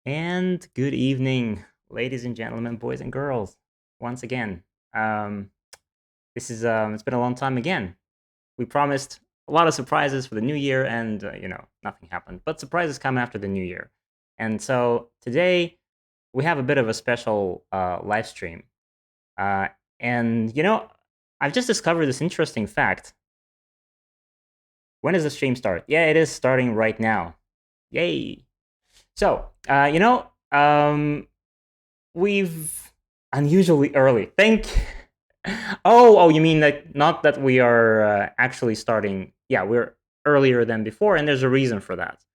And good evening, ladies and gentlemen, boys and girls. Once again, um, it's been a long time again. We promised a lot of surprises for the new year, and nothing happened. But surprises come after the new year, and so today we have a bit of a special live stream. Uh, and I've just discovered this interesting fact. When does the stream start? Yeah, it is starting right now. Yay! So, we've unusually early. Thank. Oh, you mean that not that we are actually starting? Yeah, we're earlier than before, and there's a reason for that,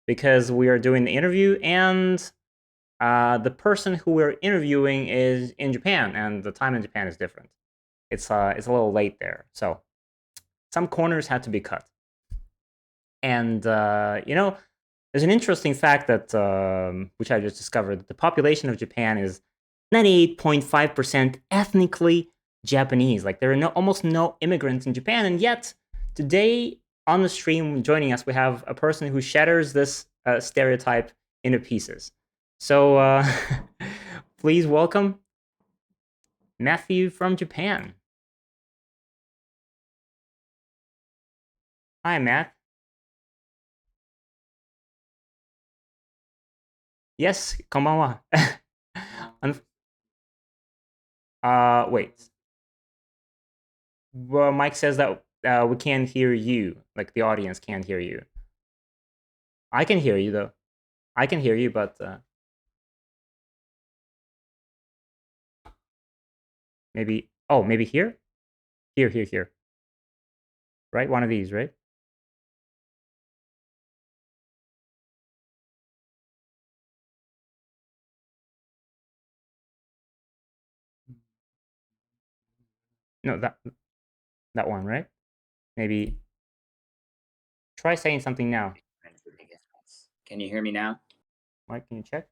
because we are doing the interview, and the person who we're interviewing is in Japan, and the time in Japan is different. It's a little late there, so some corners had to be cut. And there's an interesting fact that which I just discovered, that the population of Japan is 98.5% ethnically Japanese. Like, there are almost no immigrants in Japan, and yet today on the stream joining us, we have a person who shatters this stereotype into pieces. So please welcome Matthew from Japan. Hi, Matt. Yes, konbanwa. Wait. Well, Mike says that we can't hear you. Like, the audience can't hear you. I can hear you though. I can hear you, but maybe. Oh, maybe here. Here. Right, one of these, right? No, that one, right? Maybe try saying something now. Can you hear me now? Mike, can you check?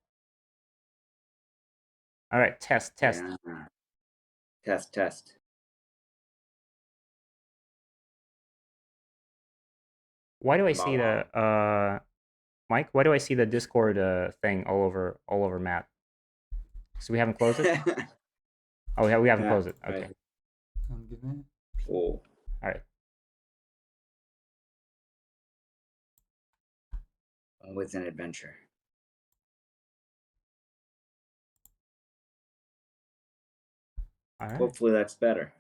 All right, test. Yeah. Test. Why do I see the Mike? Why do I see the Discord thing all over Matt? So we haven't closed it. Oh, yeah, we haven't closed it. Okay. Right. Oh. All right. Always an adventure. All right. Hopefully that's better.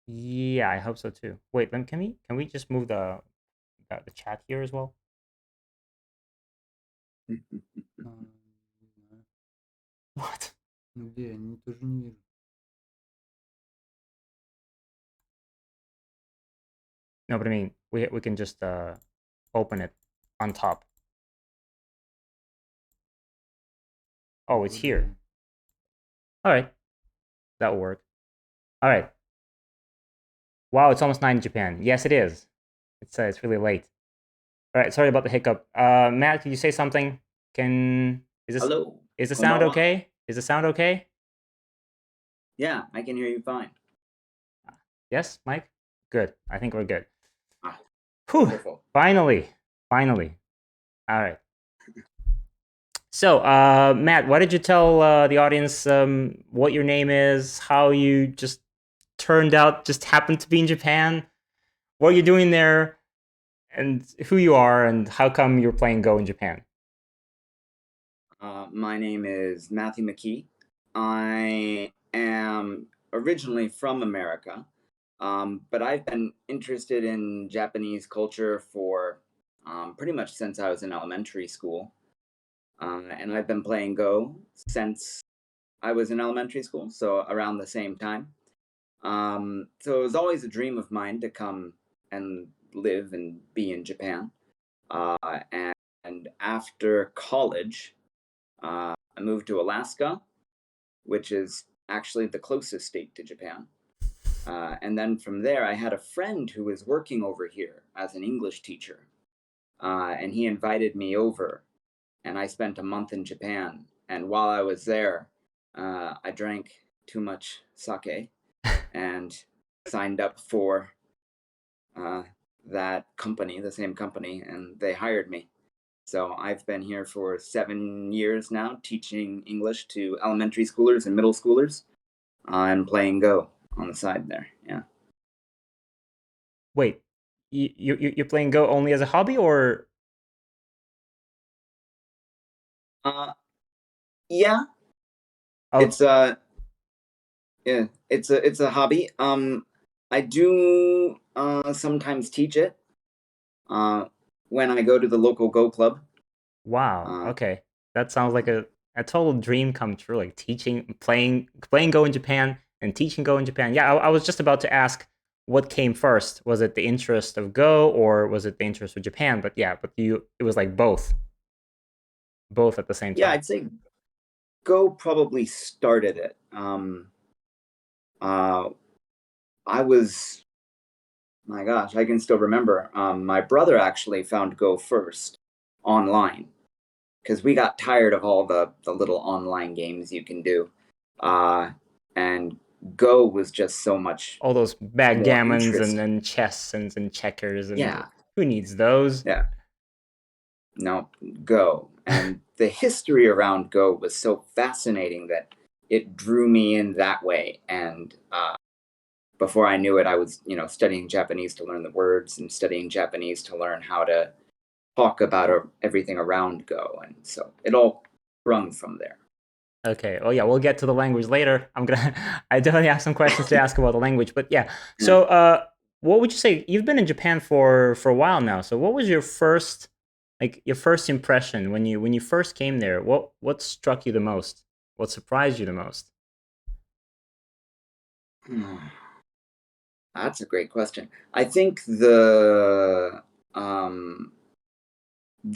Yeah, I hope so too. Wait, then can we just move the chat here as well? What? Где? Они тоже не вижу. No, but I mean, we can just open it on top. Oh, it's here. All right, that will work. All right. Wow, it's almost 9 in Japan. Yes, it is. It's really late. All right, sorry about the hiccup. Matt, can you say something? Hello. Is the sound okay? Is the sound okay? Yeah, I can hear you fine. Yes, Mike? Good. I think we're good. Whew. Wonderful. Finally. All right. So, Matt, why did you tell the audience what your name is, how you just happened to be in Japan, what you're doing there, and who you are, and how come you're playing Go in Japan? My name is Matthew McKee. I am originally from America, but I've been interested in Japanese culture for pretty much since I was in elementary school. And I've been playing Go since I was in elementary school, so around the same time. So it was always a dream of mine to come and live and be in Japan. And after college, I moved to Alaska, which is actually the closest state to Japan. And then from there, I had a friend who was working over here as an English teacher. And he invited me over, and I spent a month in Japan. And while I was there, I drank too much sake and signed up for that company, the same company, and they hired me. So I've been here for 7 years now, teaching English to elementary schoolers and middle schoolers, and playing Go on the side there. Yeah. Wait, you're playing Go only as a hobby, or Uh, yeah. oh It's yeah, it's a hobby. I do sometimes teach it. Uh, when I go to the local Go club. wow, Uh, okay, that sounds like a total dream come true. Like teaching, playing Go in Japan and teaching Go in Japan. Yeah, I was just about to ask what came first. Was it the interest of Go or was it the interest of Japan? But yeah, but it was like both at the same yeah, time. I'd say Go probably started it. Uh, I was, my gosh, I can still remember. My brother actually found Go first online because we got tired of all the little online games you can do. And Go was just so much All those more backgammons and interesting. then chess and checkers, and Yeah, who needs those? yeah, no, Go. And the history around Go was so fascinating that it drew me in that way. And before I knew it, I was, studying Japanese to learn the words and studying Japanese to learn how to talk about everything around Go. And so it all sprung from there. Okay. Oh yeah, we'll get to the language later. I definitely have some questions to ask about the language, but yeah. Yeah. So, what would you say? You've been in Japan for a while now. So, what was your first impression when you first came there? What struck you the most? What surprised you the most? That's a great question. I think the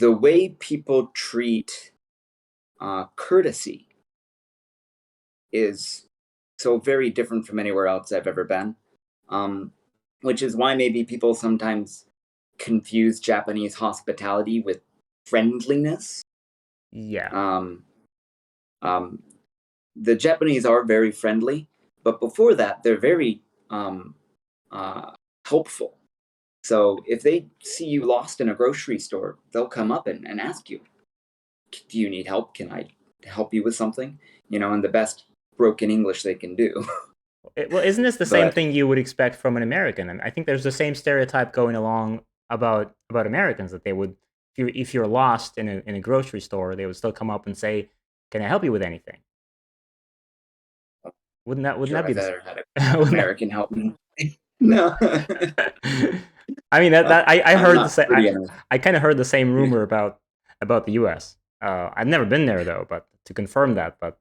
way people treat courtesy is so very different from anywhere else I've ever been, um, which is why maybe people sometimes confuse Japanese hospitality with friendliness. Yeah, Um, um, the Japanese are very friendly, but before that, they're very um, helpful. So if they see you lost in a grocery store, they'll come up and ask you, "Do you need help? Can I help you with something?" In the best broken English they can do. Well, isn't this the same But thing you would expect from an American? I think there's the same stereotype going along about Americans that they would, if you're lost in a grocery store, they would still come up and say, "Can I help you with anything?" Wouldn't that sure, be I've the ever had an wouldn't American help me. No, I mean that I I'm heard the not same. pretty enough. I kind of heard the same rumor about the U.S. I've never been there though, but to confirm that. But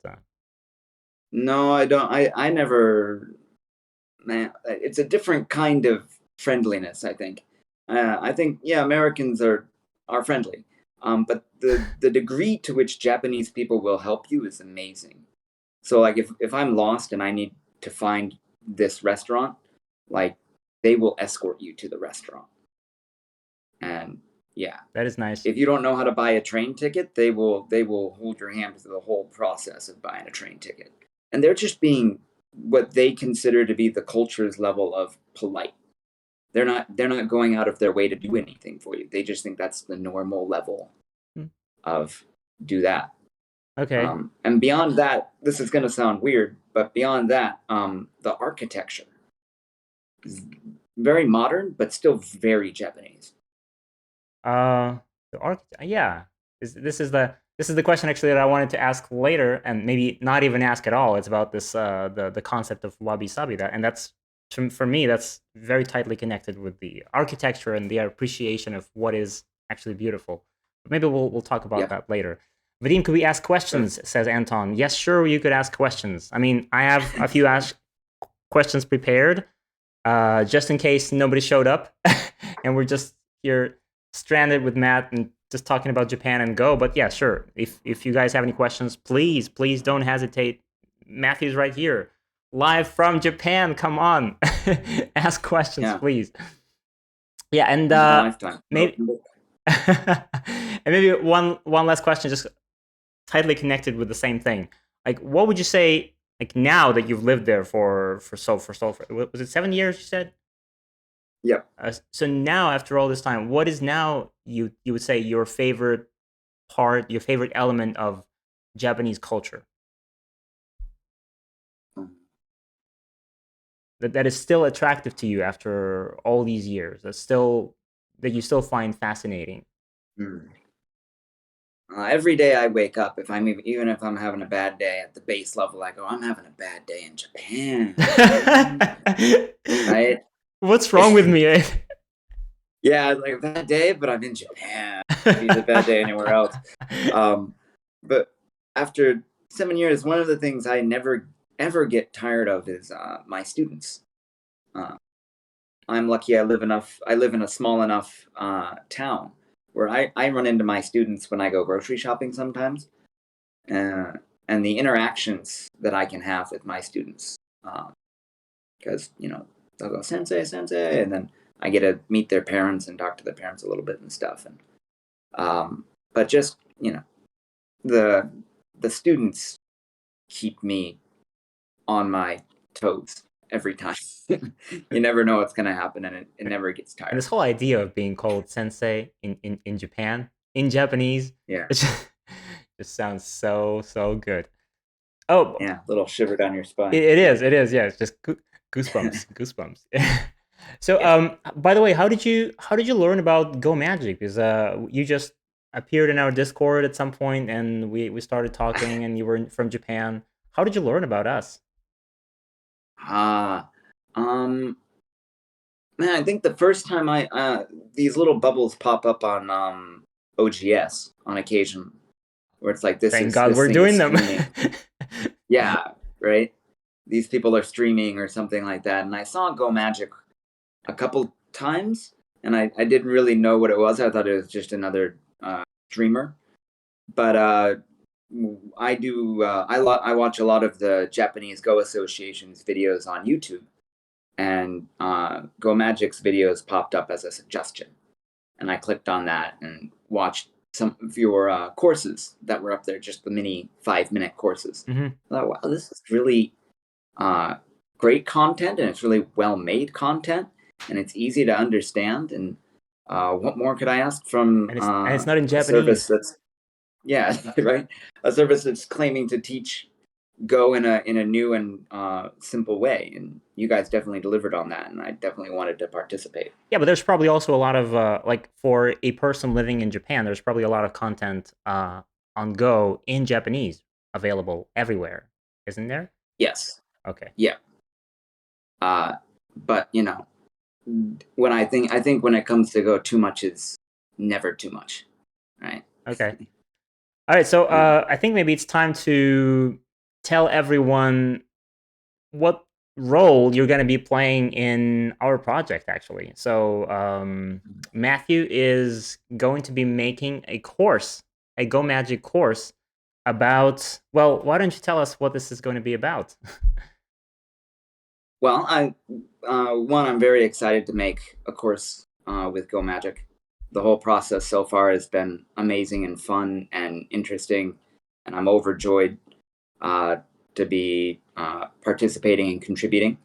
No, I don't. I never. Man, it's a different kind of friendliness. I think yeah, Americans are friendly, but the degree to which Japanese people will help you is amazing. So like if I'm lost and I need to find this restaurant, like they will escort you to the restaurant. And yeah, that is nice. if you don't know how to buy a train ticket, they will hold your hand through the whole process of buying a train ticket. And they're just being what they consider to be the culture's level of polite. They're not going out of their way to do anything for you. They just think that's the normal level Hmm. of do that. Okay, And beyond that, this is going to sound weird, but beyond that, the architecture is very modern, but still very Japanese. the architect. Yeah, this is the question actually that I wanted to ask later, and maybe not even ask at all. It's about this the concept of wabi sabi. And that's for me that's very tightly connected with the architecture and the appreciation of what is actually beautiful. But maybe we'll talk about Yeah, that later. Vadim, could we ask sure. questions? Says Anton. Yes, sure. You could ask questions. I mean, I have a few questions prepared, just in case nobody showed up, and we're just here stranded with Matt and just talking about Japan and Go. But yeah, sure. If you guys have any questions, please don't hesitate. Matthew's right here, live from Japan. Come on, ask questions, Yeah, please. Yeah, and in a lifetime. maybe and maybe one last question, just tightly connected with the same thing. Like, what would you say? Like now that you've lived there for was it 7 years? You said. Yep. So now, after all this time, what is now you would say your favorite part, your favorite element of Japanese culture that is still attractive to you after all these years? That you still find fascinating. Every day I wake up, even if I'm having a bad day at the base level, I go, I'm having a bad day in Japan, right? What's wrong with me? Yeah, like a bad day, but I'm in Japan. It'd be a bad day anywhere else. But after 7 years, one of the things I never ever get tired of is my students. I'm lucky I live in a small enough town where I run into my students when I go grocery shopping sometimes, and the interactions that I can have with my students, because they'll go sensei sensei, and then I get to meet their parents and talk to their parents a little bit and stuff, and but just the students keep me on my toes every time. You never know what's going to happen, and it never gets tired. And this whole idea of being called sensei in Japan, in Japanese, Yeah, it just sounds so good. Oh, yeah, little shiver down your spine. it is, yeah. It's just goosebumps. So, by the way, how did you learn about Go Magic? Because you just appeared in our Discord at some point, and we started talking, and you were from Japan. How did you learn about us? Man, I think the first time these little bubbles pop up on OGS on occasion, where it's like Thank God we're doing them. Yeah, right. These people are streaming or something like that, and I saw Go Magic a couple times, and I didn't really know what it was. I thought it was just another streamer, but I do. I watch a lot of the Japanese Go Association's videos on YouTube, and Go Magic's videos popped up as a suggestion, and I clicked on that and watched some of your courses that were up there, just the mini 5-minute courses. Mm-hmm. I thought, wow, this is really great content, and it's really well made content, and it's easy to understand. And what more could I ask from and it's not in Japanese. Service that's right, a service that's claiming to teach Go in a new and simple way, and you guys definitely delivered on that, and I definitely wanted to participate. Yeah, but there's probably also a lot of like for a person living in Japan, there's probably a lot of content on Go in Japanese available everywhere, isn't there? Yes. Okay. Yeah. But when I think when it comes to Go, too much is never too much, right? Okay. All right. So I think maybe it's time to tell everyone what role you're going to be playing in our project, actually. So Matthew is going to be making a course, a Go Magic course about, well, why don't you tell us what this is going to be about? Well, I'm very excited to make a course with Go Magic. The whole process so far has been amazing and fun and interesting, and I'm overjoyed to be participating and contributing.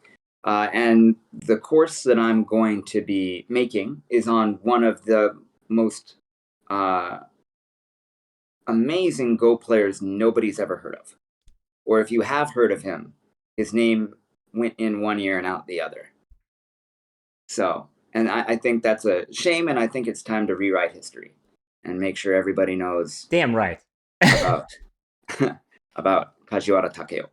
And the course that I'm going to be making is on one of the most amazing Go players nobody's ever heard of. Or if you have heard of him, his name went in one ear and out the other. So, and I think that's a shame, and I think it's time to rewrite history and make sure everybody knows. Damn right. about Kajiwara Takeo.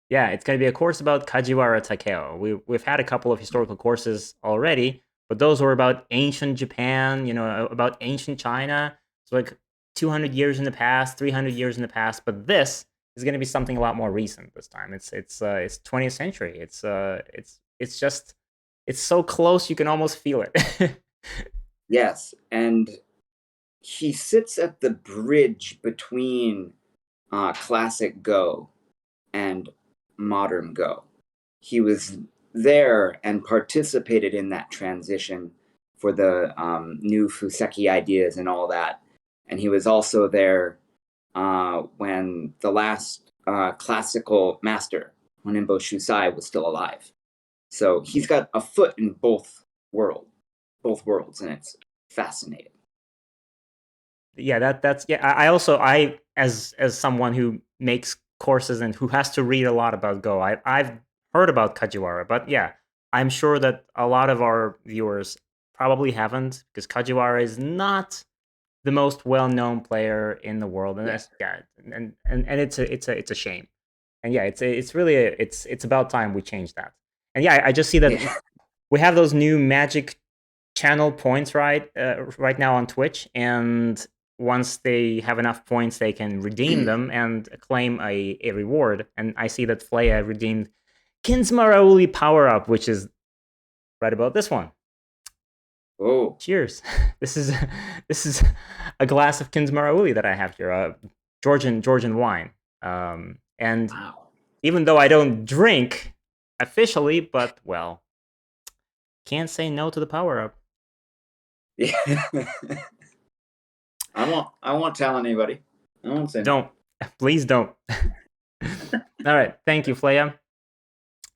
Yeah, it's going to be a course about Kajiwara Takeo. We've had a couple of historical courses already, but those were about ancient Japan, about ancient China. It's like 200 years in the past, 300 years in the past. But this is going to be something a lot more recent this time. It's 20th century. It's just so close you can almost feel it. Yes, and he sits at the bridge between classic Go and modern Go. He was there and participated in that transition for the new Fuseki ideas and all that. And he was also there when the last classical master, Honinbo Shusai, was still alive. So he's got a foot in both worlds, and it's fascinating. that's yeah. I as someone who makes courses and who has to read a lot about Go, I've heard about Kajiwara, but yeah, I'm sure that a lot of our viewers probably haven't because Kajiwara is not the most well-known player in the world, and Yeah. that's and it's a shame. And yeah, it's really it's about time we change that. And yeah, I just see that Yeah. we have those new magic channel points right now on Twitch, and once they have enough points, they can redeem them and claim a reward. And I see that Flea redeemed Kinsmarauli power up, which is right about this one. Oh, Cheers! This is this is a glass of Kinsmarauli that I have here, Georgian wine. And wow. even though I don't drink officially, but well, can't say no to the power up. Yeah. I won't tell anybody. I won't say no. Don't. Please don't. All right. Thank you, Flea.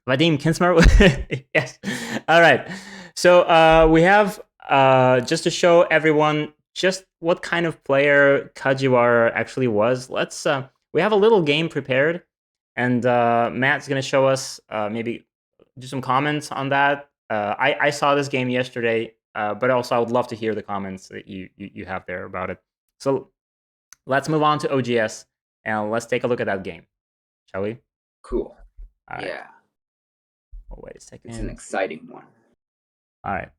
Vadim Kinsmar. Yes. All right. So we have just to show everyone just what kind of player Kajiwara actually was. Let's we have a little game prepared, and Matt's gonna show us maybe do some comments on that. I saw this game yesterday, but also I would love to hear the comments that you have there about it. So let's move on to OGS and let's take a look at that game, shall we? Cool. All right. Yeah. Oh, wait a second. It's an exciting one. All right.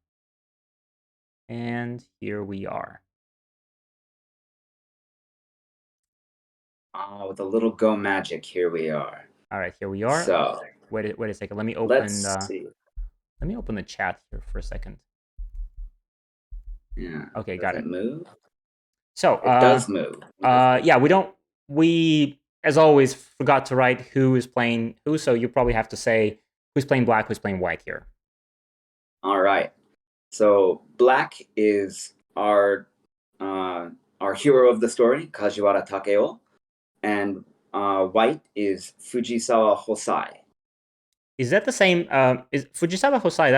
And here we are. Oh, with a little Go magic, here we are. All right, here we are. So wait a second. Let me open. let's see. Let me open the chat here for a second. Yeah. Okay, Does got it it. move? So It does move. yeah, we as always forgot to write who is playing who, so you probably have to say who's playing black, who's playing white here. All right. So black is our hero of the story, Kajiwara Takeo, and white is Fujisawa Hosai. Is that the same? Is Fujisawa Hosai?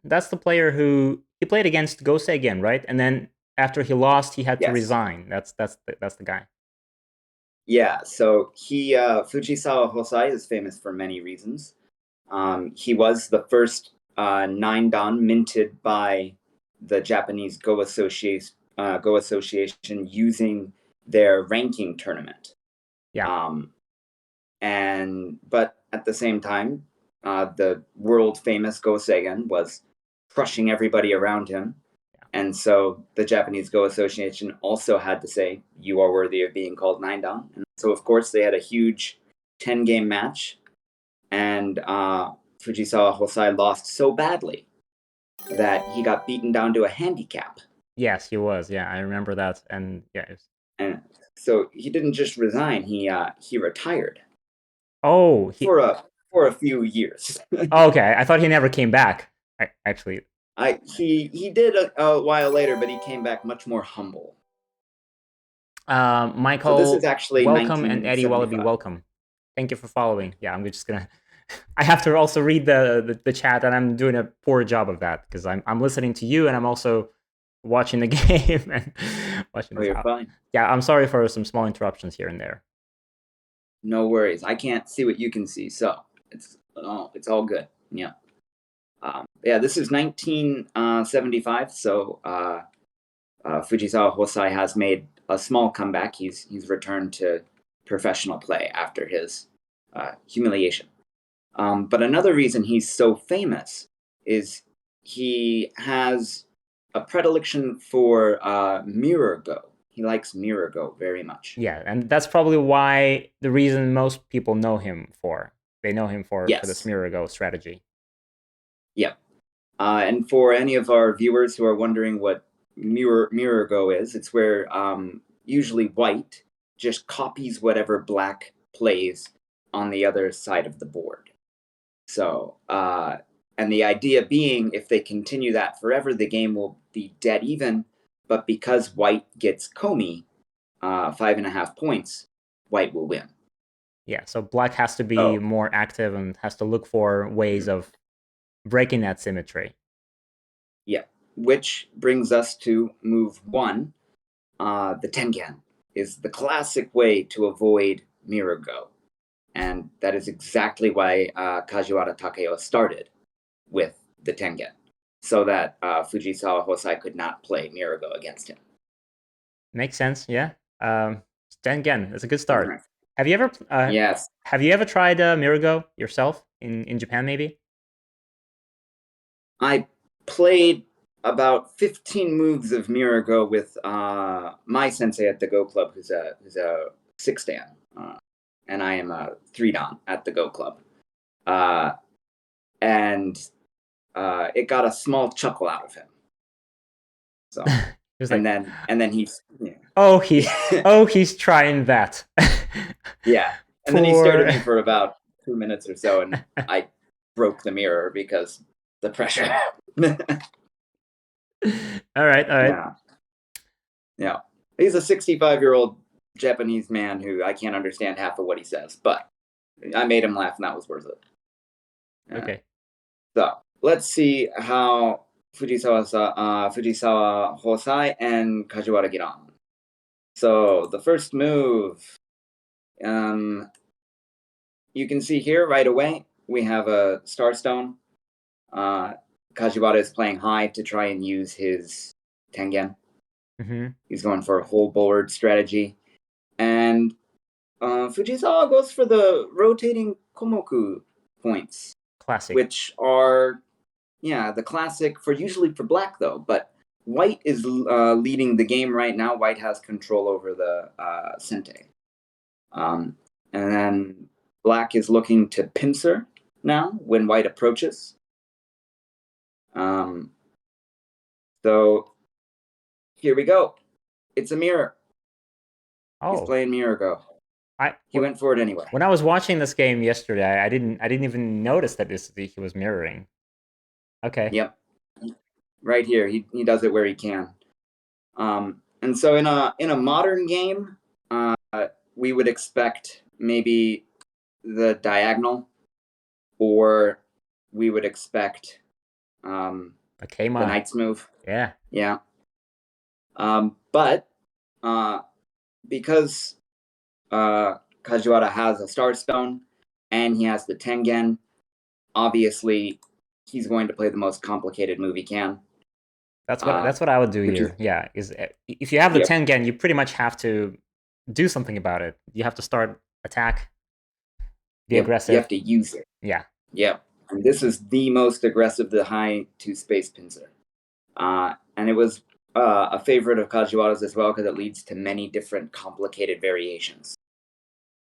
That's the player who he played against Gosei again, right? And then after he lost, he had to Yes. resign. That's the guy. Yeah. So he Fujisawa Hosai is famous for many reasons. He was the first 9-dan minted by the Japanese Go Association using their ranking tournament. Yeah. But at the same time, the world famous Go Seigen was crushing everybody around him. And so the Japanese Go Association also had to say, you are worthy of being called 9-dan. And so, of course, they had a huge 10-game match. And Fujisawa Hosai lost so badly that he got beaten down to a handicap. Yes, he was. Yeah, I remember that. And yeah. And so he didn't just resign; he retired. Oh, for a few years. Oh, okay, I thought he never came back. Actually, he did a while later, but he came back much more humble. Michael, so this is actually welcome, and Eddie Wallaby, welcome. Thank you for following. Yeah, I'm just gonna. I have to also read the chat, and I'm doing a poor job of that because I'm listening to you, and I'm also watching the game and watching. Oh, you're fine. Yeah, I'm sorry for some small interruptions here and there. No worries. I can't see what you can see, so it's all good. Yeah. Yeah, this is 1975, so Fujisawa Hosai has made a small comeback. He's returned to professional play after his humiliation. But another reason he's so famous is he has a predilection for mirror go. He likes mirror go very much. Yeah, and that's probably why the reason most people know him for. They know him for this mirror go strategy. Yep. And for any of our viewers who are wondering what mirror go is, it's where usually white just copies whatever black plays on the other side of the board. So, and the idea being, if they continue that forever, the game will be dead even. But because white gets Komi, 5.5 points, white will win. Yeah, so black has to be more active and has to look for ways of breaking that symmetry. Yeah, which brings us to move 1, the tengen is the classic way to avoid mirror go. And that is exactly why Kajiwara Takeo started with the tengen, so that Fujisawa Hosai could not play mirror go against him. Makes sense. Yeah. Tengen, that's a good start. Right. Have you ever? Yes. Have you ever tried Mirago yourself in Japan? Maybe. I played about 15 moves of mirror go with my sensei at the Go Club, who's a 6-dan, and I am a 3-dan at the Go Club, and it got a small chuckle out of him. So, and then he's he's trying that. Yeah, and then he stared at me for about 2 minutes or so, and I broke the mirror because the pressure. All right. Yeah. He's a 65-year-old Japanese man who I can't understand half of what he says, but I made him laugh, and that was worth it. Okay. So let's see how Fujisawa Hosai and Kajiwara get on. So the first move, you can see here right away we have a Starstone. Kajiwara is playing high to try and use his tengen. Mm-hmm. He's going for a whole board strategy, and Fujisawa goes for the rotating komoku points. Classic. Which are, the classic usually for black though. But white is leading the game right now. White has control over the sente, and then black is looking to pincer now when white approaches. So here we go. It's a mirror. He's playing mirror go. He went for it anyway. When I was watching this game yesterday, I didn't even notice that he was mirroring. Okay. Yep. Right here, he does it where he can. And so in a modern game, we would expect maybe the diagonal, or we would expect the knight's move. Yeah. Yeah. But because Kajiwara has a Starstone and he has the tengen, obviously he's going to play the most complicated move he can. That's what I would do here. Is if you have the tengen, you pretty much have to do something about it. You have to start attack, be aggressive. You have to use it. Yeah. Yep. And this is the most aggressive, the high to space pincer. And it was a favorite of Kajiwara's as well because it leads to many different complicated variations.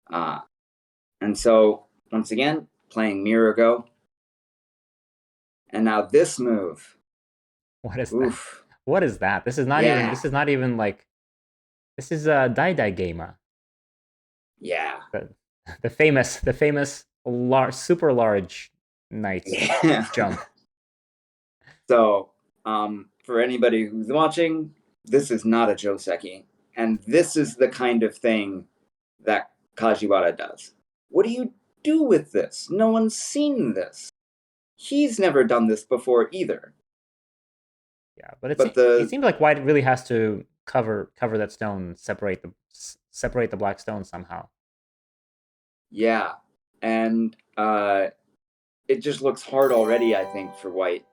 And so, once again, playing mirror go. And now this move. What is that? What is that? This is not even. This is not even like. This is a Dai Gamer. Yeah. The famous super large knight jump. So, for anybody who's watching, this is not a Joseki, and this is the kind of thing that Kajiwara does. What do you do with this? No one's seen this. He's never done this before either. Yeah, but it seems like white really has to cover that stone, separate the black stone somehow. Yeah, and it just looks hard already, I think, for white.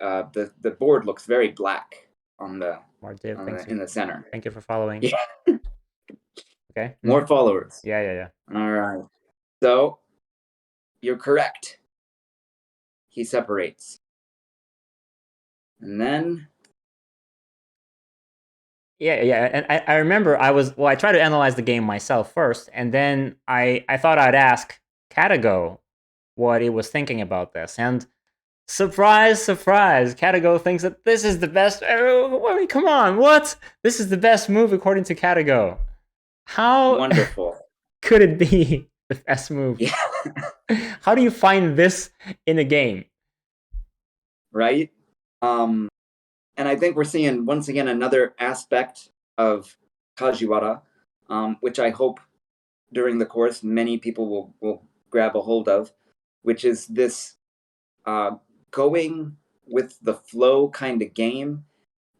The board looks very black in the center. Thank you for following. Yeah. Okay. More followers. Yeah. All right. So you're correct. He separates. And then and I remember I tried to analyze the game myself first, and then I thought I'd ask Katago what he was thinking about this, and surprise, Katago thinks that this is the best. I mean, come on, what? This is the best move according to Katago. How wonderful could it be the best move? Yeah. How do you find this in a game? Right? And I think we're seeing, once again, another aspect of Kajiwara, which I hope during the course many people will grab a hold of, which is this going with the flow kind of game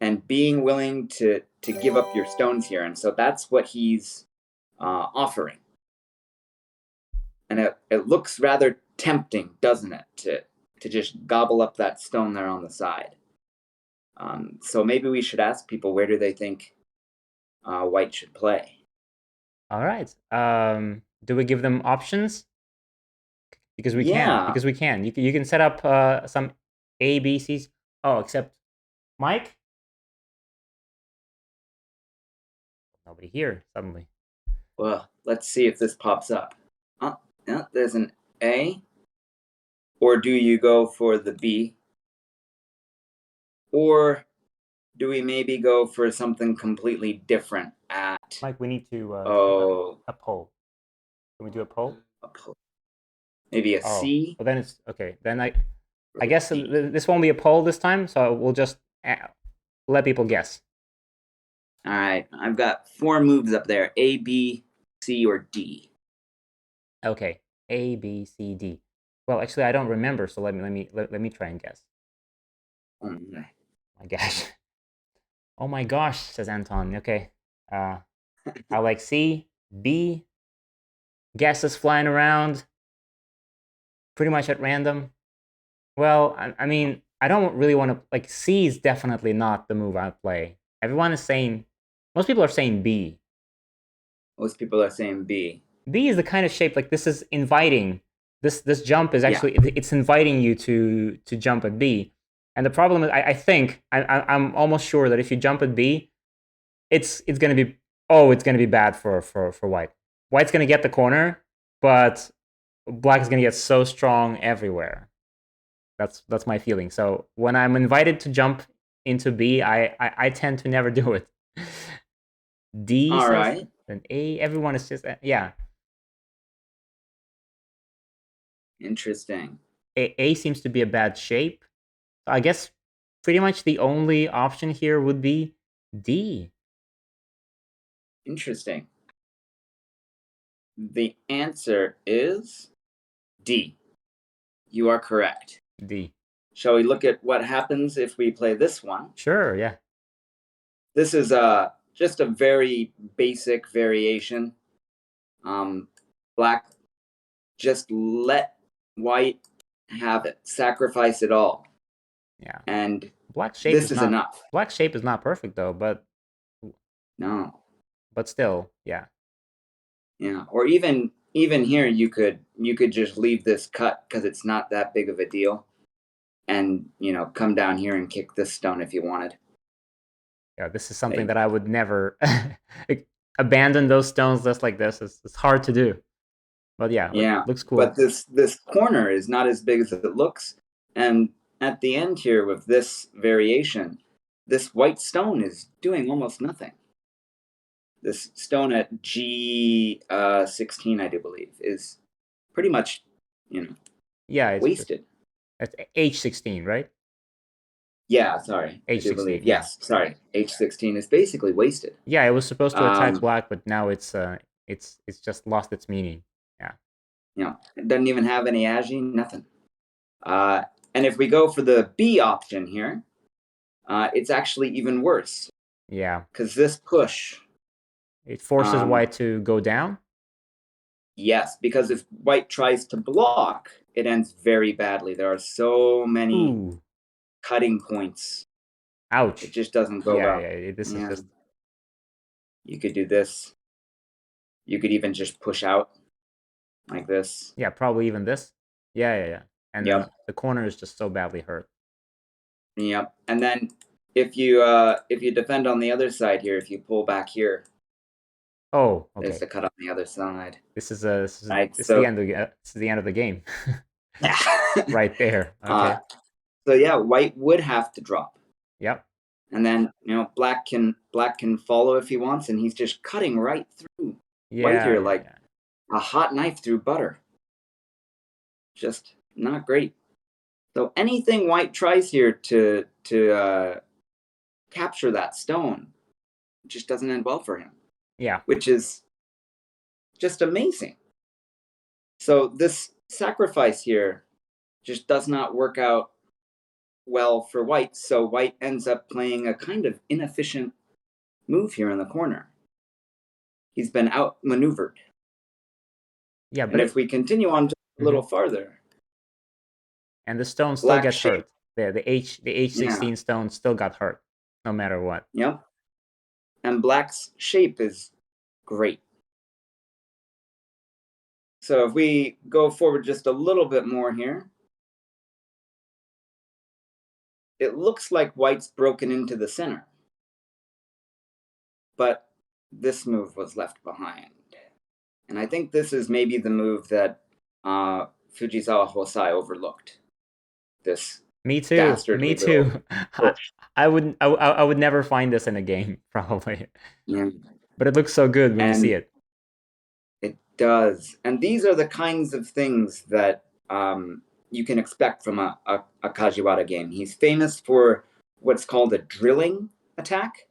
and being willing to to give up your stones here, and so that's what he's offering. And it looks rather tempting, doesn't it, to just gobble up that stone there on the side. So maybe we should ask people, where do they think white should play? All right. Do we give them options? Because we can. Yeah. Because we can. You can set up some A, B, C's. Oh, except Mike? Nobody here suddenly. Well, let's see if this pops up. Oh, yeah, there's an A. Or do you go for the B? Or do we maybe go for something completely different at... Mike, we need to a poll. Can we do a poll? Maybe a C? Well, then it's okay. Then I guess this won't be a poll this time, so we'll just let people guess. All right, I've got 4 moves up there: A, B, C, or D. Okay, A, B, C, D. Well, actually, I don't remember, so let me try and guess. Oh my gosh. Oh my gosh, says Anton. Okay, I like C, B. Guesses flying around, pretty much at random. Well, I mean, I don't really want to, like, C is definitely not the move I play. Everyone is saying, most people are saying B. Most people are saying B. B is the kind of shape, like, this is inviting. This jump is actually, it's inviting you to jump at B. And the problem is, I think, I'm almost sure that if you jump at B, it's going to be, it's going to be bad for white. White's going to get the corner, but black is going to get so strong everywhere. That's my feeling. So when I'm invited to jump into B, I tend to never do it. D All says, right. then A, everyone is just, yeah. Interesting. A seems to be a bad shape. I guess pretty much the only option here would be D. Interesting. The answer is D. You are correct. D. Shall we look at what happens if we play this one? Sure, yeah. This is just a very basic variation. Black, just let white have it. Sacrifice it all. Yeah. And black shape this is enough. Black shape is not perfect though, but no. But still, yeah. Yeah. Or even here, you could just leave this cut because it's not that big of a deal, and come down here and kick this stone if you wanted. Yeah, this is something that I would never abandon those stones just like this. It's hard to do, but yeah, looks cool. But this corner is not as big as it looks, and at the end here with this variation, this white stone is doing almost nothing. This stone at G16, I do believe, is pretty much, it's wasted. It's H16, right? Yeah, sorry. H16, I do believe. Yes, sorry. H16 is basically wasted. Yeah, it was supposed to attack black, but now it's just lost its meaning. Yeah. It doesn't even have any agi, nothing. And if we go for the B option here, it's actually even worse. Yeah. Because this push... It forces white to go down? Yes, because if white tries to block, it ends very badly. There are so many cutting points. Ouch. It just doesn't go well. Yeah, this is just... You could do this. You could even just push out like this. Yeah, probably even this. Yeah. And then the corner is just so badly hurt. Yep. And then if you defend on the other side here, if you pull back here, oh, okay, there's the cut on the other side. This is the end of the game. Right there. Okay. So yeah, white would have to drop. Yep. And then black can follow if he wants, and he's just cutting right through white here like a hot knife through butter. Just not great. So anything white tries here to capture that stone just doesn't end well for him. Yeah. Which is just amazing. So this sacrifice here just does not work out well for white. So white ends up playing a kind of inefficient move here in the corner. He's been outmaneuvered. Yeah, And if we continue on just a little farther, and the stone still black gets shape. hurt. The H16 stone still got hurt, no matter what. Yep. And black's shape is great. So if we go forward just a little bit more here, it looks like white's broken into the center. But this move was left behind. And I think this is maybe the move that Fujisawa Hosai overlooked. This Me too. dastardly Me too. push. I would never find this in a game, probably. Yeah. But it looks so good when you see it. It does. And these are the kinds of things that you can expect from a Kajiwara game. He's famous for what's called a drilling attack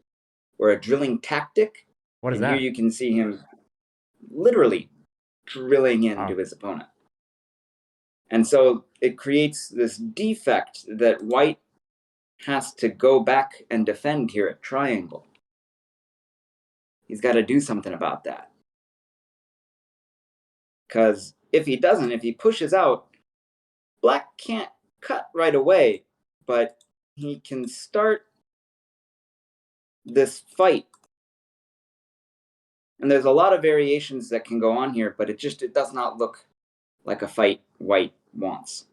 or a drilling tactic. What is and that? Here you can see him literally drilling into his opponent. And so it creates this defect that white has to go back and defend here at triangle. He's got to do something about that. Because if he doesn't, if he pushes out, black can't cut right away, but he can start this fight. And there's a lot of variations that can go on here, but it does not look like a fight white wants.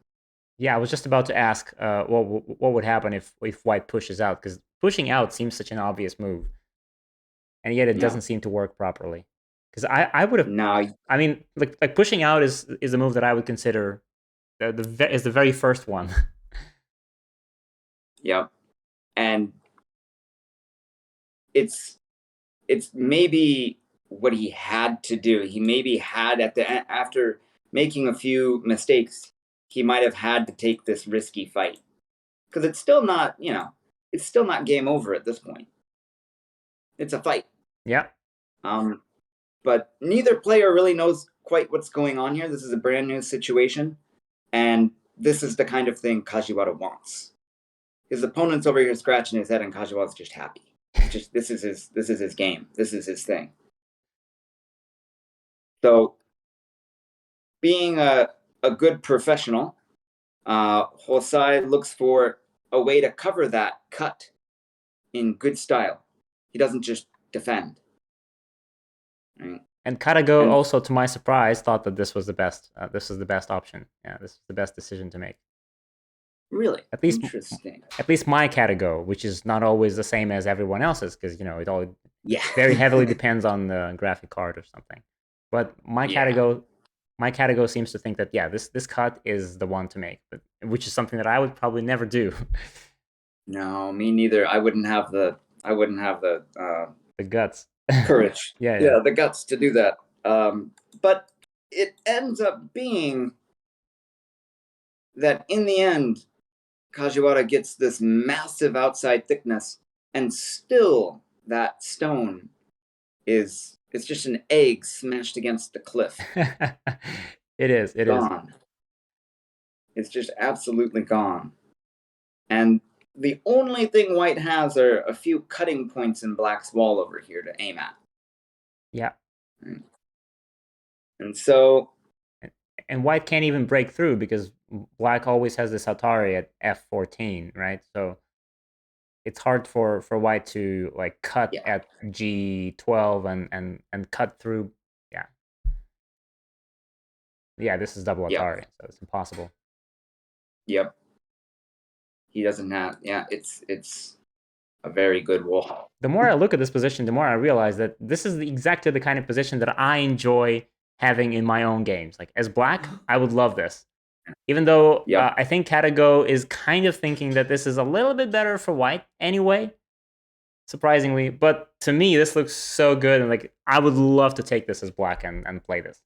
Yeah, I was just about to ask what would happen if white pushes out, because pushing out seems such an obvious move, and yet it doesn't seem to work properly. Because I would have. No. I mean, like pushing out is a move that I would consider is the very first one. Yep. And it's maybe what he had to do. He maybe had after making a few mistakes, he might have had to take this risky fight. Because it's still not, it's still not game over at this point. It's a fight. Yeah. But neither player really knows quite what's going on here. This is a brand new situation. And this is the kind of thing Kajiwara wants. His opponent's over here scratching his head and Kajiwara's just happy. This is his game. This is his thing. So being a good professional, Hosai looks for a way to cover that cut in good style. He doesn't just defend. Right? And Karago also, to my surprise, thought that this was the best. This was the best option. Yeah, this was the best decision to make. Really? At least, interesting. At least my Karago, which is not always the same as everyone else's, because it all very heavily depends on the graphic card or something. But my Karago seems to think that this cut is the one to make, which is something that I would probably never do. No, me neither. I wouldn't have the guts, courage. yeah, the guts to do that. But it ends up being that in the end, Kajiwara gets this massive outside thickness, and still that stone it's just an egg smashed against the cliff. It is gone. It's just absolutely gone. And the only thing white has are a few cutting points in black's wall over here to aim at. Yeah. And so... And white can't even break through because black always has this Atari at F14, right? So it's hard for white to cut at G12 and cut through. Yeah, this is double Atari, so it's impossible. Yep. He doesn't have... Yeah, it's a very good wall. The more I look at this position, the more I realize that this is exactly the kind of position that I enjoy having in my own games. Like, as black, I would love this. Even though I think Katago is kind of thinking that this is a little bit better for white anyway, surprisingly. But to me, this looks so good, and I would love to take this as black and play this.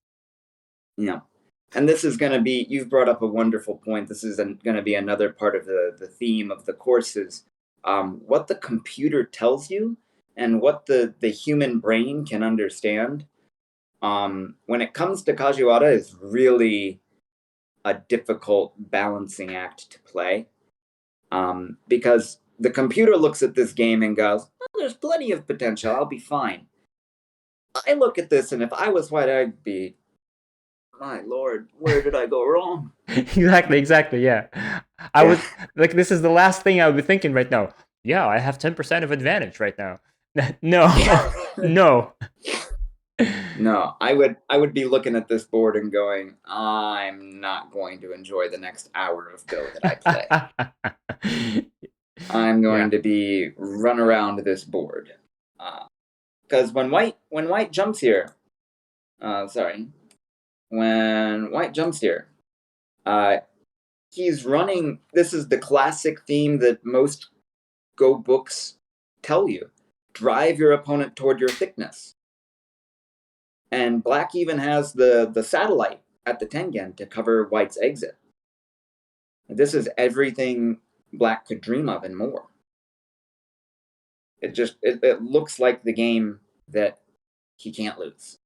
Yeah. And this is going to be, you've brought up a wonderful point. This is going to be another part of the theme of the courses. What the computer tells you and what the human brain can understand when it comes to Kajiwara is really a difficult balancing act to play. Because the computer looks at this game and goes, oh, there's plenty of potential. I'll be fine. I look at this, and if I was white, I'd be, my lord, where did I go wrong? Exactly. Yeah, I Yeah. would like this is the last thing I would be thinking right now. Yeah, I have 10% of advantage right now. No, no. No, I would be looking at this board and going, I'm not going to enjoy the next hour of Go that I play. I'm going to be run around this board. Because when white jumps here, when white jumps here, he's running. This is the classic theme that most Go books tell you: drive your opponent toward your thickness. And black even has the satellite at the tengen to cover white's exit. This is everything black could dream of and more. It looks like the game that he can't lose.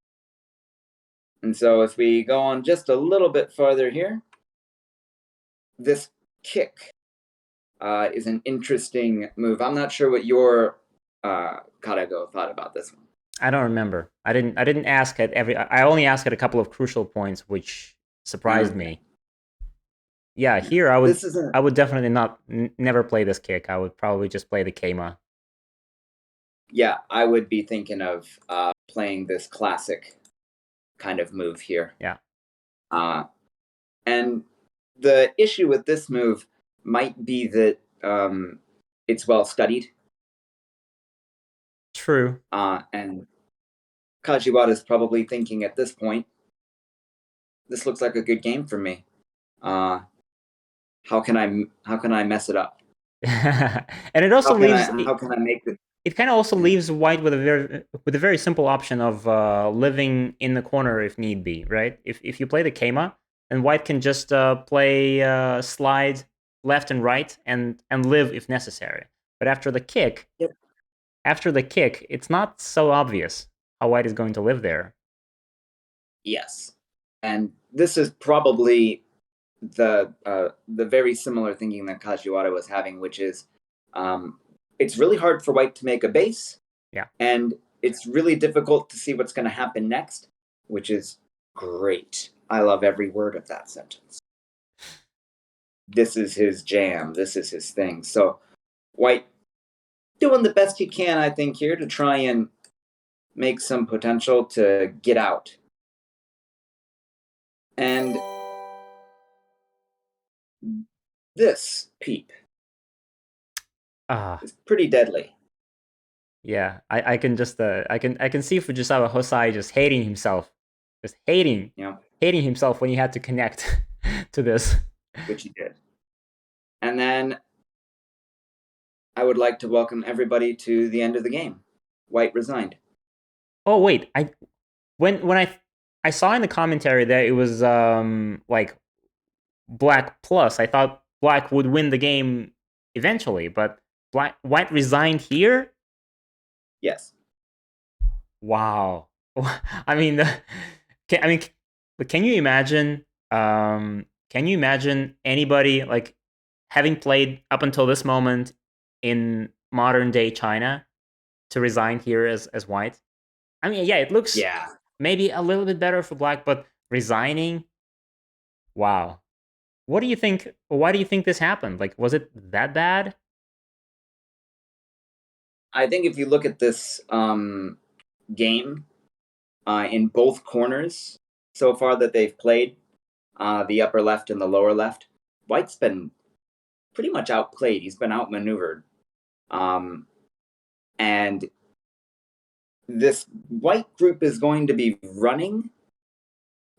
And so if we go on just a little bit farther here, this kick is an interesting move. I'm not sure what your Karago thought about this one. I don't remember. I didn't ask at every. I only asked at a couple of crucial points, which surprised me. Yeah, here I would definitely never play this kick. I would probably just play the Keima. Yeah, I would be thinking of playing this classic kind of move here. Yeah. And the issue with this move might be that it's well studied. True. And Kajiwara is probably thinking at this point, this looks like a good game for me. How can I mess it up? And it also how can I make it? It kind of also leaves white with a very simple option of living in the corner if need be, right? If you play the Keima, then white can just play slide left and right and live if necessary. But after the kick, it's not so obvious how white is going to live there. Yes, and this is probably the very similar thinking that Kajiwara was having, which is it's really hard for white to make a base. Yeah. And it's really difficult to see what's going to happen next, which is great. I love every word of that sentence. This is his jam. This is his thing. So white doing the best he can, I think, here to try and make some potential to get out. And this peep is pretty deadly. Yeah, I can just I can see Fujisawa Hosai just hating himself, hating himself when he had to connect to this, which he did. And then I would like to welcome everybody to the end of the game. White resigned. Oh wait, when I saw in the commentary that it was like black plus, I thought black would win the game eventually, but white resigned here. Yes. Wow. I mean, can you imagine? Can you imagine anybody like having played up until this moment in modern day China to resign here as white? I mean, yeah, it looks maybe a little bit better for black, but resigning. Wow. What do you think? Why do you think this happened? Like, was it that bad? I think if you look at this game in both corners so far that they've played, the upper left and the lower left, white's been pretty much outplayed. He's been outmaneuvered. And this white group is going to be running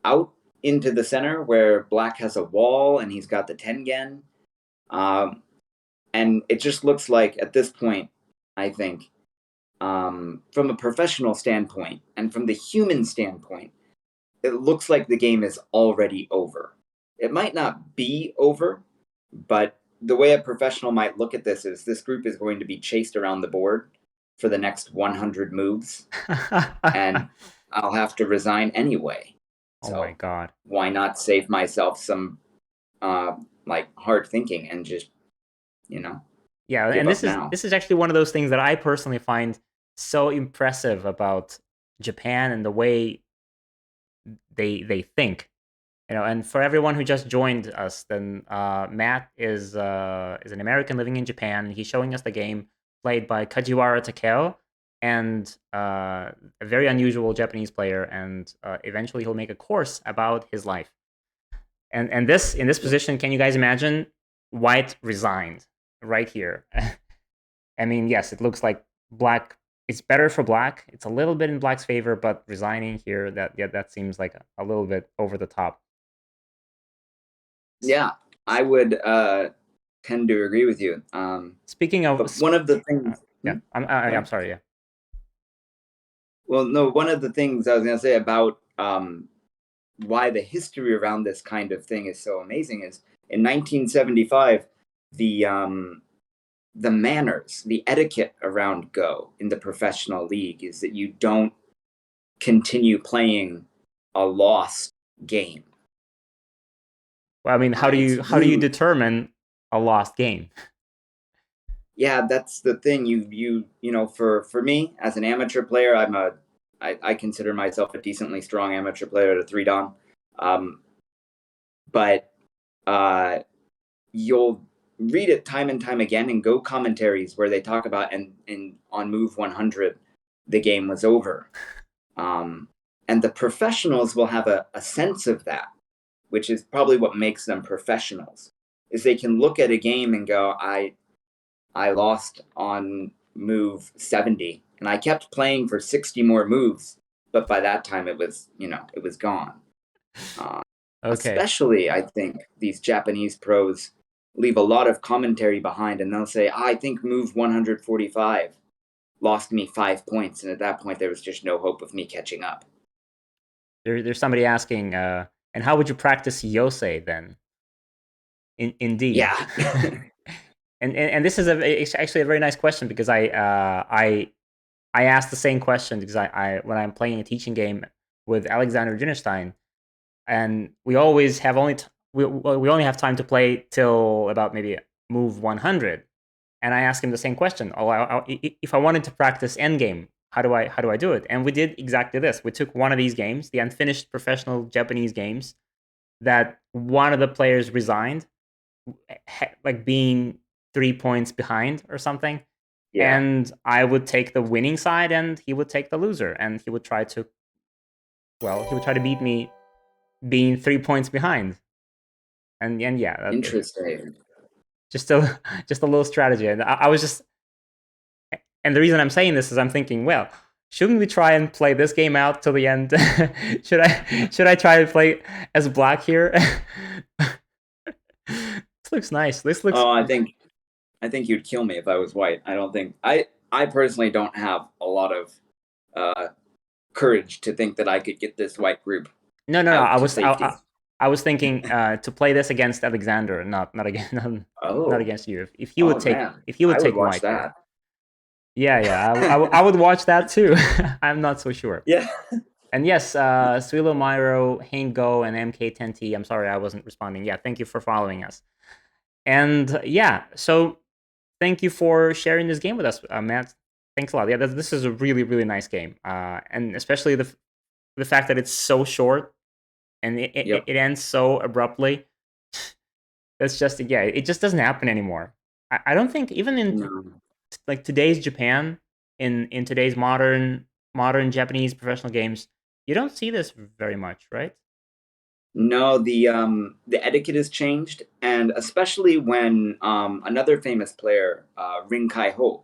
out into the center where black has a wall and he's got the tengen. And it just looks like at this point, I think, from a professional standpoint and from the human standpoint, it looks like the game is already over. It might not be over, but the way a professional might look at this is this group is going to be chased around the board for the next 100 moves, and I'll have to resign anyway. Oh my god! Why not save myself some hard thinking and just Yeah, give and up this is now. this is actually one of those things that I personally find so impressive about Japan and the way they think. And for everyone who just joined us, then Matt is an American living in Japan. He's showing us the game played by Kajiwara Takeo, and a very unusual Japanese player. And eventually, he'll make a course about his life. And this in this position, can you guys imagine? White resigned right here. I mean, yes, it looks like black. It's better for black. It's a little bit in black's favor, but resigning here, that seems like a little bit over the top. Yeah, I would tend to agree with you. Speaking of, but one of the things, yeah, I'm sorry. Yeah. Well, no, one of the things I was going to say about why the history around this kind of thing is so amazing is in 1975, the manners, the etiquette around Go in the professional league is that you don't continue playing a lost game. Well, I mean, how do you determine a lost game? Yeah, that's the thing. You know, for me as an amateur player, I consider myself a decently strong amateur player at a 3-dan. But you'll read it time and time again in Go commentaries where they talk about and on move 100 the game was over. And the professionals will have a sense of that, which is probably what makes them professionals, is they can look at a game and go, I lost on move 70 and I kept playing for 60 more moves, but by that time it was gone. Okay. Especially, I think these Japanese pros leave a lot of commentary behind, and they'll say, I think move 145 lost me 5 points, and at that point there was just no hope of me catching up. There's somebody asking, and how would you practice Yosei then? Indeed. Yeah. and this is it's actually a very nice question, because I asked the same question, because I when I'm playing a teaching game with Alexander Ginnerstein, and we always have we only have time to play till about maybe move 100, and I asked him the same question. If I wanted to practice endgame, how do I do it? And we did exactly this. We took one of these games, the unfinished professional Japanese games, that one of the players resigned, like being 3 points behind or something. Yeah. And I would take the winning side, and he would take the loser, and he would try to beat me being 3 points behind. And yeah, interesting. Just a little strategy. And I was just, and the reason I'm saying this is I'm thinking, well, shouldn't we try and play this game out till the end? should I try to play as black here? This looks nice. This looks. Oh, I think you'd kill me if I was white. I don't think I personally don't have a lot of courage to think that I could get this white group. No. I was thinking to play this against Alexander, not against you. If he would take watch white that. Here. Yeah. I would watch that too. I'm not so sure. Yeah. And yes, Suilo Myro, Hank Go, and MK10T. I'm sorry I wasn't responding. Yeah, thank you for following us. And yeah, so thank you for sharing this game with us, Matt. Thanks a lot. Yeah, this is a really, really nice game. And especially the fact that it's so short and it ends so abruptly. That's just, it just doesn't happen anymore. I don't think even in like today's Japan, in today's modern Japanese professional games, you don't see this very much, right? No, the etiquette has changed, and especially when another famous player, Rin Kai-ho,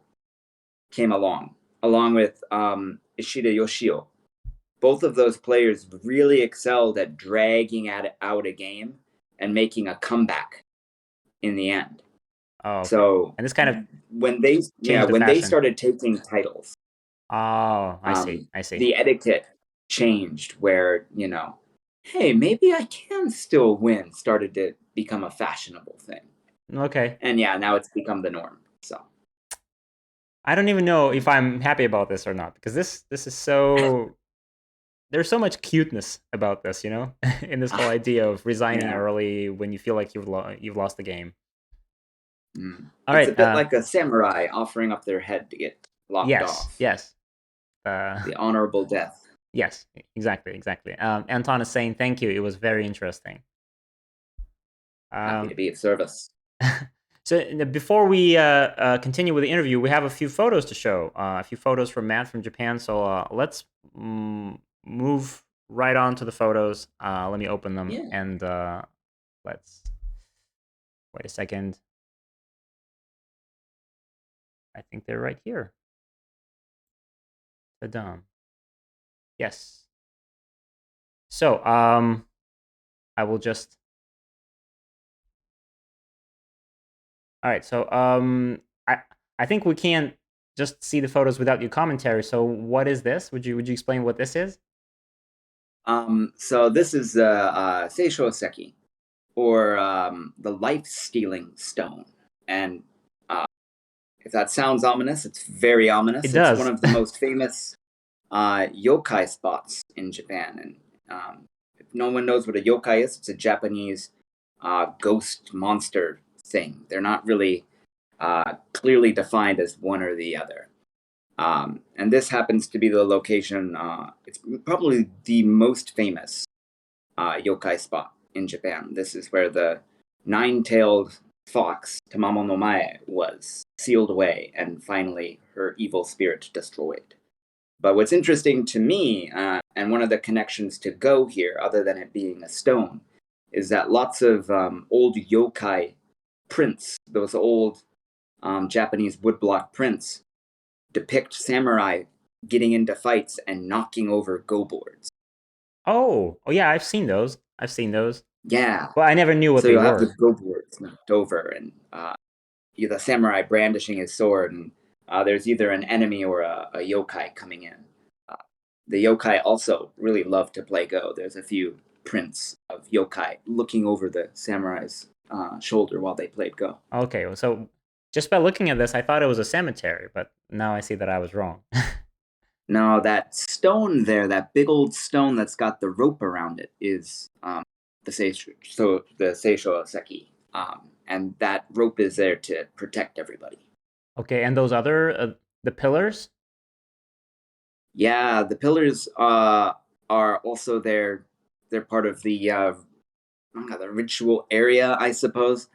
came along with Ishida Yoshio. Both of those players really excelled at dragging out a game and making a comeback in the end. Oh, okay. So, and this kind of when they started taking titles. Oh, I see. The etiquette changed, where hey, maybe I can still win, started to become a fashionable thing. Okay. And yeah, now it's become the norm. So I don't even know if I'm happy about this or not, because this is so there's so much cuteness about this, in this whole idea of resigning early when you feel like you've lost the game. All It's a right. bit like a samurai offering up their head to get lopped Yes. off. Yes. The honorable death. Yes. Exactly. Anton is saying thank you. It was very interesting. Happy to be of service. So before we continue with the interview, we have a few photos to show. A few photos from Matt from Japan. So let's move right on to the photos. Let me open them and let's wait a second. I think they're right here. Ta-da. Yes. So I will just. All right. So I think we can't just see the photos without your commentary. So what is this? Would you explain what this is? So this is Seisho Seki, or the life-stealing stone. And if that sounds ominous, it's very ominous. It does. It's one of the most famous yokai spots in Japan. And if no one knows what a yokai is, it's a Japanese ghost monster thing. They're not really clearly defined as one or the other. And this happens to be the location, it's probably the most famous yokai spot in Japan. This is where the nine-tailed fox, Tamamo no Mae, was sealed away and finally her evil spirit destroyed. But what's interesting to me, and one of the connections to Go here, other than it being a stone, is that lots of old yokai prints, those old Japanese woodblock prints, depict samurai getting into fights and knocking over go boards. Oh yeah, I've seen those. Yeah. But I never knew what So they you'll have the were. go boards knocked over, and the samurai brandishing his sword, and there's either an enemy or a yokai coming in. The yokai also really love to play Go. There's a few prints of yokai looking over the samurai's shoulder while they played Go. Okay, so just by looking at this, I thought it was a cemetery, but now I see that I was wrong. No, that stone there, that big old stone that's got the rope around it, is the Seisho Seki. And that rope is there to protect everybody. Okay, and those other the pillars? Yeah, the pillars are also there. They're part of the ritual area, I suppose.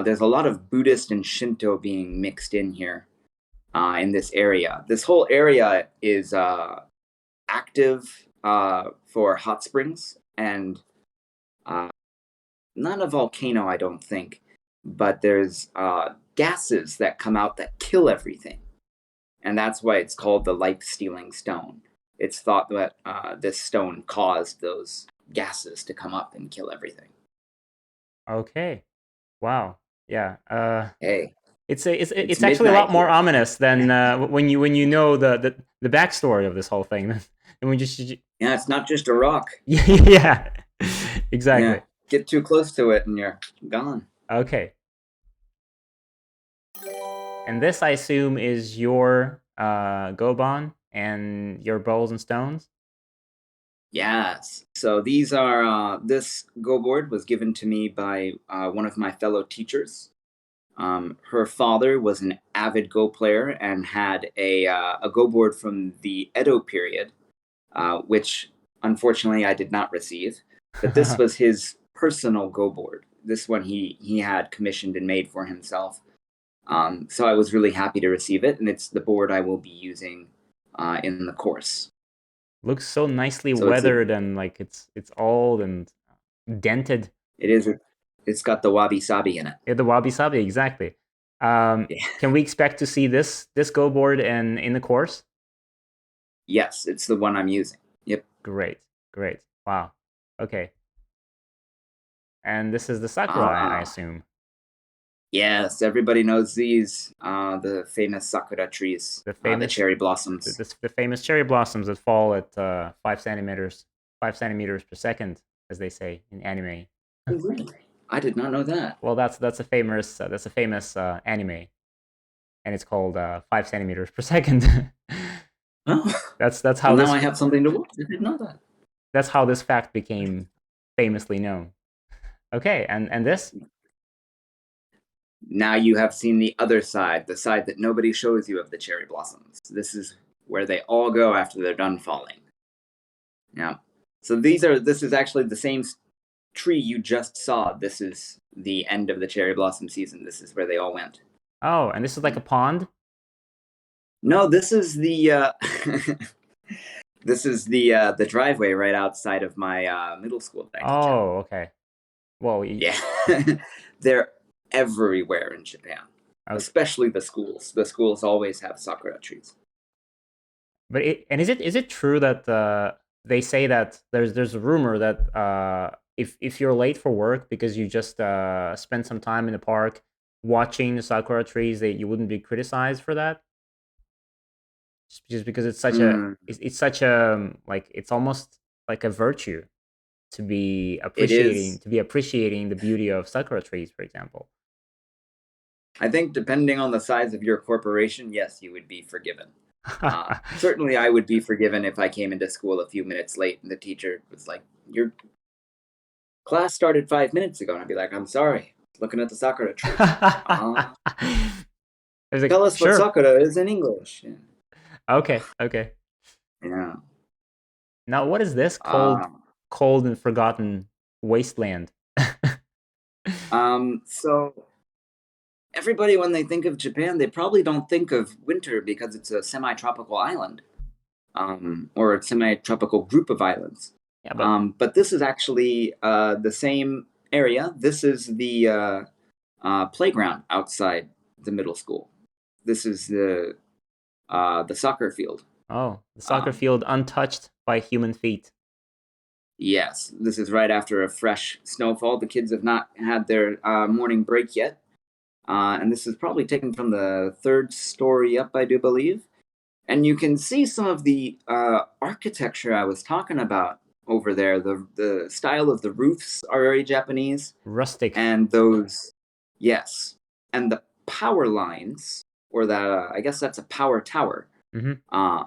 There's a lot of Buddhist and Shinto being mixed in here in this area. This whole area is active for hot springs and not a volcano, I don't think, but there's gases that come out that kill everything. And that's why it's called the life-stealing stone. It's thought that this stone caused those gases to come up and kill everything. Okay. Wow. Yeah. Hey, it's actually a lot more ominous than when you know the backstory of this whole thing. And we just yeah, it's not just a rock. Yeah. Exactly. Yeah. Get too close to it and you're gone. Okay. And this, I assume, is your Goban and your bowls and stones? Yes. So these are, this Go board was given to me by one of my fellow teachers. Her father was an avid Go player and had a Go board from the Edo period, which unfortunately I did not receive. But this was his personal Go board. This one he had commissioned and made for himself. So I was really happy to receive it, and it's the board I will be using in the course. Looks so nicely weathered and like it's old and dented. It is. It's got the wabi sabi in it. Yeah, the wabi sabi, exactly. Yeah. Can we expect to see this Go board in the course? Yes, it's the one I'm using. Yep. Great. Wow. Okay. And this is the sakura, I assume. Yes, everybody knows these. The famous sakura trees. The cherry blossoms. The famous cherry blossoms that fall at 5 centimeters per second, as they say in anime. Oh, really? I did not know that. Well, that's a famous anime, and it's called 5 centimeters per second. Oh, that's how. Well, now I have something to watch. I didn't know that. That's how this fact became famously known. Okay, and this? Now you have seen the other side, the side that nobody shows you of the cherry blossoms. This is where they all go after they're done falling. Yeah. So this is actually the same tree you just saw. This is the end of the cherry blossom season. This is where they all went. Oh, and this is like a pond? No, this is the this is the driveway right outside of my middle school that I teach at. Oh, okay. Well, Yeah. They're everywhere in Japan. okay. Especially the schools. The schools always have sakura trees. But is it true that they say that there's a rumor that if you're late for work because you just spent some time in the park watching the sakura trees, that you wouldn't be criticized for that? Just because it's such a Mm, it's such a like it's almost like a virtue to be it is. appreciating the beauty of sakura trees, for example. I think depending on the size of your corporation, yes, you would be forgiven. Certainly, I would be forgiven if I came into school a few minutes late and the teacher was like, "Your class started 5 minutes ago," and I'd be like, "I'm sorry, looking at the sakura tree." I was like, Tell us what sure. sakura is in English. Yeah. Okay. Yeah. Now, what is this cold and forgotten wasteland? So everybody, when they think of Japan, they probably don't think of winter because it's a semi-tropical island, or a semi-tropical group of islands. Yeah, but But this is actually the same area. This is the playground outside the middle school. This is the soccer field. oh, the soccer field untouched by human feet. Yes, this is right after a fresh snowfall. The kids have not had their morning break yet. And this is probably taken from the third story up, I do believe. And you can see some of the architecture I was talking about over there. The style of the roofs are very Japanese. Rustic. And those, yes. And the power lines, or that, I guess that's a power tower. Mm-hmm.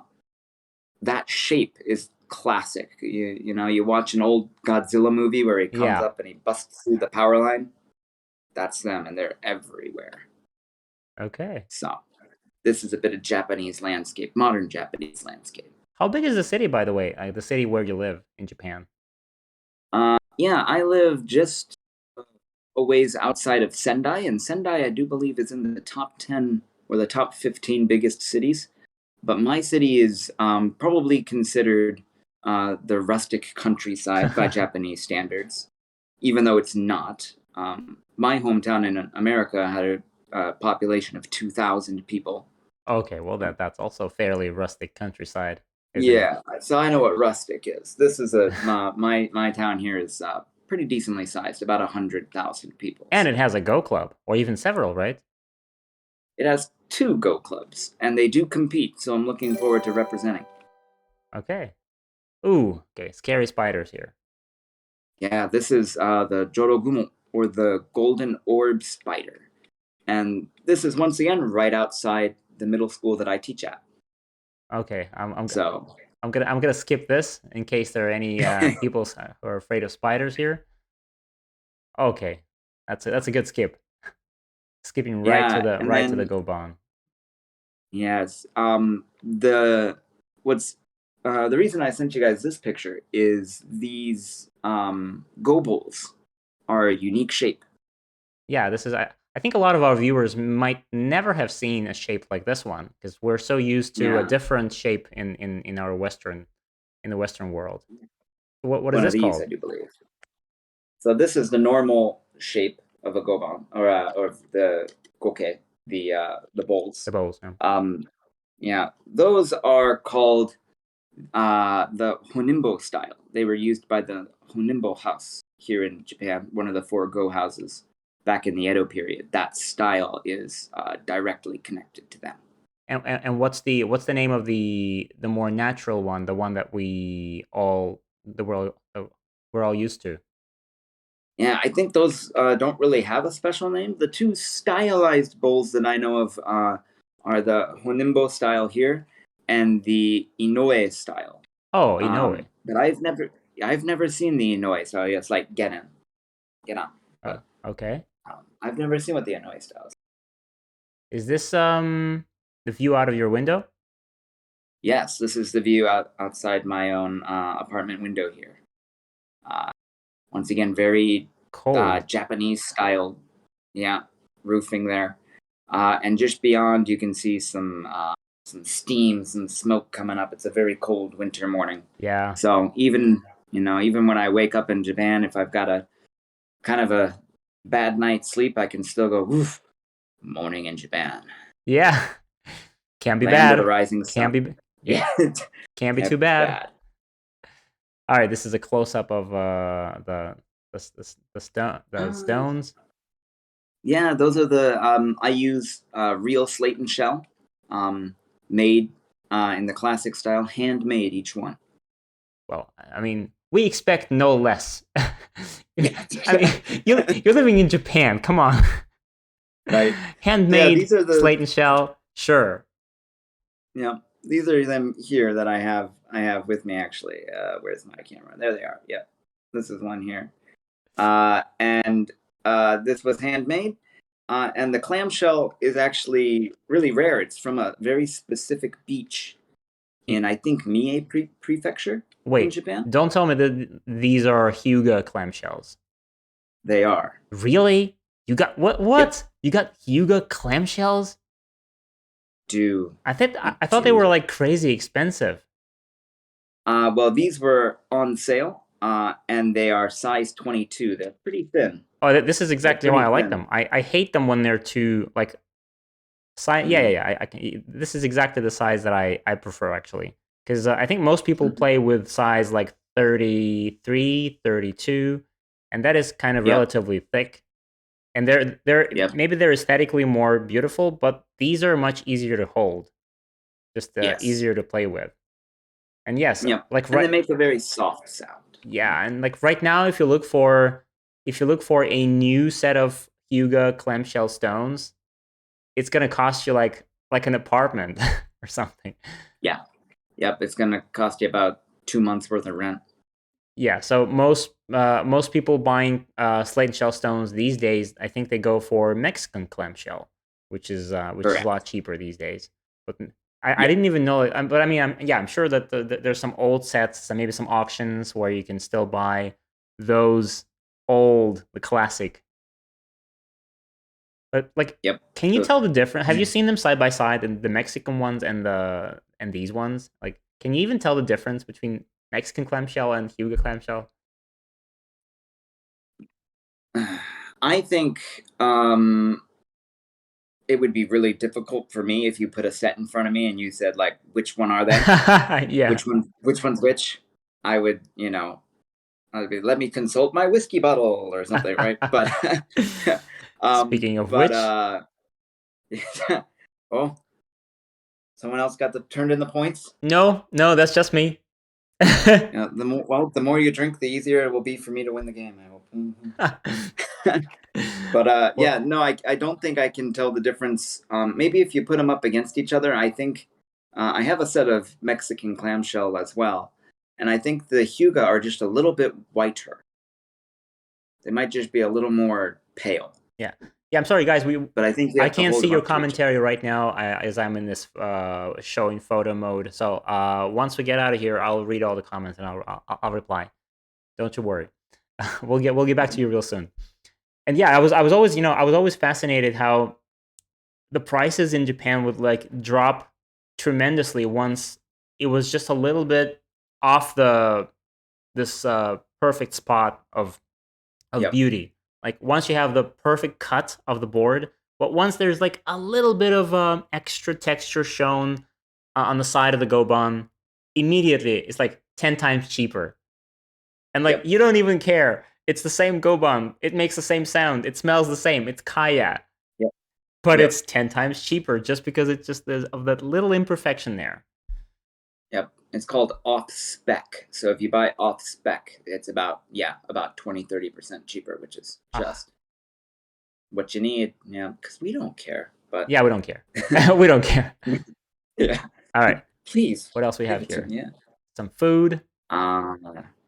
That shape is classic. You know, you watch an old Godzilla movie where he comes up and he busts through the power line. That's them, and they're everywhere. Okay. So, this is a bit of Japanese landscape, modern Japanese landscape. How big is the city, by the way? The city where you live in Japan? Yeah, I live just a ways outside of Sendai, and Sendai, I do believe, is in the top 10 or the top 15 biggest cities. But my city is probably considered the rustic countryside by Japanese standards, even though it's not. My hometown in America had a population of 2,000 people. Okay, well that's also fairly rustic countryside. Yeah, so I know what rustic is. This is my town here is pretty decently sized, about 100,000 people. And it has a Go Club, or even several, right? It has 2 Go clubs, and they do compete. So I'm looking forward to representing. Okay. Ooh, okay, scary spiders here. Yeah, this is the Jorogumo, or the golden orb spider, and this is once again right outside the middle school that I teach at. Okay, I'm So gonna skip this in case there are any people who are afraid of spiders here. Okay, that's a good skip. Skipping right yeah, to the and then to the Goban. yes, what's the reason I sent you guys this picture is these go bowls are a unique shape. Yeah, this is. I think a lot of our viewers might never have seen a shape like this one because we're so used to a Yeah. different shape in our in the Western world. What is One this of these, called? I do believe. So this is the normal shape of a goban, or the goke, the bowls. The bowls. Yeah. Yeah, those are called the honimbo style. They were used by the honimbo house here in Japan, one of the 4 go houses back in the Edo period. That style is directly connected to them. And what's the name of the more natural one, the one that we're all used to? Yeah, I think those don't really have a special name. The 2 stylized bowls that I know of are the honimbo style here and the inoue style. Oh, Inoue. But I've never seen the inoue, so it's like genan. Okay. I've never seen what the Hanoi style is. Is this the view out of your window? Yes, this is the view outside my own apartment window here. Once again, very Cold. Japanese style, yeah, roofing there. And just beyond, you can see some steam, some smoke coming up. It's a very cold winter morning. Yeah. So even when I wake up in Japan, if I've got a kind of a bad night's sleep, I can still go, woof, morning in Japan. Yeah. Can't be Land bad. of the rising sun. Can't be. Yeah. Can't be too bad. All right, this is a close up of the stones. Yeah, those are the I use real slate and shell, made in the classic style, handmade each one. Well, I mean, we expect no less. I mean, you're living in Japan. Come on. Right. Handmade, these are the slate and shell. Sure. Yeah, these are them here that I have with me actually. Where's my camera? There they are. Yeah, this is one here. And this was handmade. And the clamshell is actually really rare. It's from a very specific beach in, I think, Mie Prefecture in Japan. Don't tell me that these are Hyuga clamshells. They are. Really? You got what? Yep. You got Hyuga clamshells? Dude. I thought they were like crazy expensive. Well, these were on sale, and they are size 22. They're pretty thin. Oh, this is exactly why I like them. I hate them when they're too like size. Yeah. I can. This is exactly the size that I prefer actually, because I think most people play with size like 33, 32, and that is kind of relatively thick. And maybe they're aesthetically more beautiful, but these are much easier to hold, just easier to play with. And yes, like and they make a very soft sound. Yeah, and like right now, if you look for a new set of Hyuga clamshell stones, it's gonna cost you like an apartment or something. Yeah, yep, it's gonna cost you about 2 months worth of rent. Yeah, so most people buying slate and shell stones these days, I think they go for Mexican clamshell, which is a lot cheaper these days. But I didn't even know it. But I mean, I'm sure that there's some old sets and maybe some auctions where you can still buy those the classic. But like, can you tell the difference? Have you seen them side by side, the Mexican ones and these ones? Like, can you even tell the difference between Mexican clamshell and Hyuga clamshell? I think it would be really difficult for me if you put a set in front of me and you said like, which one are they? Yeah. Which one's which? I would, I'd be, let me consult my whiskey bottle or something, right? But speaking of which, oh, someone else turned in the points. No, that's just me. The more you drink, the easier it will be for me to win the game. I hope. But I don't think I can tell the difference. Maybe if you put them up against each other, I think I have a set of Mexican clamshell as well, and I think the Hyuga are just a little bit whiter. They might just be a little more pale. Yeah. I'm sorry, guys. But I think I can't see your commentary right now as I'm in this showing photo mode. So once we get out of here, I'll read all the comments and I'll reply. Don't you worry. We'll get back to you real soon. And yeah, I was always fascinated how the prices in Japan would like drop tremendously once it was just a little bit off this perfect spot of beauty. Like once you have the perfect cut of the board, but once there's like a little bit of extra texture shown on the side of the goban, immediately it's like 10 times cheaper. And like you don't even care. It's the same goban. It makes the same sound. It smells the same. It's kaya. But it's 10 times cheaper just because it's just of that little imperfection there. Yep. It's called off spec. So if you buy off spec, it's about 20-30% cheaper, which is just what you need. Yeah, because we don't care. But yeah, we don't care. We don't care. Yeah. All right. Please. What else we have here? Yeah. Some food. Uh,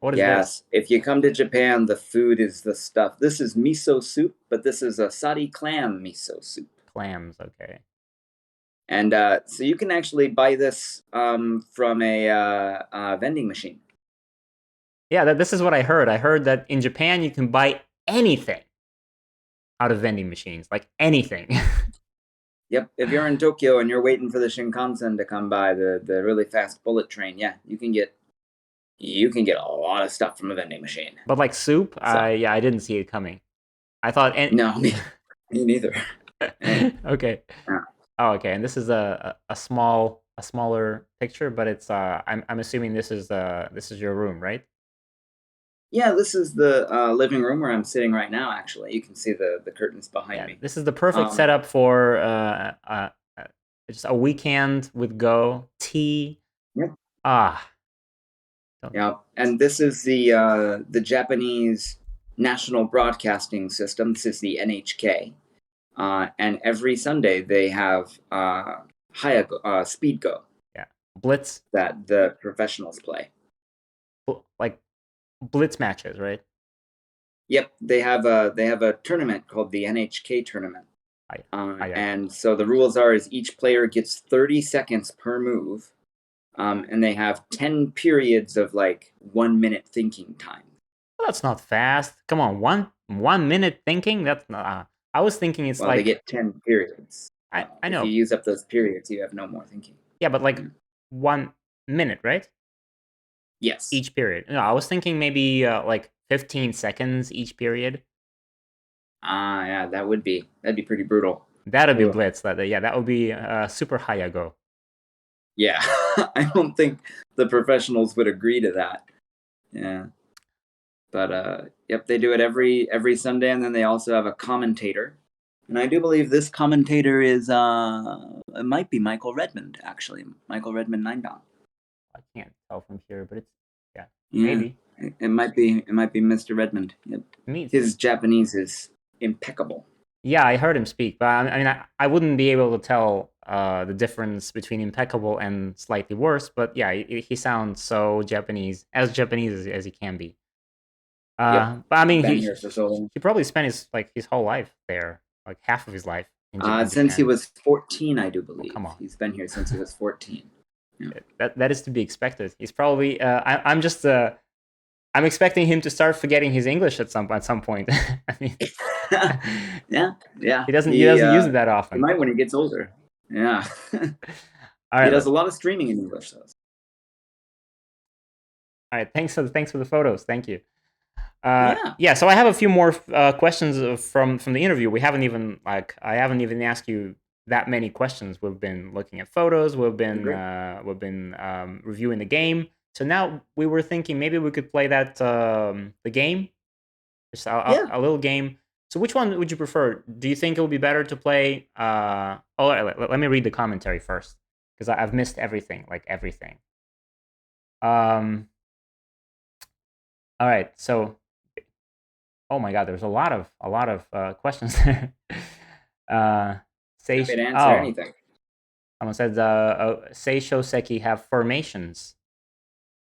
What is this? yes. If you come to Japan, the food is the stuff. This is miso soup, but this is a sari clam miso soup. Clams. Okay. And so you can actually buy this from a vending machine. Yeah, this is what I heard. I heard that in Japan you can buy anything out of vending machines, like anything. Yep. If you're in Tokyo and you're waiting for the Shinkansen to come by, the really fast bullet train, yeah, you can get a lot of stuff from a vending machine. But like soup, So. I didn't see it coming. I thought No, me neither. Okay. Yeah. Oh, okay. And this is a smaller picture, but it's I'm assuming this is your room, right? Yeah, this is the living room where I'm sitting right now. Actually, you can see the curtains behind me. This is the perfect setup for just a weekend with Go tea. Yep. Yeah, and this is the Japanese national broadcasting system. This is the NHK, and every Sunday they have Speed Go. Yeah, Blitz that the professionals play. Like Blitz matches, right? Yep, they have a tournament called the NHK tournament. And so the rules is each player gets 30 seconds per move, and they have 10 periods of like 1 minute thinking time. Well, that's not fast. Come on, 1 minute thinking? That's not. I was thinking it's they get 10 periods. I know. If you use up those periods, you have no more thinking. Yeah, but like 1 minute, right? Yes. Each period. No, I was thinking maybe like 15 seconds each period. Yeah, that'd be pretty brutal. That'd be Blitz. That would be super Hayago. Yeah, I don't think the professionals would agree to that. Yeah. But yep, they do it every Sunday, and then they also have a commentator. And I do believe this commentator is it might be Michael Redmond, actually. Michael Redmond Ninedon. I can't tell from here, but it's maybe. It might be Mr. Redmond. Yep. His Japanese is impeccable. Yeah, I heard him speak, but I mean, I wouldn't be able to tell the difference between impeccable and slightly worse. But yeah, he sounds so Japanese, as he can be. But I mean, he probably spent his whole life there, like half of his life. Since he was 14, I do believe. Oh, come on. He's been here since he was 14. Yeah. That is to be expected. He's probably. I'm just. I'm expecting him to start forgetting his English at some point. I mean, yeah. He doesn't use it that often. He might when he gets older. Yeah. All right. He does a lot of streaming in English, though. All right. Thanks for the photos. Thank you. Yeah. So I have a few more questions from the interview. I haven't even asked you that many questions. We've been looking at photos. We've been reviewing the game. So now we were thinking maybe we could play that the game, just a little game. So which one would you prefer? Do you think it would be better to play? Let me read the commentary first because I've missed everything, like everything. All right. So, oh my God, there's a lot of questions there. Happy to answer anything. Someone said, Seisho Seki have formations.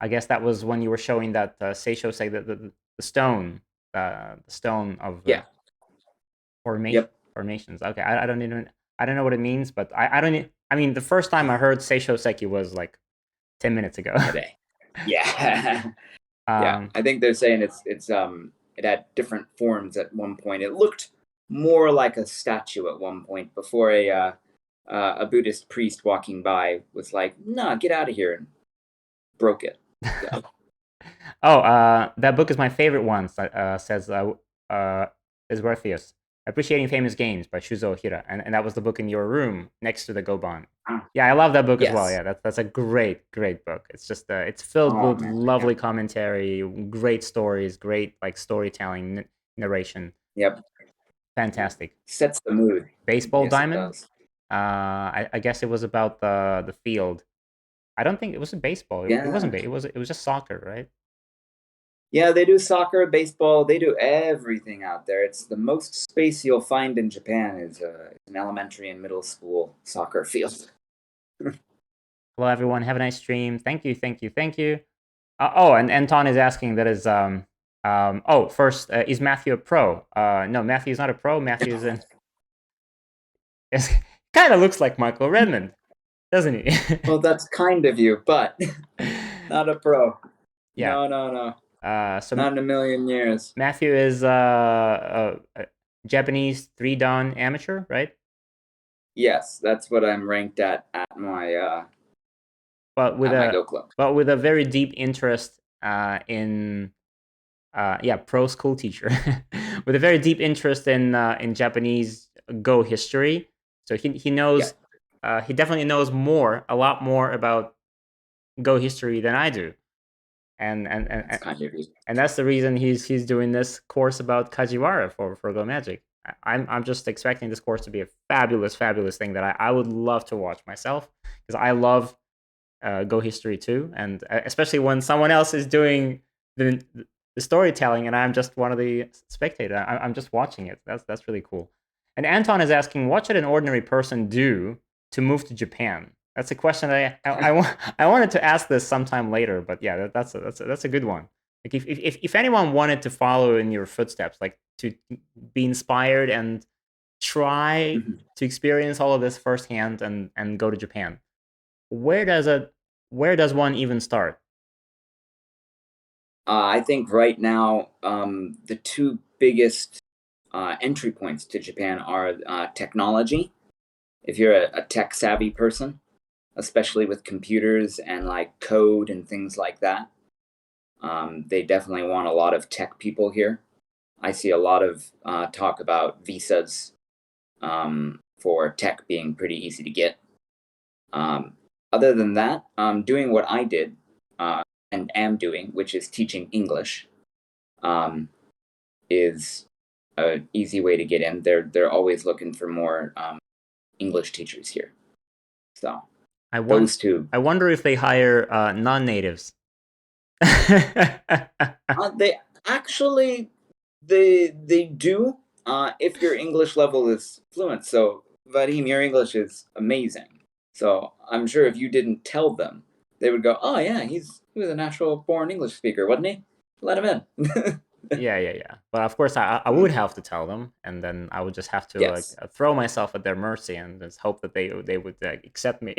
I guess that was when you were showing that Seisho Seki, the stone of formations. Okay, I don't know what it means, but I mean, the first time I heard Seisho Seki was like 10 minutes ago. Today. Yeah. Yeah. I think they're saying it had different forms at one point. It looked more like a statue at one point before a Buddhist priest walking by was like, "Nah, get out of here," and broke it. So. That book is my favorite one. Says Isworthius. Appreciating Famous Games by Shuzo Hira, and that was the book in your room next to the Goban. Yeah, I love that book as well. Yeah, that's a great book. It's just it's filled with lovely commentary, great stories, great like storytelling, narration. Yep, fantastic. Sets the mood. Baseball Diamond. I guess it was about the field. I don't think it was a baseball. It wasn't. It was just soccer, right? Yeah, they do soccer, baseball. They do everything out there. It's the most space you'll find in Japan is an elementary and middle school soccer field. Hello, everyone. Have a nice stream. Thank you. Oh, and Anton is asking that is oh, first, is Matthew a pro? No, Matthew is not a pro. Matthew is an kind of looks like Michael Redmond, doesn't he? Well, that's kind of you, but not a pro. Yeah. No. So Not in a million years. Matthew is a Japanese 3-dan amateur, right? Yes, that's what I'm ranked at my But with at my a Go club. very deep interest in yeah, pro school teacher with a very deep interest in Japanese Go history. So he knows he definitely knows a lot more about Go history than I do, and That's kind of you. and that's the reason he's doing this course about Kajiwara for Go Magic. I'm just expecting this course to be a fabulous thing that I would love to watch myself, because I love Go history too, and especially when someone else is doing the storytelling and I'm just one of the spectators. I'm just watching it. That's really cool. And Anton is asking, what should an ordinary person do to move to Japan? That's a question that I wanted to ask this sometime later, but yeah, that's a good one. Like if anyone wanted to follow in your footsteps, like to be inspired and try Mhm. to experience all of this firsthand and go to Japan, where does one even start? I think right now the two biggest entry points to Japan are technology. If you're a tech savvy person, especially with computers and like code and things like that, they definitely want a lot of tech people here. I see a lot of talk about visas for tech being pretty easy to get. Um, Other than that, doing what I did and am doing, which is teaching English, um, is an easy way to get in. They're always looking for more English teachers here. So those two, I wonder if they hire non-natives. they actually they do if your English level is fluent. So Vadim, your English is amazing. So I'm sure if you didn't tell them, they would go, "Oh yeah, he was a natural born English speaker, wasn't he? Let him in." Yeah. But of course, I would have to tell them, and then I would just have to like Yes. throw myself at their mercy and just hope that they would accept me.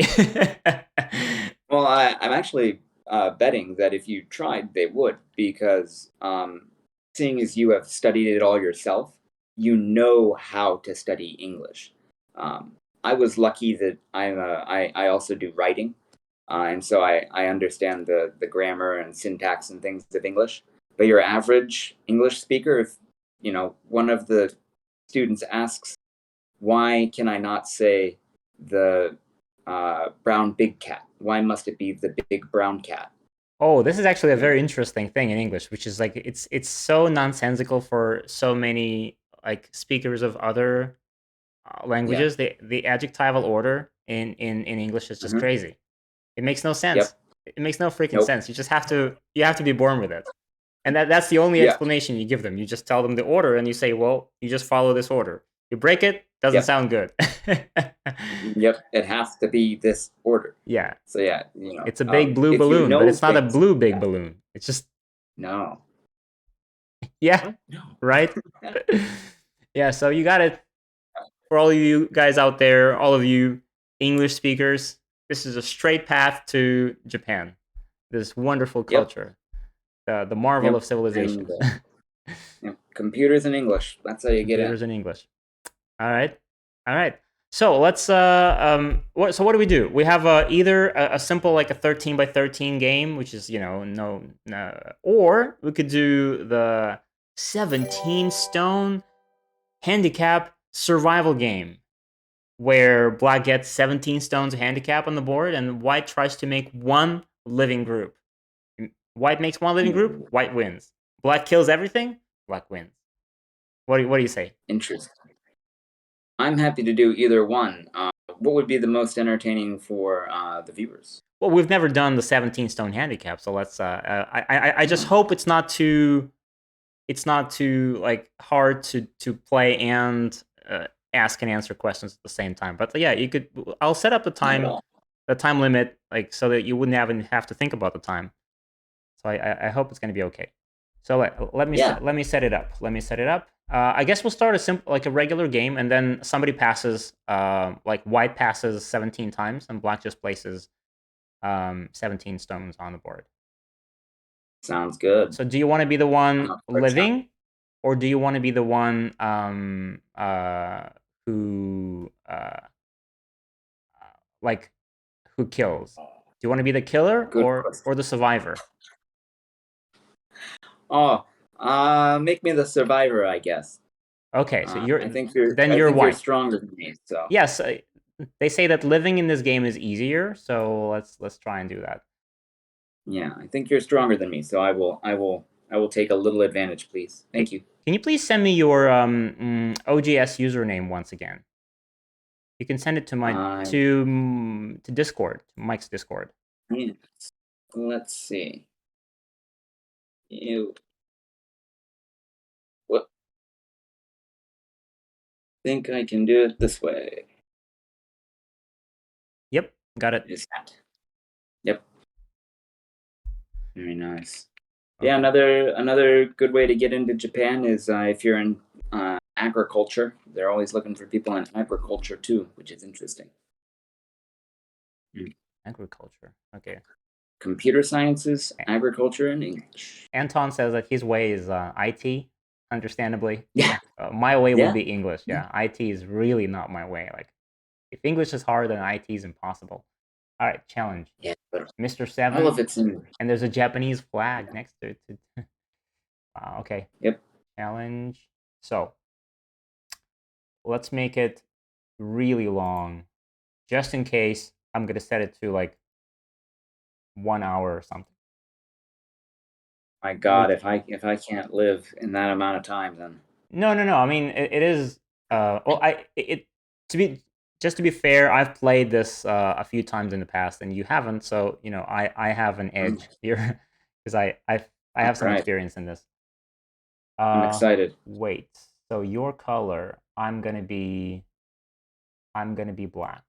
Well, I'm actually betting that if you tried, they would, because seeing as you have studied it all yourself, you know how to study English. Um, I was lucky that I also do writing, and so I understand the grammar and syntax and things of English. But your average English speaker, if one of the students asks, "Why can I not say the brown big cat? Why must it be the big brown cat?" Oh, this is actually a You know, very interesting thing in English, which is like it's so nonsensical for so many like speakers of other yeah. languages. The adjectival order in English is just Hmm. crazy. It makes no sense. Yep. It makes no freaking Nope. sense. You have to be born with it. And that's the only Yeah. explanation you give them. You just tell them the order and you say, well, you just follow this order. You break it, doesn't Yep. sound good. Yep. It has to be this order. Yeah. So yeah, It's a big blue if you balloon, but know it's not a things, blue big yeah. balloon. It's just, No. yeah, What? No. right? Yeah, so you got it. For all of you guys out there, all of you English speakers, this is a straight path to Japan. This wonderful Yep. culture, the marvel Yep. of And civilization. yep. Computers and English. That's how you get in. Computers in English. All right, all right. So let's what do we do? We have either a simple like a 13 by 13 game, which is no, or we could do the 17 stone handicap survival game, where black gets 17 stones of handicap on the board and white tries to make one living group. White makes one living group, Ooh, white wins. Black kills everything, black wins. What do you say? interesting. I'm happy to do either one. What would be the most entertaining for the viewers? Well, we've never done the 17 stone handicap, so let's. I just Oh, hope it's not too like hard to play and ask and answer questions at the same time. But yeah, you could. I'll set up not at all. the time limit, like so that you wouldn't even have to think about the time. So I hope it's going to be okay. So let me Yeah. let me set it up. Let me set it up. I guess we'll start a simple, like a regular game, and then somebody passes, like white passes 17 times, and black just places 17 stones on the board. Sounds good. So do you want to be the one For a challenge. living, or do you want to be the one who like who kills? Do you want to be the killer Good or question. the survivor? Oh, make me the survivor, I guess. Okay, so you're I think you're. then I you're think you're white. stronger than me. So Yes, they say that living in this game is easier, so let's try and do that. yeah, I think you're stronger than me. So I will take a little advantage, please. Thank you. Can you please send me your OGS username once again? You can send it to my to Discord, to Mike's Discord. Yes. Let's see. You. What? Think I can do it this way. Yep, got it. Is that? Yep. Very nice. Okay. Yeah, another good way to get into Japan is if you're in agriculture. They're always looking for people in agriculture too, which is interesting. Agriculture. Okay. Computer sciences, agriculture, and English. Anton says that his way is IT, understandably. Yeah. My way Yeah. would be English. Yeah, IT is really not my way. Like, if English is hard, then IT is impossible. All right, challenge. Yeah, but Mr. Seven. all of it's in. And there's a Japanese flag next to it. Wow, okay. Yep. Challenge. So, let's make it really long, just in case I'm gonna set it to like 1 hour or something. My God, if I can't live in that amount of time, then No. I mean, it is. Well, to be fair, I've played this a few times in the past, and you haven't. So I have an edge here because I have some experience in this. I'm excited. Wait. So your color, I'm gonna be black.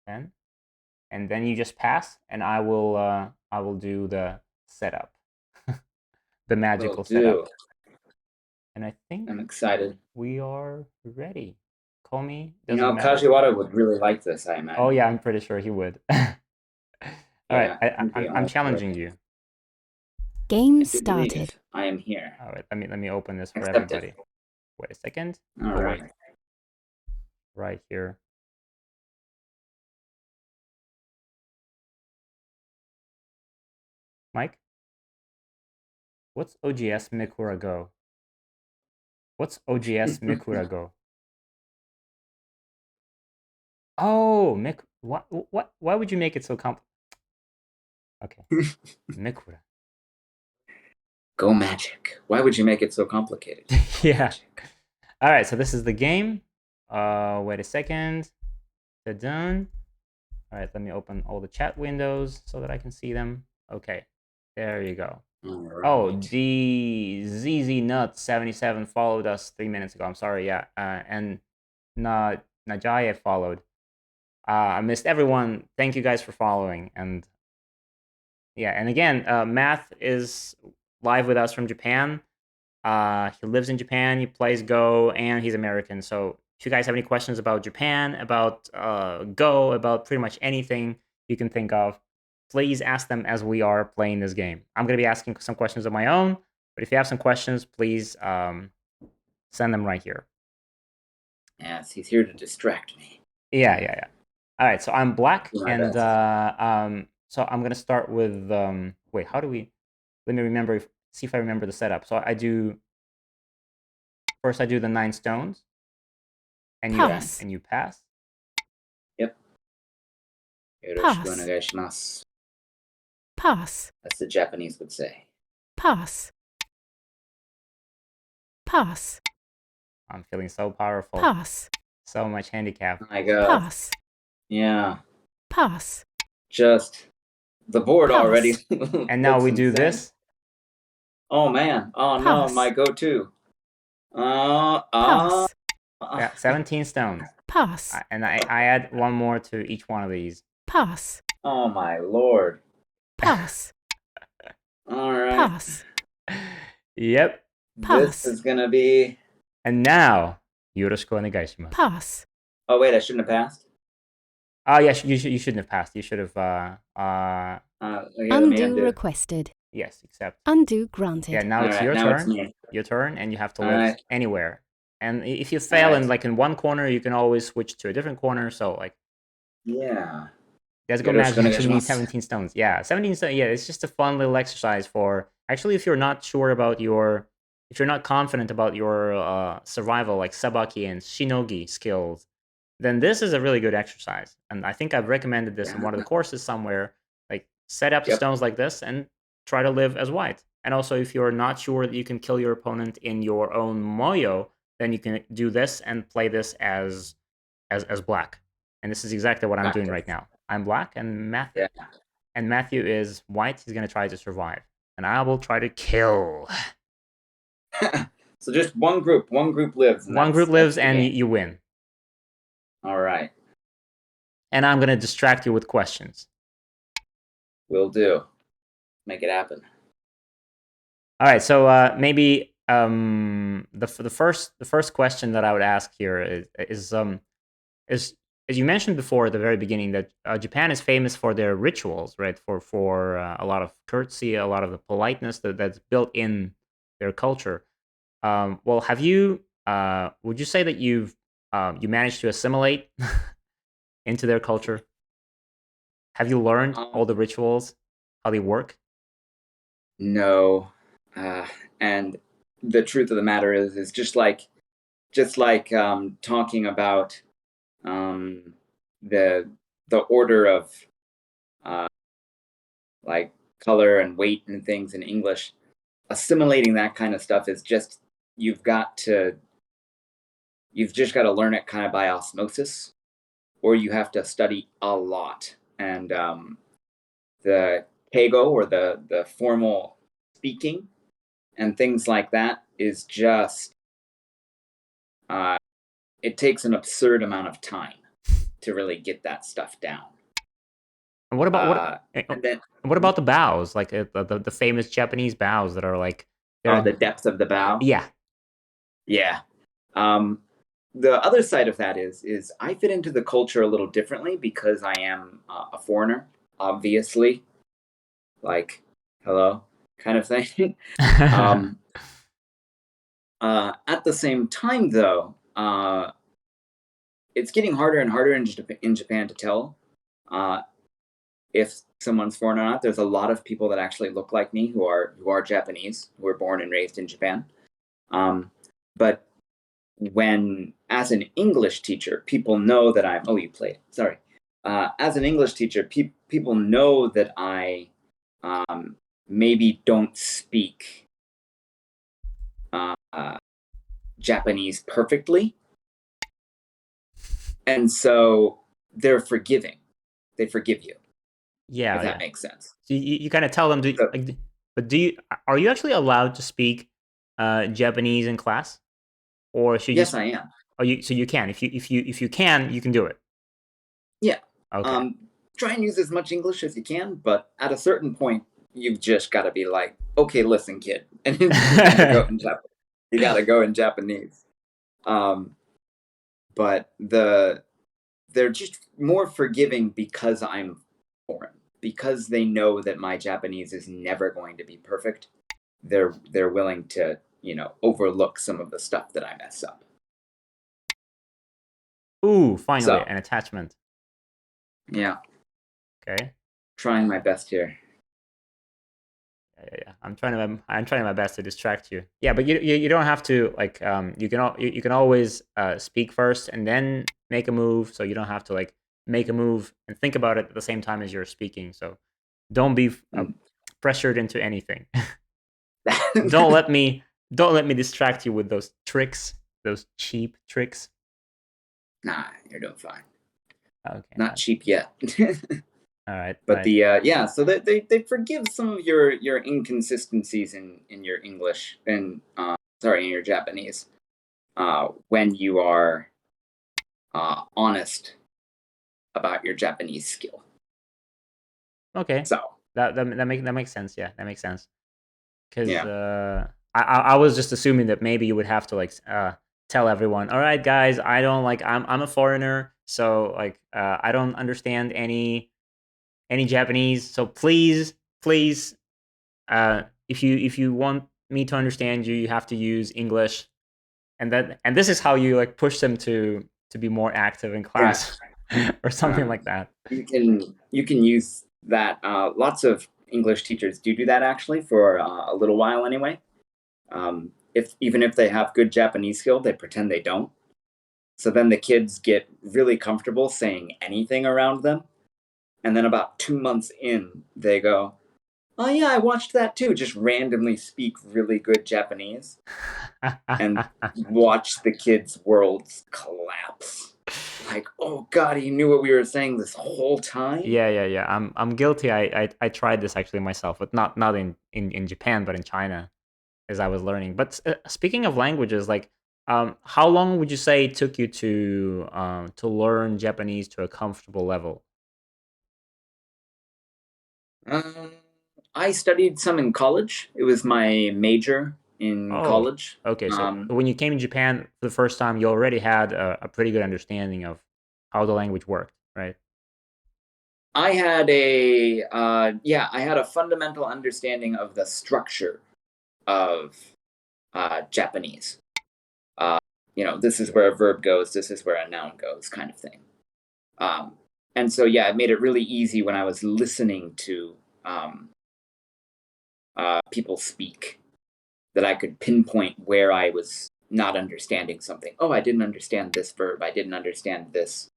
Then, and then you just pass, and I will do the setup, the magical setup. And I think I'm excited. We are ready. Call me. You Doesn't know, matter. Kajiwara would really like this, I imagine. Oh yeah, I'm pretty sure he would. All right, I'm challenging you. Game started. I am here. All right, let me open this for Accepted. everybody. Wait a second. All right. Wait. Right here. Mike, what's OGS Mikura Go? What's OGS Mikura Go? Oh, why would you make it so complicated? Okay. Mikura. Go magic. Why would you make it so complicated? Yeah. All right, so this is the game. Wait a second. They're done. All right, let me open all the chat windows so that I can see them. Okay, there you go. Right. Oh, the ZZ Nut 77 followed us 3 minutes ago. I'm sorry, yeah. And Najaya followed. I missed everyone. Thank you guys for following. And yeah, and again, Math is live with us from Japan. He lives in Japan, he plays Go, and he's American. So if you guys have any questions about Japan, about Go, about pretty much anything you can think of, please ask them as we are playing this game. I'm going to be asking some questions of my own, but if you have some questions, please send them right here. Yes, he's here to distract me. Yeah. All right, so I'm black, and best. so I'm going to start with, wait, how do we, let me remember, see if I remember the setup. So first I do the 9 stones. And Pass. you pass. Yep. Pass. Pass. As the Japanese would say. Pass. Pass. I'm feeling so powerful. Pass. So much handicap. Oh my God. Pass. Yeah. Pass. Just the board Pass. already. And now we do insane. this. Oh man. Oh Pass. no, my go-to. Pass. Yeah, 17 stones. Pass. And I add one more to each one of these. Pass. Oh my lord. Pass. pass, Yep. Pass. This is gonna be. And now, yoroshiku onegaishimasu. pass, Oh wait, I shouldn't have passed. Oh, yeah, you shouldn't have passed. You should have, Okay, let me undo undo. requested, yes, accept. undo granted. Yeah, now it's Alright, your now it's turn. me. Your turn, and you have to All live right. anywhere. And if you fail Alright. in like in one corner, you can always switch to a different corner. So like, Yeah. let's go Yoroshiku magic actually need onegaishimasu. 17 stones. Yeah, 17 stones. Yeah, it's just a fun little exercise for actually if you're not sure about your, if you're not confident about your survival like sabaki and shinogi skills, then this is a really good exercise. And I think I've recommended this in one of the courses somewhere. Like set up Yep. stones like this and try to live as white. And also, if you're not sure that you can kill your opponent in your own moyo, then you can do this and play this as black. And this is exactly what I'm doing right now. I'm black, and Matthew is white. He's gonna try to survive, and I will try to kill. So just one group lives. And One group that's lives, the and game. you win. All right, And I'm gonna distract you with questions. will do. Make it happen. All right, so maybe the first question that I would ask here is as you mentioned before at the very beginning that Japan is famous for their rituals, right? For a lot of courtesy, a lot of the politeness that's built in their culture. Well, have you? Would you say that you managed to assimilate into their culture? Have you learned all the rituals, how they work? No, and the truth of the matter is just like talking about the order of like color and weight and things in English. Assimilating that kind of stuff is just you've just got to learn it kind of by osmosis, or you have to study a lot. And the keigo, or the formal speaking and things like that, is just it takes an absurd amount of time to really get that stuff down. And what about and then what about the bows? Like the famous Japanese bows that are like the depth of the bow. Yeah. The other side of that is I fit into the culture a little differently because I am a foreigner, obviously. Like, hello, kind of thing. At the same time, though, it's getting harder and harder in Japan to tell if someone's foreign or not. There's a lot of people that actually look like me who are Japanese, who were born and raised in Japan. But when, as an English teacher, people know that I'm. Oh, you played. Sorry. As an English teacher, people know that I maybe don't speak Japanese perfectly, and so they're forgiving. They forgive you. Yeah, if that makes sense. So you kind of tell them to, like, but are you actually allowed to speak Japanese in class, or should yes, I am. Oh, so you can if you can, you can do it. Yeah. Okay. Try and use as much English as you can, but at a certain point, you've just got to be like, okay, listen, kid, and you got to go in Japanese. But they're just more forgiving because I'm foreign, because they know that my Japanese is never going to be perfect. They're willing to overlook some of the stuff that I mess up. Ooh, finally an attachment. Yeah. Okay. Trying my best here. Yeah. I'm trying my best to distract you. Yeah, but you don't have to, like, you can always speak first and then make a move, so you don't have to like make a move and think about it at the same time as you're speaking. So don't be pressured into anything. Don't let me distract you with those tricks, those cheap tricks. Nah, you're doing fine. Okay. Not cheap yet. All right. But so they forgive some of your inconsistencies in your English and in your Japanese when you are honest about your Japanese skill. Okay. So that makes sense. Yeah, that makes sense. because Yeah. I was just assuming that maybe you would have to like tell everyone, all right, guys, I don't like I'm a foreigner, so like I don't understand any Japanese, so please, if you want me to understand you, you have to use English, and this is how you like push them to be more active in Yeah. class or something like that. You can use that. Lots of English teachers do that actually for a little while anyway. If even if they have good Japanese skill, they pretend they don't. So then the kids get really comfortable saying anything around them, and then about 2 months in, they go, "Oh yeah, I watched that too." Just randomly speak really good Japanese, and watch the kids' worlds collapse. Like, oh god, he knew what we were saying this whole time. Yeah. I'm guilty. I tried this actually myself, but not in Japan, but in China as I was learning. But speaking of languages, like how long would you say it took you to learn Japanese to a comfortable level? Um, I studied some in college. It was my major in Oh, college. okay. So when you came to Japan for the first time, you already had a pretty good understanding of how the language worked, right? I had I had a fundamental understanding of the structure of Japanese. Uh, this is where a verb goes, this is where a noun goes, kind of thing. Um, and so, yeah, it made it really easy when I was listening to people speak that I could pinpoint where I was not understanding something. Oh, I didn't understand this verb. I didn't understand this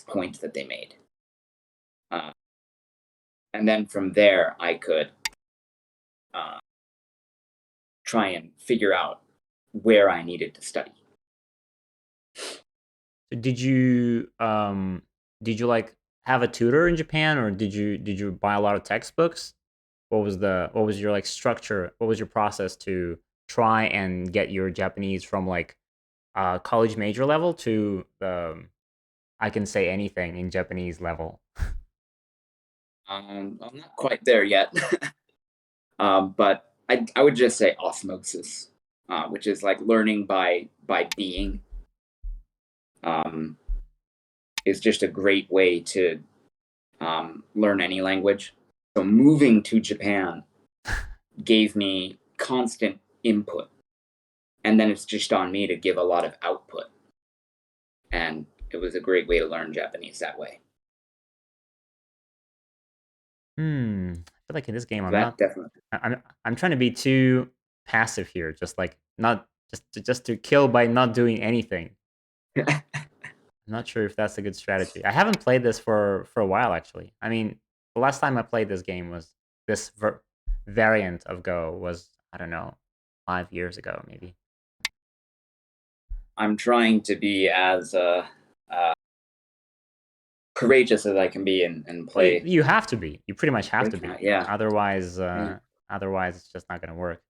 point that they made. And then from there, I could uh, try and figure out where I needed to study. So did you like have a tutor in Japan, or did you buy a lot of textbooks? What was your like structure? What was your process to try and get your Japanese from like college major level to the I can say anything in Japanese level? I'm not quite there yet, but I would just say osmosis, which is like learning by being, um, is just a great way to learn any language. So moving to Japan gave me constant input, and then it's just on me to give a lot of output. And it was a great way to learn Japanese that way. I feel like in this game So I'm that not definitely. I'm trying to be too passive here, just like not just to kill by not doing anything. I'm not sure if that's a good strategy. I haven't played this for a while actually. I mean, the last time I played this game was this variant of Go was I don't know 5 years ago maybe. I'm trying to be as courageous as I can be and Well, play. you have to be. You pretty much have to be. Yeah, Otherwise, yeah, otherwise it's just not gonna work.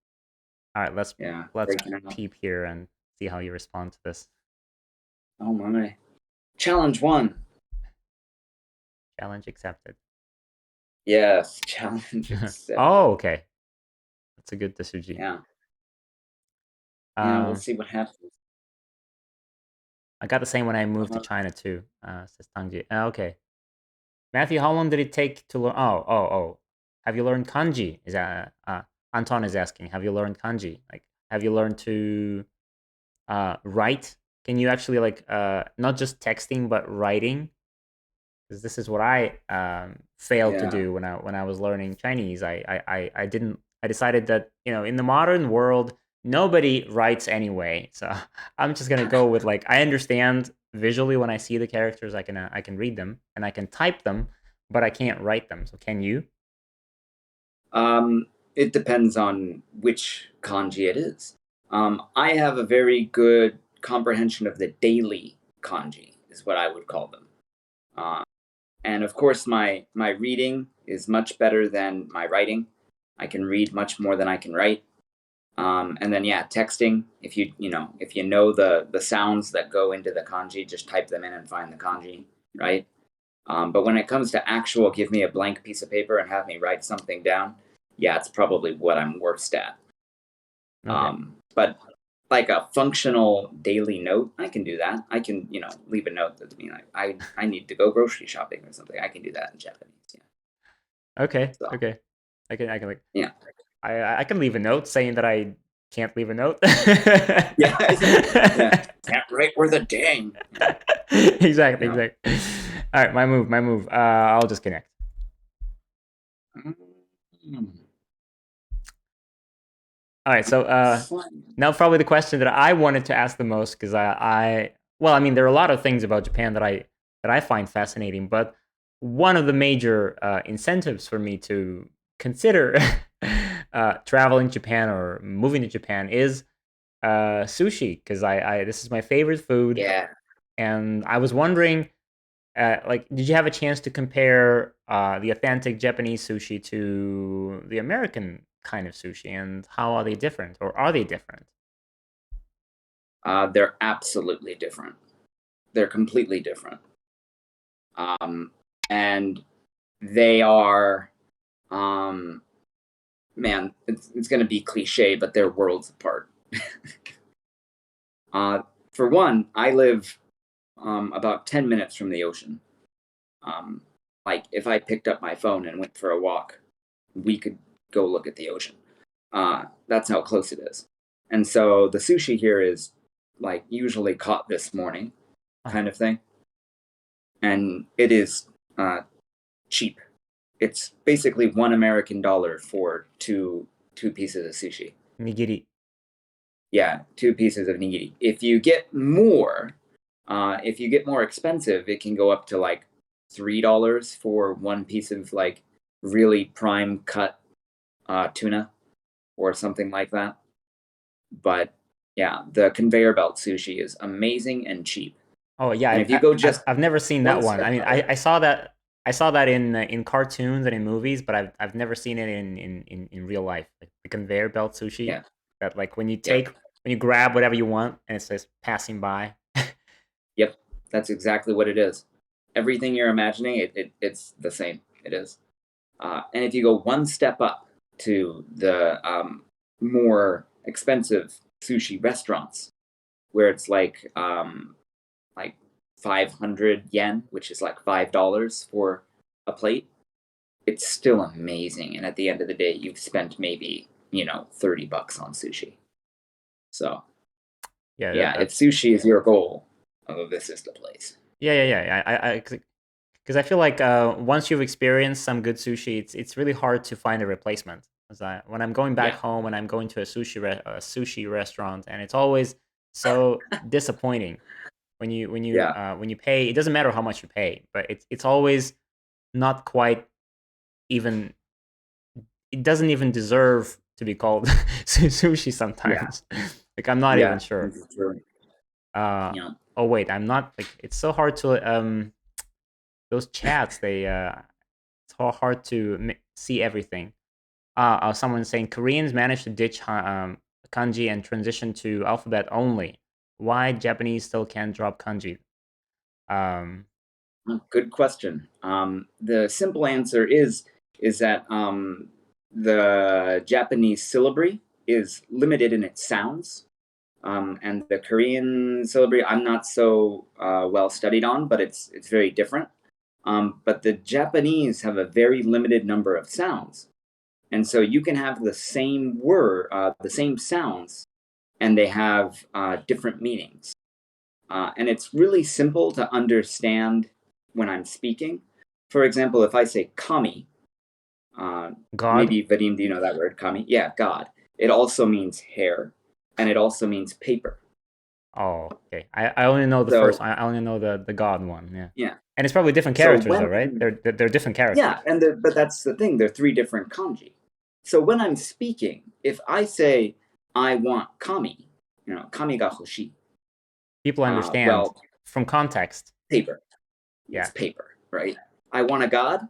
All right, yeah. let's Breaking it up. peep here and see how you respond to this. Oh my! Challenge one. Challenge accepted. Yes, challenge accepted. Oh, okay. That's a good Dasuji. Yeah, yeah. We'll see what happens. I got the same when I moved to China too. Says Tangji. Okay, Matthew, how long did it take to learn? Oh. Have you learned kanji? Is that Anton is asking? Have you learned kanji? Like, have you learned to write? Can you actually like not just texting but writing? Because this is what I failed to Yeah. do when I was learning Chinese. I didn't. I decided that in the modern world nobody writes anyway, so I'm just gonna go with like I understand visually when I see the characters. I can read them and I can type them, but I can't write them. So can you? It depends on which kanji it is. I have a very good comprehension of the daily kanji, is what I would call them. And of course, my reading is much better than my writing. I can read much more than I can write. And then yeah, texting. If you know the sounds that go into the kanji, just type them in and find the kanji, right? But when it comes to actual, give me a blank piece of paper and have me write something down, yeah, it's probably what I'm worst at. Okay. But like a functional daily note, I can do that. I can, leave a note that I need to go grocery shopping or something. I can do that in Japanese. Yeah. Okay. So Okay. I can like yeah. I can leave a note saying that I can't leave a note. Yeah. Yeah. Can't write worth a dang. Exactly. You know. Exactly. All right, my move. My move. I'll just connect. All right. So Fun. now probably the question that I wanted to ask the most because well, I mean, there are a lot of things about Japan that I find fascinating, but one of the major incentives for me to consider traveling to Japan or moving to Japan is sushi because I this is my favorite food, Yeah. and I was wondering, like, did you have a chance to compare the authentic Japanese sushi to the American kind of sushi, and how are they different, or are they different? They're absolutely different. They're completely different. And they are, man, it's going to be cliche, but they're worlds apart. For one, I live about 10 minutes from the ocean. Like if I picked up my phone and went for a walk, we could go look at the ocean. That's how close it is. And so the sushi here is like usually caught this morning kind of thing. And it is cheap. It's basically $1 American for two pieces of sushi. Nigiri. Yeah, 2 pieces of nigiri. If you get more expensive, it can go up to like $3 for one piece of like really prime cut tuna or something like that. But yeah, the conveyor belt sushi is amazing and cheap. Oh yeah, And if you go just I've never seen that one one. step I mean, above, I saw that in cartoons and in movies, but I've never seen it in real life. Like the conveyor belt sushi, yeah, that like yep, when you grab whatever you want and it says passing by. yep, that's exactly what it is. Everything you're imagining, it's the same. It is. And if you go one step up to the more expensive sushi restaurants, where it's like 500 yen, which is like $5 for a plate, it's still amazing. And at the end of the day, you've spent maybe $30 on sushi. So Yeah, yeah, if that's sushi is your goal, oh, this is the place. yeah. Because I feel like once you've experienced some good sushi, it's really hard to find a replacement. When I'm going back Yeah, home, when I'm going to a sushi restaurant, and it's always so disappointing yeah, when you pay. It doesn't matter how much you pay, but it's always not quite even. It doesn't even deserve to be called sushi yeah, sometimes. Like I'm not even yeah. sure. This is true. Uh, Yeah. oh wait, I'm not like it's so hard to those chats. It's hard to see everything. Someone saying Koreans managed to ditch kanji and transition to alphabet only. Why Japanese still can't drop kanji? Um, Good question. The simple answer is that the Japanese syllabary is limited in its sounds, and the Korean syllabary I'm not so well studied on, but it's very different. But the Japanese have a very limited number of sounds, and so you can have the same word, the same sounds, and they have different meanings. And it's really simple to understand when I'm speaking. For example, if I say kami, God. maybe Vadim, do you know that word, kami? Yeah, God. It also means hair, and it also means paper. Oh, okay. I only know the first. So I only know the God one. Yeah, yeah. and it's probably different So characters though, when right? They're different characters. yeah, but that's the thing. They're three different kanji. So when I'm speaking, if I say I want kami, kami ga hoshi. People understand Well, from context. paper. It's Yeah, paper, right? I want a god.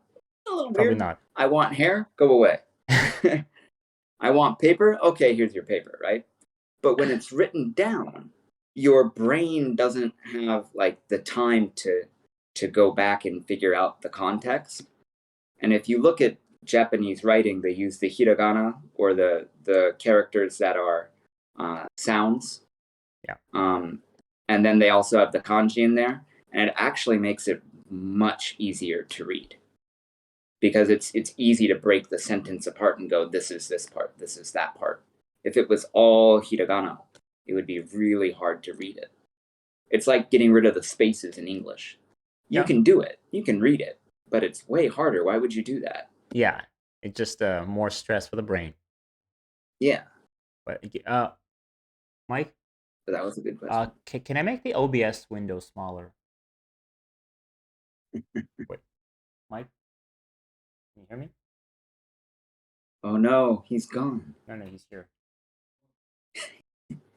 A little probably weird. not. I want hair. Go away. I want paper. Okay, here's your paper, right? But when it's written down, your brain doesn't have like the time to go back and figure out the context. And if you look at Japanese writing, they use the hiragana, or the characters that are sounds. Yeah. And then they also have the kanji in there, and it actually makes it much easier to read, because it's easy to break the sentence apart and go, this is this part, this is that part. If it was all hiragana, it would be really hard to read it. It's like getting rid of the spaces in English. You can do it, you can read it, but it's way harder. Why would you do that? Yeah, it's just more stress for the brain. Yeah. But Mike, So that was a good question. can I make the OBS window smaller? Wait, Mike, can you hear me? Oh no, he's gone. No, he's here.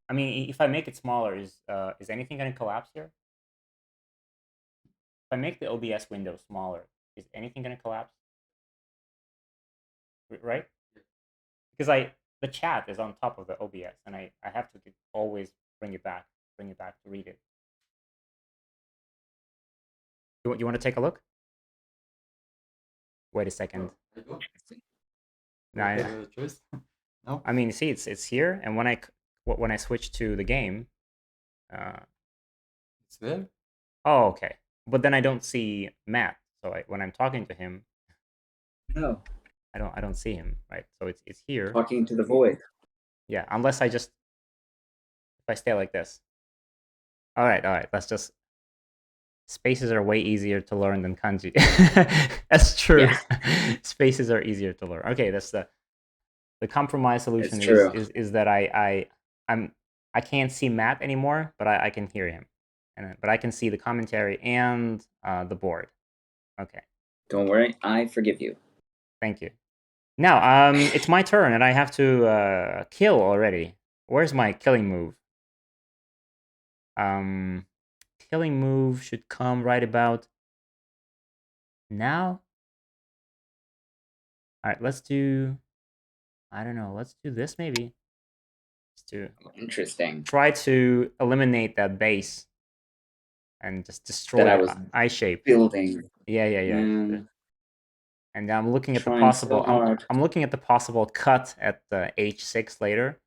I mean, if I make it smaller, is anything going to collapse here? If I make the OBS window smaller, is anything going to collapse? Right? Because the chat is on top of the OBS, and I have to always bring it back to read it. You want to take a look? Wait a second. No, choice? No. I mean, see, it's here, and when I switch to the game, It's there. oh, okay. But then I don't see Matt. So when I'm talking to him, No. I don't see him, right? So it's here. Talking to the void. Yeah, unless if I stay like this. All right. Let's just. Spaces are way easier to learn than kanji. That's true. Yeah. Spaces are easier to learn. Okay, that's the compromise solution is that I can't see Matt anymore, but I can hear him, but I can see the commentary and the board. Okay. Don't worry, I forgive you. Thank you. Now, it's my turn, and I have to kill already. Where's my killing move? Killing move should come right about now. All right, let's do. I don't know. Let's do this maybe. Interesting. Try to eliminate that base and just destroy the eye shape. Building. Yeah. And I'm looking at the possible. So I'm looking at the possible cut at the H6 later.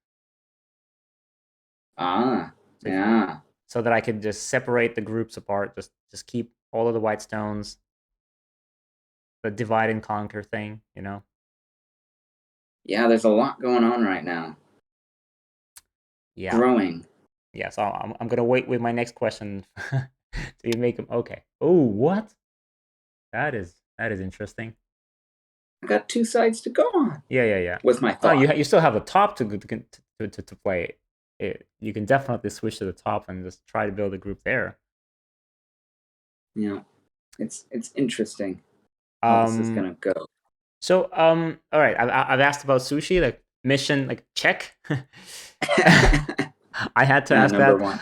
Yeah. So that I could just separate the groups apart. Just keep all of the white stones. The divide and conquer thing, you know. Yeah, there's a lot going on right now. Yeah. Growing. Yeah, so I'm gonna wait with my next question to make them okay. Oh, what? That is interesting. I got two sides to go on. Yeah. Was my thought. You still have the top to play. You can definitely switch to the top and just try to build a group there. Yeah, it's interesting how this is gonna go. So all right, I've asked about sushi, like mission, like check. I had to ask that. One.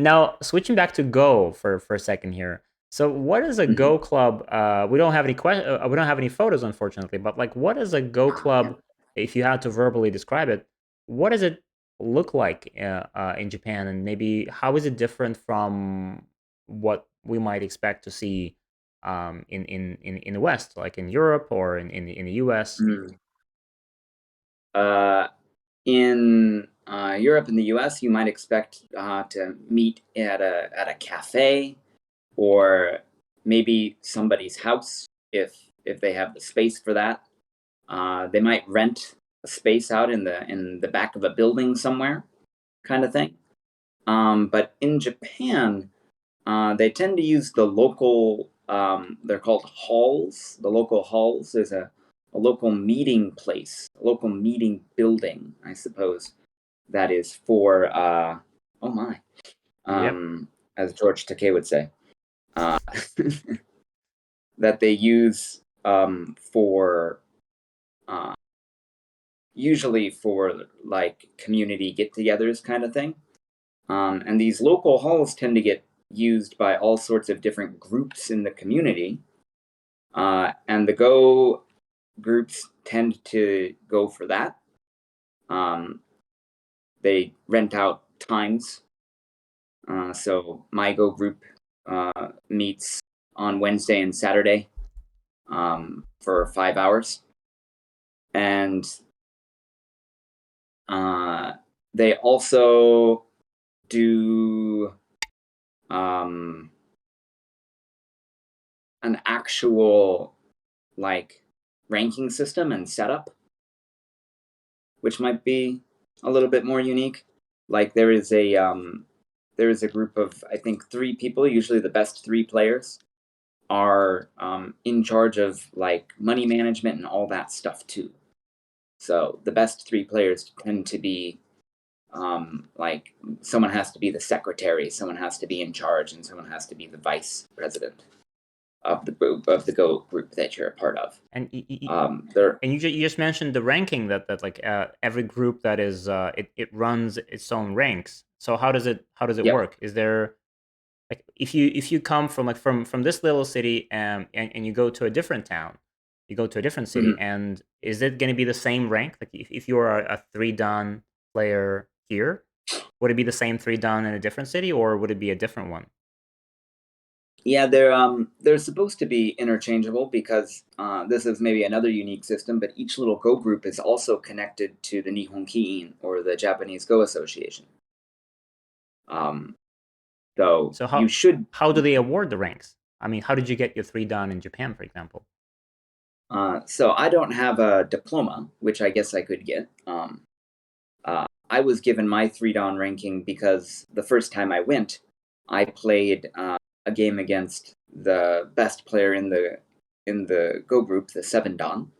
Now switching back to Go for a second here. So what is a Go club? We don't have any we don't have any photos, unfortunately. But like, what is a Go club? If you had to verbally describe it, what does it look like in Japan, and maybe how is it different from what we might expect to see in the West, like in Europe or in the US? In Europe and the US, you might expect to meet at a cafe, or maybe somebody's house if they have the space for that. They might rent a space out in the back of a building somewhere, kind of thing. But in Japan, they tend to use the local. They're called halls. The local halls. There's a local meeting place, a local meeting building, I suppose, that is for as George Takeo would say, that they use for usually for like community get-togethers kind of thing. And these local halls tend to get used by all sorts of different groups in the community. And the Go groups tend to go for that. They rent out times. So my Go group meets on Wednesday and Saturday for 5 hours. And they also do an actual like ranking system and setup, which might be a little bit more unique. Like there is a group of, I think, 3 people. Usually, the best 3 players are in charge of like money management and all that stuff too. So the best 3 players tend to be like someone has to be the secretary, someone has to be in charge, and someone has to be the vice president of the group, of the Go group that you're a part of. And There, and you just mentioned the ranking that like every group that is it runs its own ranks. So how does it Yep. work? Is there like if you come from like from this little city and you go to a different town, you go to a different city, Mhm. and is it going to be the same rank? Like if you're a 3 dan player here, would it be the same 3 dan in a different city, or would it be a different one? Yeah, they're supposed to be interchangeable because this is maybe another unique system, but each little Go group is also connected to the Nihon Kiin, or the Japanese Go Association. So So you should. how do they award the ranks? I mean, how did you get your 3 dan in Japan, for example? So I don't have a diploma, which I guess I could get. I was given my 3 dan ranking because the first time I went, I played a game against the best player in the Go group, the 7 dan,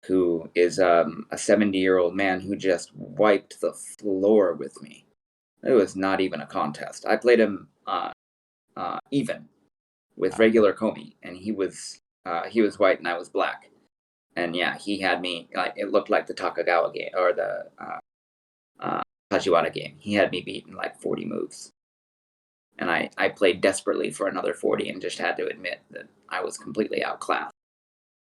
who is a 70-year-old man who just wiped the floor with me. It was not even a contest. I played him even with regular Komi, and he was white and I was black. And yeah, he had me. Like, it looked like the Takagawa game or the Kajiwara game. He had me beaten like 40 moves, and I played desperately for another 40 and just had to admit that I was completely outclassed.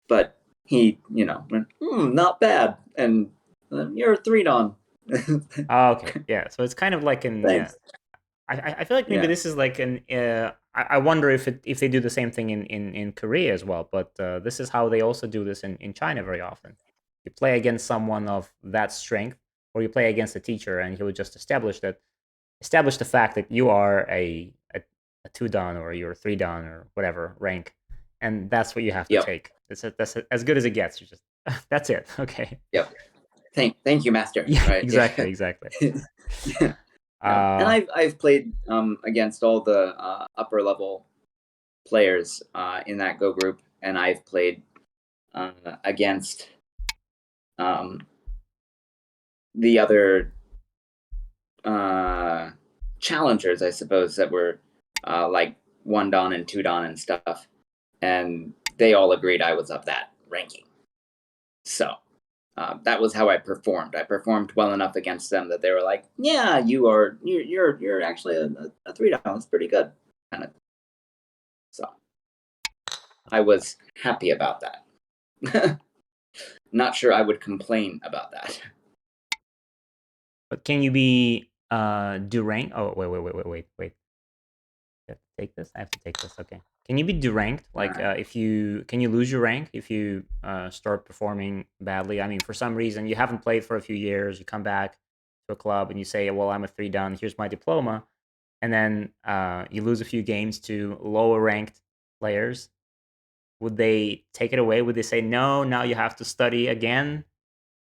But he, went, not bad, and you're a 3 dan. Oh, okay, yeah. So it's kind of like an yeah. Thanks. I feel like maybe Yeah. this is like an. I wonder if they do the same thing in Korea as well. But this is how they also do this in China very often. You play against someone of that strength, or you play against a teacher, and he would just establish the fact that you are a 2 dan or you're a 3 dan or whatever rank, and that's what you have to Yep. take. That's as good as it gets. You just that's it. Okay. Yep. Thank you, master. Yeah. Right. Exactly. Exactly. Yeah. And Uh, I've played against all the upper level players in that Go group, and I've played against the other challengers, I suppose, that were like 1 dan and 2 dan and stuff, and they all agreed I was of that ranking. So that was how I performed. I performed well enough against them that they were like, "Yeah, you're actually a 3 dan. That's pretty good." Kind of. So I was happy about that. Not sure I would complain about that. but can you be deranked? Oh, wait. I have to take this. I have to take this. Okay. Can you be deranked? Like, Alright. if you can you lose your rank if you start performing badly? I mean, for some reason you haven't played for a few years, you come back to a club and you say, "Well, I'm a 3 dan. Here's my diploma," and then you lose a few games to lower ranked players. Would they take it away? Would they say, "No, now you have to study again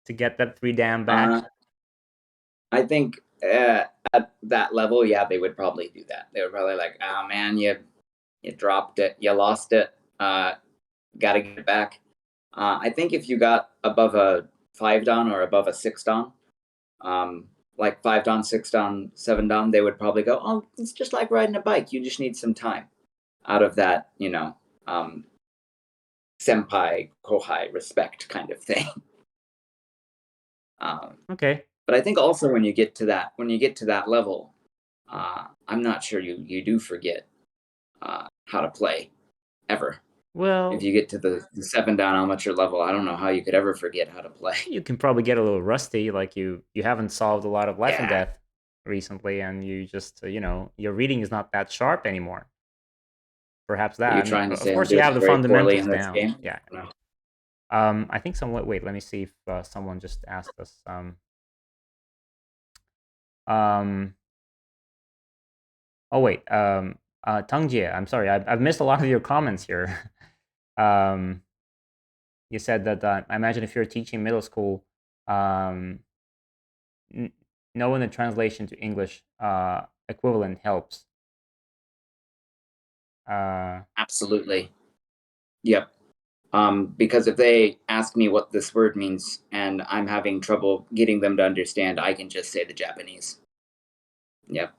to get that 3 dan Uh, back"? I think at that level, yeah, they would probably do that. They would probably like, "Oh man, you dropped it, you lost it. Got to get it back." I think if you got above a 5 dan or above a 6 dan, like 5 dan, 6 dan, 7 dan, they would probably go, "Oh, it's just like riding a bike. You just need some time out of that, senpai kohai respect kind of thing." Um, Okay. but I think also when you get to that level, I'm not sure you do forget how to play ever. If Well, you get to the 7 dan amateur level, I don't know how you could ever forget how to play. you can probably get a little rusty, like you haven't solved a lot of life and Yeah. death recently, and you just your reading is not that sharp anymore. perhaps Are that. you I mean, trying to of say I'm course, you doing have the very poorly fundamentals in this down. game? Yeah. No. I think someone. Wait, let me see if someone just asked us. Oh wait. Tangjie, I'm sorry. I've missed a lot of your comments here. You said that I imagine if you're teaching middle school, knowing the translation to English equivalent helps. Absolutely. Yep. Because if they ask me what this word means and I'm having trouble getting them to understand, I can just say the Japanese. Yep.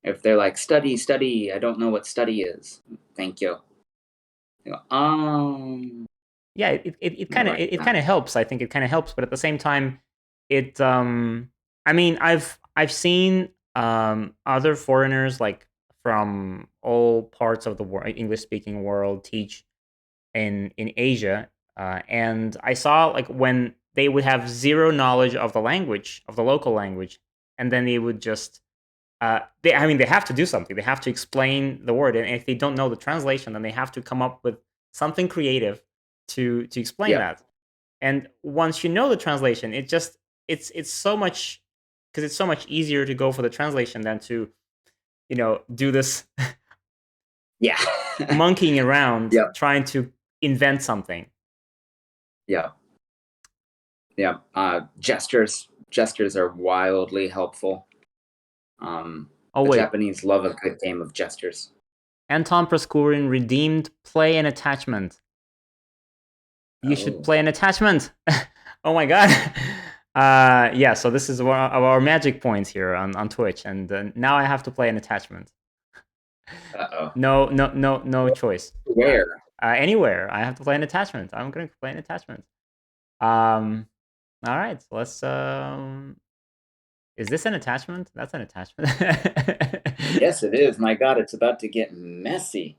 If they're like, study, study, I don't know what study is. Thank you. They go, yeah, it kind of Right. it kind of helps. I think it kind of helps, but at the same time, it I mean, I've seen other foreigners like from all parts of the world, English speaking world, teach in Asia, and I saw like when they would have zero knowledge of the language, of the local language, and then they would just I mean, they have to do something. They have to explain the word, and if they don't know the translation, then they have to come up with something creative to explain Yep. that. And once you know the translation, it's so much, because it's so much easier to go for the translation than to do this Yeah. monkeying around Yep. trying to invent something. Yeah. Yeah. Gestures are wildly helpful. Oh The wait, Japanese love a good game of gestures. Anton Praskurin redeemed play an attachment. You should play an attachment. Oh my god. Yeah, so this is one of our magic points here on Twitch, and now I have to play an attachment. Uh-oh. No choice. Where? Anywhere. I have to play an attachment. I'm gonna play an attachment. All right, so let's is this an attachment? That's an attachment. Yes, it is. My god, it's about to get messy.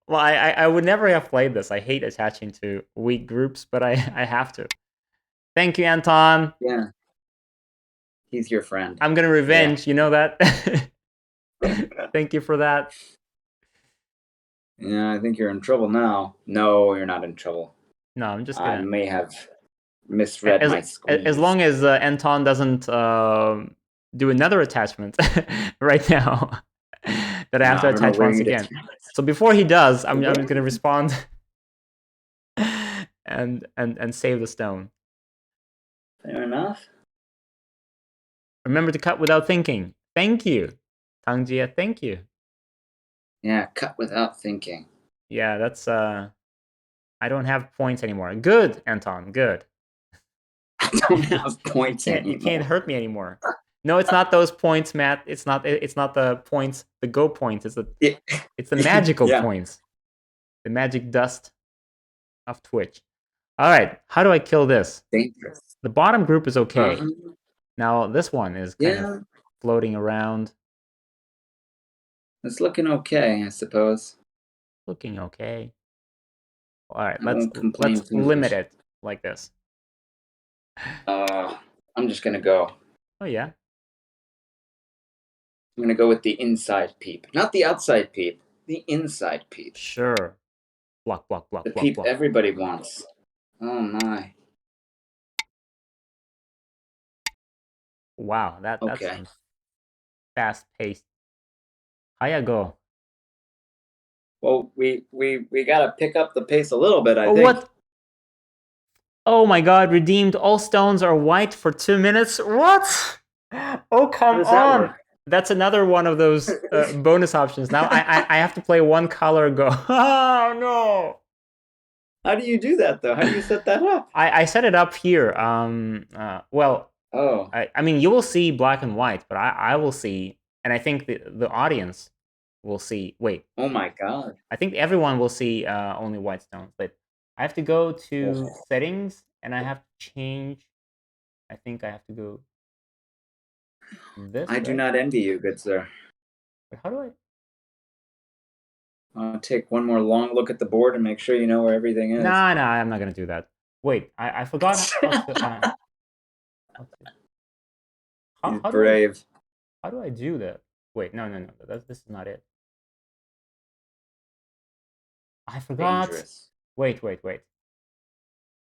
Well, I would never have played this. I hate attaching to weak groups, but I have to. Thank you, Anton. Yeah. He's your friend. I'm gonna revenge. You know that. Thank you for that. Yeah, I think you're in trouble now. No, you're not in trouble. No, I'm just I gonna. may have misread my squeeze. As long as Anton doesn't do another attachment right now, that I have to I don't know attach where once you'd again. attach. So before he does, I'm Where? just gonna respond and save the stone. Fair enough. Remember to cut without thinking. Thank you, Tangjia. Thank you. Yeah, cut without thinking. Yeah, that's I don't have points anymore. Good, Anton. Good. I don't have points You anymore. can't hurt me anymore. No, it's not those points, Matt. It's not the points, the go points. It's the magical Yeah. points. The magic dust of Twitch. All right, how do I kill this? Dangerous. The bottom group is okay. Uh-huh. Now this one is kind of floating around. It's looking okay, I suppose. Looking okay. All right, I won't complain let's too limit much. it like this. I'm just gonna go. Oh yeah. I'm gonna go with the inside peep. Not the outside peep. The inside peep. Sure. Block, block, block, The block, peep block. everybody wants. Oh my. Wow, that's Okay. some fast paced. Hayago. Well, we gotta pick up the pace a little bit, I Oh, think. what? Oh my god, redeemed. All stones are white for 2 minutes. What? Oh, come How does that on. work? That's another one of those bonus options. Now I have to play one color go. Oh, no. How do you do that, though? How do you set that up? I set it up here. Well, Oh. I mean, you will see black and white, but I will see, and I think the audience will see. Wait, Oh my god. I think everyone will see only white stones, but I have to go to settings and I have to change. I think I have to go this I do way. not envy you, good sir. But how do I? I'll take one more long look at the board and make sure you know where everything is. Nah, I'm not gonna do that. Wait, I forgot how to. He's How brave. how do I do that? Wait, no. This is not it. I forgot. Dangerous. Wait.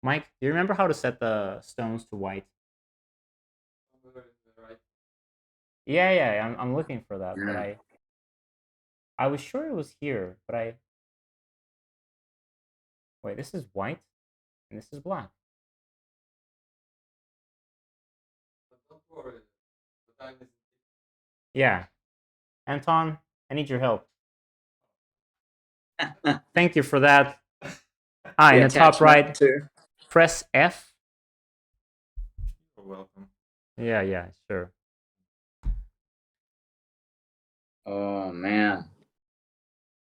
Mike, do you remember how to set the stones to white? Yeah. I'm looking for that, but I was sure it was here, but wait. This is white, and this is black. Yeah, Anton, I need your help. Thank you for that. In the top right, press F. You're welcome. Yeah, sure. Oh man,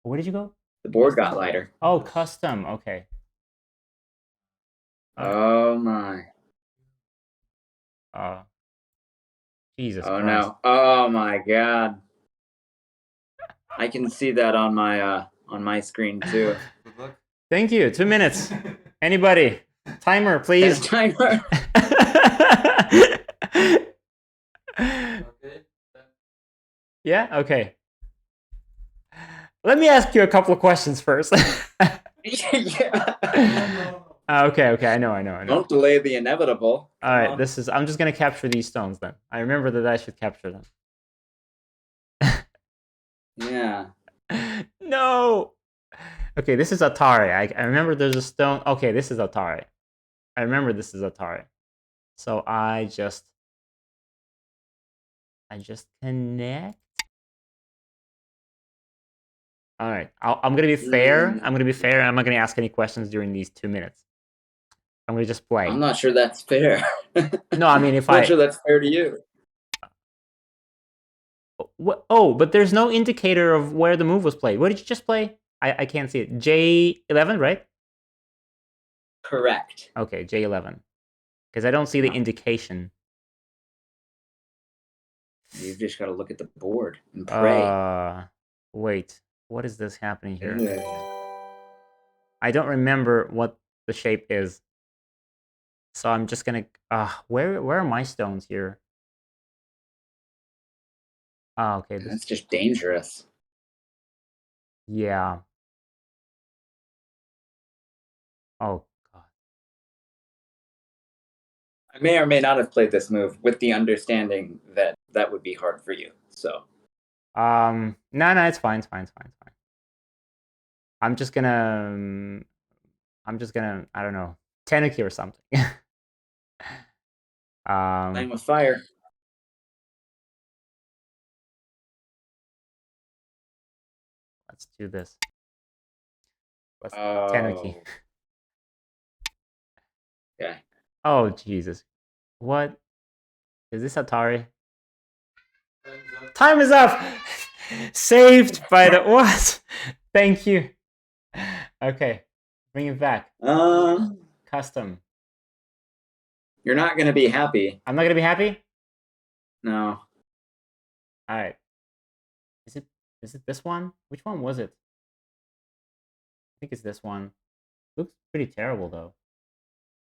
Where did you go? the board got lighter. Oh, custom. Okay. Oh my. Jesus Oh Christ. no. Oh my God. I can see that on my screen too. Good luck. Thank you. 2 minutes. Anybody? Timer, please. Best timer. Okay. Yeah? Okay. Let me ask you a couple of questions first. Yeah. Okay. I know. Don't delay the inevitable. All right, I'm just gonna capture these stones then. I remember that I should capture them. Yeah. No. Okay, this is Atari. I remember there's a stone. Okay, this is Atari. I remember this is Atari. So I just connect. All right, I'm gonna be fair. I'm gonna be fair. I'm not gonna ask any questions during these 2 minutes. I'm gonna just play. I'm not sure that's fair. No, I mean if I'm not sure that's fair to you. Oh, but there's no indicator of where the move was played. What did you just play? I can't see it. J11, right? Correct. Okay, J11. Because I don't see the indication. You've just got to look at the board and pray. Wait. What is this happening here? Yeah. I don't remember what the shape is. So I'm just gonna where are my stones here? Okay. That's just dangerous. Yeah. Oh god. I may or may not have played this move with the understanding that that would be hard for you. So. No, it's fine. I'm just gonna I don't know, Tenuki or something. Playing with fire. Let's do this. Let's Oh. Tenuki. Okay. Oh Jesus. What? Is this Atari? Time is up! Saved by the what? Thank you. Okay. Bring it back. Custom. You're not gonna be happy. I'm not gonna be happy? No. Alright. Is it this one? Which one was it? I think it's this one. Looks pretty terrible though.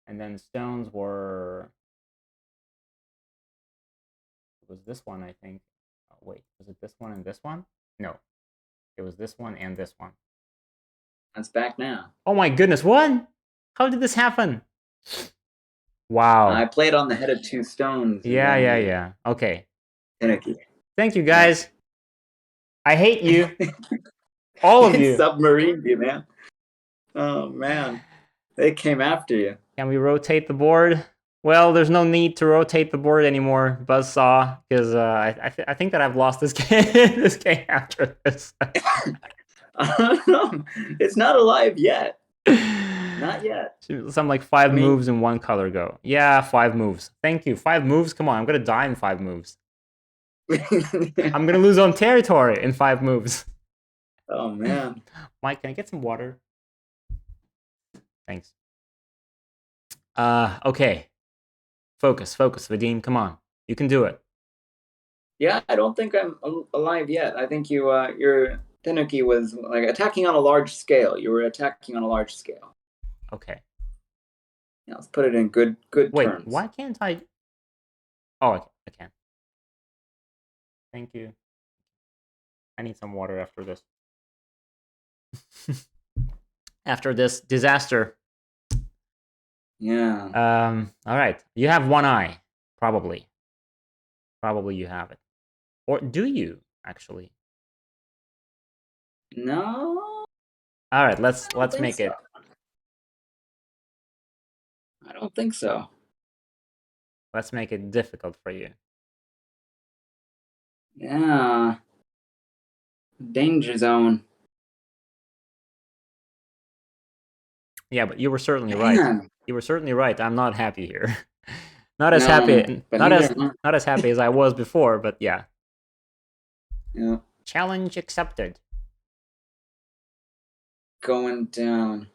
And then stones were... It was this one, I think. Oh, wait, was it this one and this one? No. It was this one and this one. That's back now. Oh my goodness, what? How did this happen? Wow. I played on the head of 2 stones. Yeah. Okay. Finicky. Thank you, guys. I hate you. All of you. Submarined you, man. Oh, man. They came after you. Can we rotate the board? Well, there's no need to rotate the board anymore, Buzzsaw, because I think that I've lost this game, this game after this. I don't know. It's not alive yet. Not yet. Some like 5 moves in one color go. Yeah, 5 moves. Thank you. 5 moves? Come on, I'm going to die in 5 moves. I'm going to lose on territory in 5 moves. Oh, man. Mike, can I get some water? Thanks. Okay. Focus, Vadim. Come on. You can do it. Yeah, I don't think I'm alive yet. I think your Tenuki was like attacking on a large scale. You were attacking on a large scale. Okay. Yeah, let's put it in good Wait, terms. why can't I? Oh, I can. Thank you. I need some water after this. after this disaster. Yeah. All right. You have one eye, probably. Probably you have it. Or do you, actually? No, All right, I let's don't think make so. it. I don't think so. Let's make it difficult for you. Yeah. Danger zone. Yeah, but you were certainly right. Man. You were certainly right. I'm not happy here. Not as No, happy. but Not neither as am I. not as happy as I was before. But yeah. Yeah. Challenge accepted. Going down.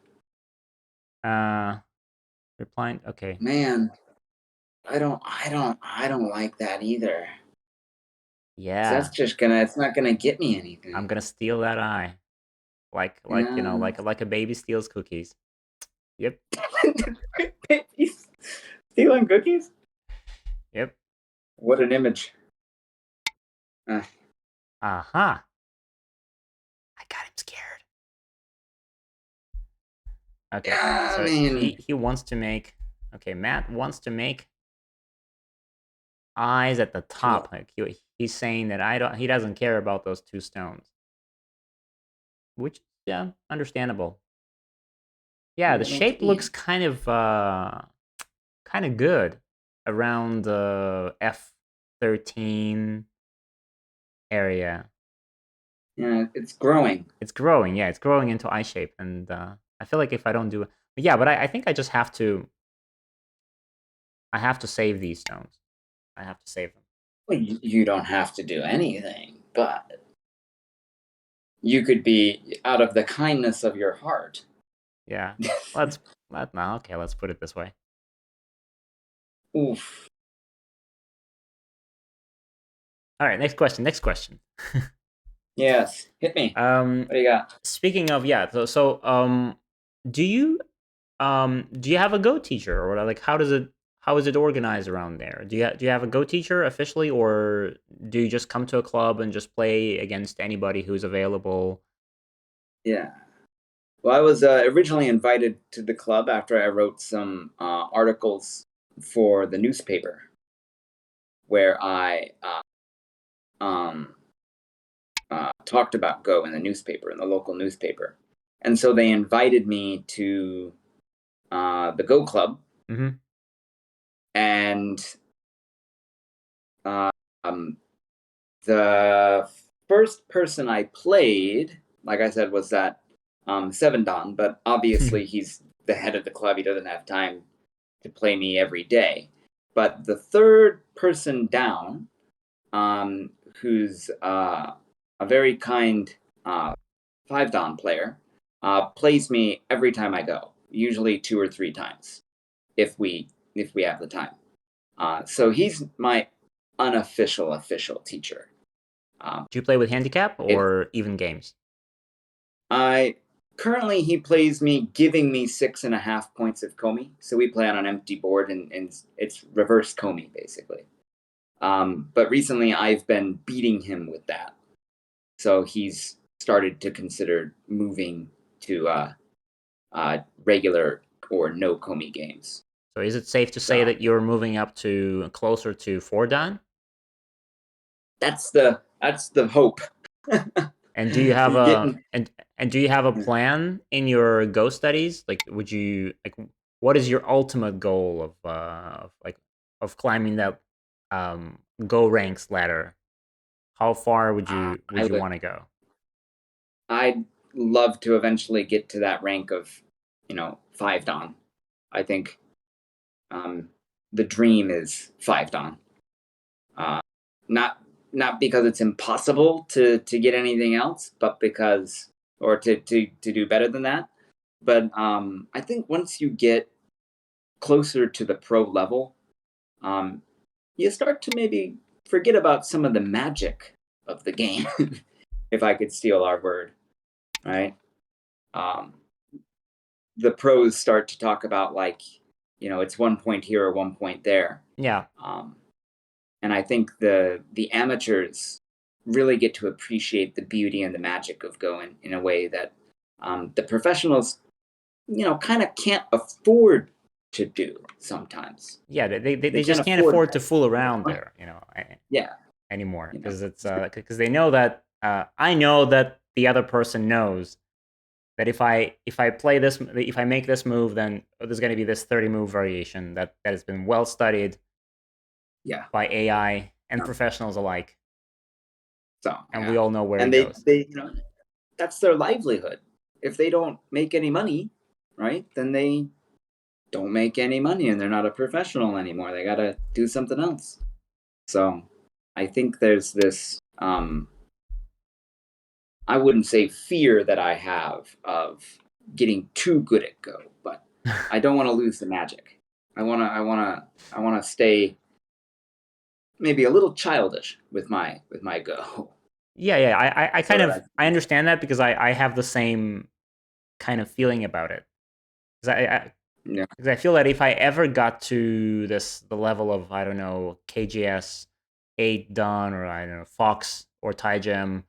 Replying. Okay. Man. I don't like that either. 'Cause Yeah. that's just gonna, it's not gonna get me anything. I'm gonna steal that eye. Like you know, Yeah. like a baby steals cookies. Yep. Babies stealing cookies? Yep. What an image. Aha. I got him scared. Okay. Yeah, So man. he wants to make. Okay, Matt wants to make eyes at the top. Like he's saying that he doesn't care about those two stones. Which, yeah, understandable. Yeah, the shape looks kind of good around the F13 area. Yeah, it's growing. It's growing, yeah, it's growing into eye shape, and I feel like if I don't do it, yeah, but I think I just have to. I have to save these stones. I have to save them. Well, you don't have to do anything, but you could be out of the kindness of your heart. Yeah, okay. Let's put it this way. Oof. All right, next question. Yes, hit me. What do you got? Speaking of, yeah, so do you have a Go teacher, or like how is it organized around there? Do you have a Go teacher officially, or do you just come to a club and just play against anybody who's available? Yeah. Well, I was originally invited to the club after I wrote some articles for the newspaper, where I talked about Go in the newspaper, in the local newspaper. And so they invited me to the Go Club. Mm-hmm. And the first person I played, like I said, was that Seven Don, but obviously he's the head of the club. He doesn't have time to play me every day. But the third person down, who's a very kind 5 Don player, plays me every time I go, usually 2 or 3 times, if we have the time. So he's my unofficial official teacher. Do you play with handicap or even games? Currently he plays me, giving me 6.5 points of Komi. So we play on an empty board, and it's reverse Komi basically. But recently I've been beating him with that, so he's started to consider moving to regular or no Komi games. So is it safe to say that you're moving up to closer to 4 Dan? That's the hope. And do you have do you have a plan in your Go studies? Like, would you what is your ultimate goal of climbing that Go ranks ladder? How far would you want to go? I'd love to eventually get to that rank of 5 Dan. I think the dream is 5 Dan. Not because it's impossible to get anything else, but because, or to do better than that. But I think once you get closer to the pro level, you start to maybe forget about some of the magic of the game, if I could steal our word, right? The pros start to talk about, like, it's 1 point here or 1 point there. Yeah. And I think the amateurs really get to appreciate the beauty and the magic of Go in a way that the professionals kind of can't afford to do sometimes. Yeah, they They just can't can't afford afford to that. fool around there, Yeah, anymore, you know. because it's because they know that I know that the other person knows that if I play this, if I make this move, then there's going to be this 30 move variation that has been well studied Yeah. by AI and Yeah. professionals alike, So and yeah. we all know where And it goes. they that's their livelihood. If they don't make any money, right, then they don't make any money and they're not a professional anymore. They got to do something else. So I think there's this I wouldn't say fear that I have of getting too good at Go, but I don't want to lose the magic. I want to stay maybe a little childish with my Go. Yeah, I So kind that of I understand that, because I have the same kind of feeling about it. Yeah. Because I feel that if I ever got to the level of, I don't know, KGS 8 done, or I don't know, Fox or Taigem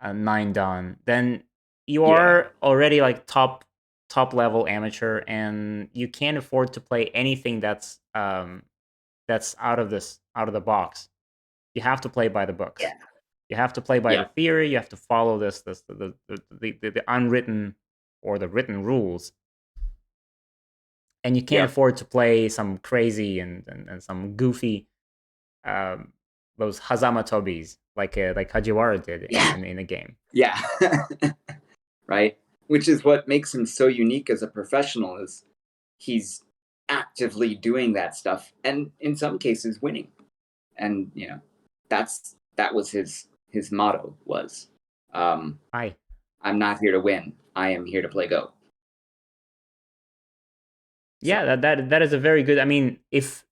9 done, then you are already like top level amateur, and you can't afford to play anything that's out of the box. You have to play by the books. Yeah. You have to play by Yeah. the theory. You have to follow the unwritten or the written rules, and you can't afford to play some crazy and some goofy those Hazama Tobis like Kajiwara did in the game. Yeah. Right? Which is what makes him so unique as a professional, is he's actively doing that stuff and in some cases winning. And that was his motto was I'm not here to win. I am here to play Go. Yeah, that is a very good. I mean, if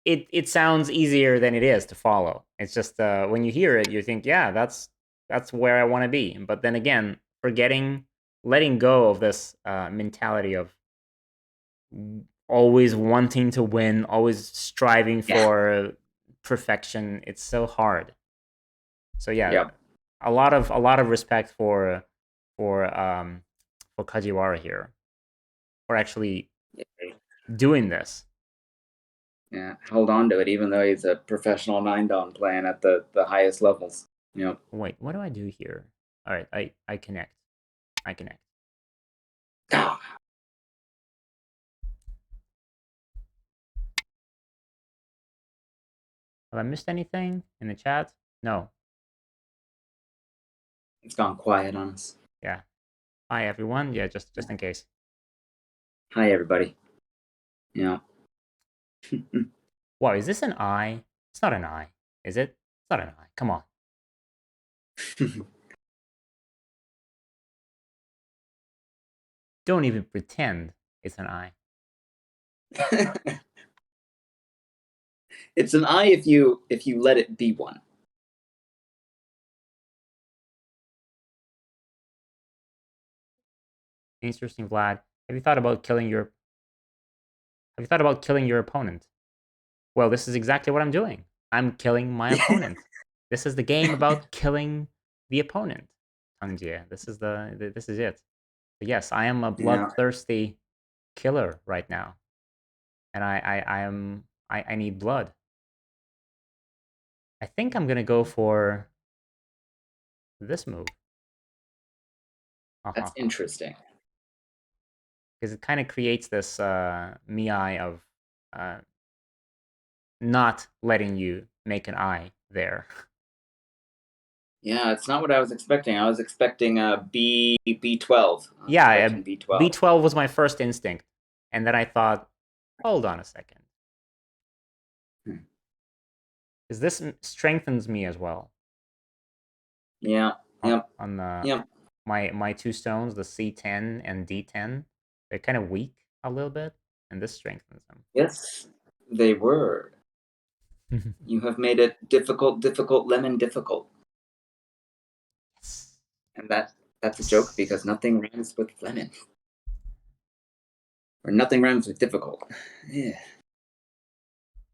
it sounds easier than it is to follow. It's just when you hear it, you think, yeah, that's where I want to be. But then again, letting go of this mentality of always wanting to win, always striving for perfection. It's so hard. So yeah, a lot of respect for Kajiwara here, for actually doing this. Yeah, held on to it even though he's a professional 9-dan playing at the highest levels. Wait, what do I do here? All right, I connect. Ah. Have I missed anything in the chat? No. It's gone quiet on us. Yeah. Hi everyone. Yeah, just in case. Hi everybody. Yeah. Wow, is this an eye? It's not an eye, is it? It's not an eye. Come on. Don't even pretend it's an eye. It's an eye if you let it be one. Interesting, Vlad. Have you thought about killing your opponent? Well, this is exactly what I'm doing. I'm killing my opponent. This is the game about killing the opponent. Tangjie. This is it. But yes, I am a bloodthirsty killer right now. And I need blood. I think I'm gonna go for this move. That's interesting. Because it kind of creates this miai of not letting you make an eye there. Yeah, it's not what I was expecting. I was expecting B12. Yeah, B12. B12 was my first instinct. And then I thought, hold on a second. Because this strengthens me as well. Yeah. Yep. On the yep. my two stones, the C10 and D10, they're kind of weak a little bit, and this strengthens them. Yes, they were. You have made it difficult, lemon difficult. Yes. And that's a joke because nothing rhymes with lemon. Or nothing rhymes with difficult. Yeah.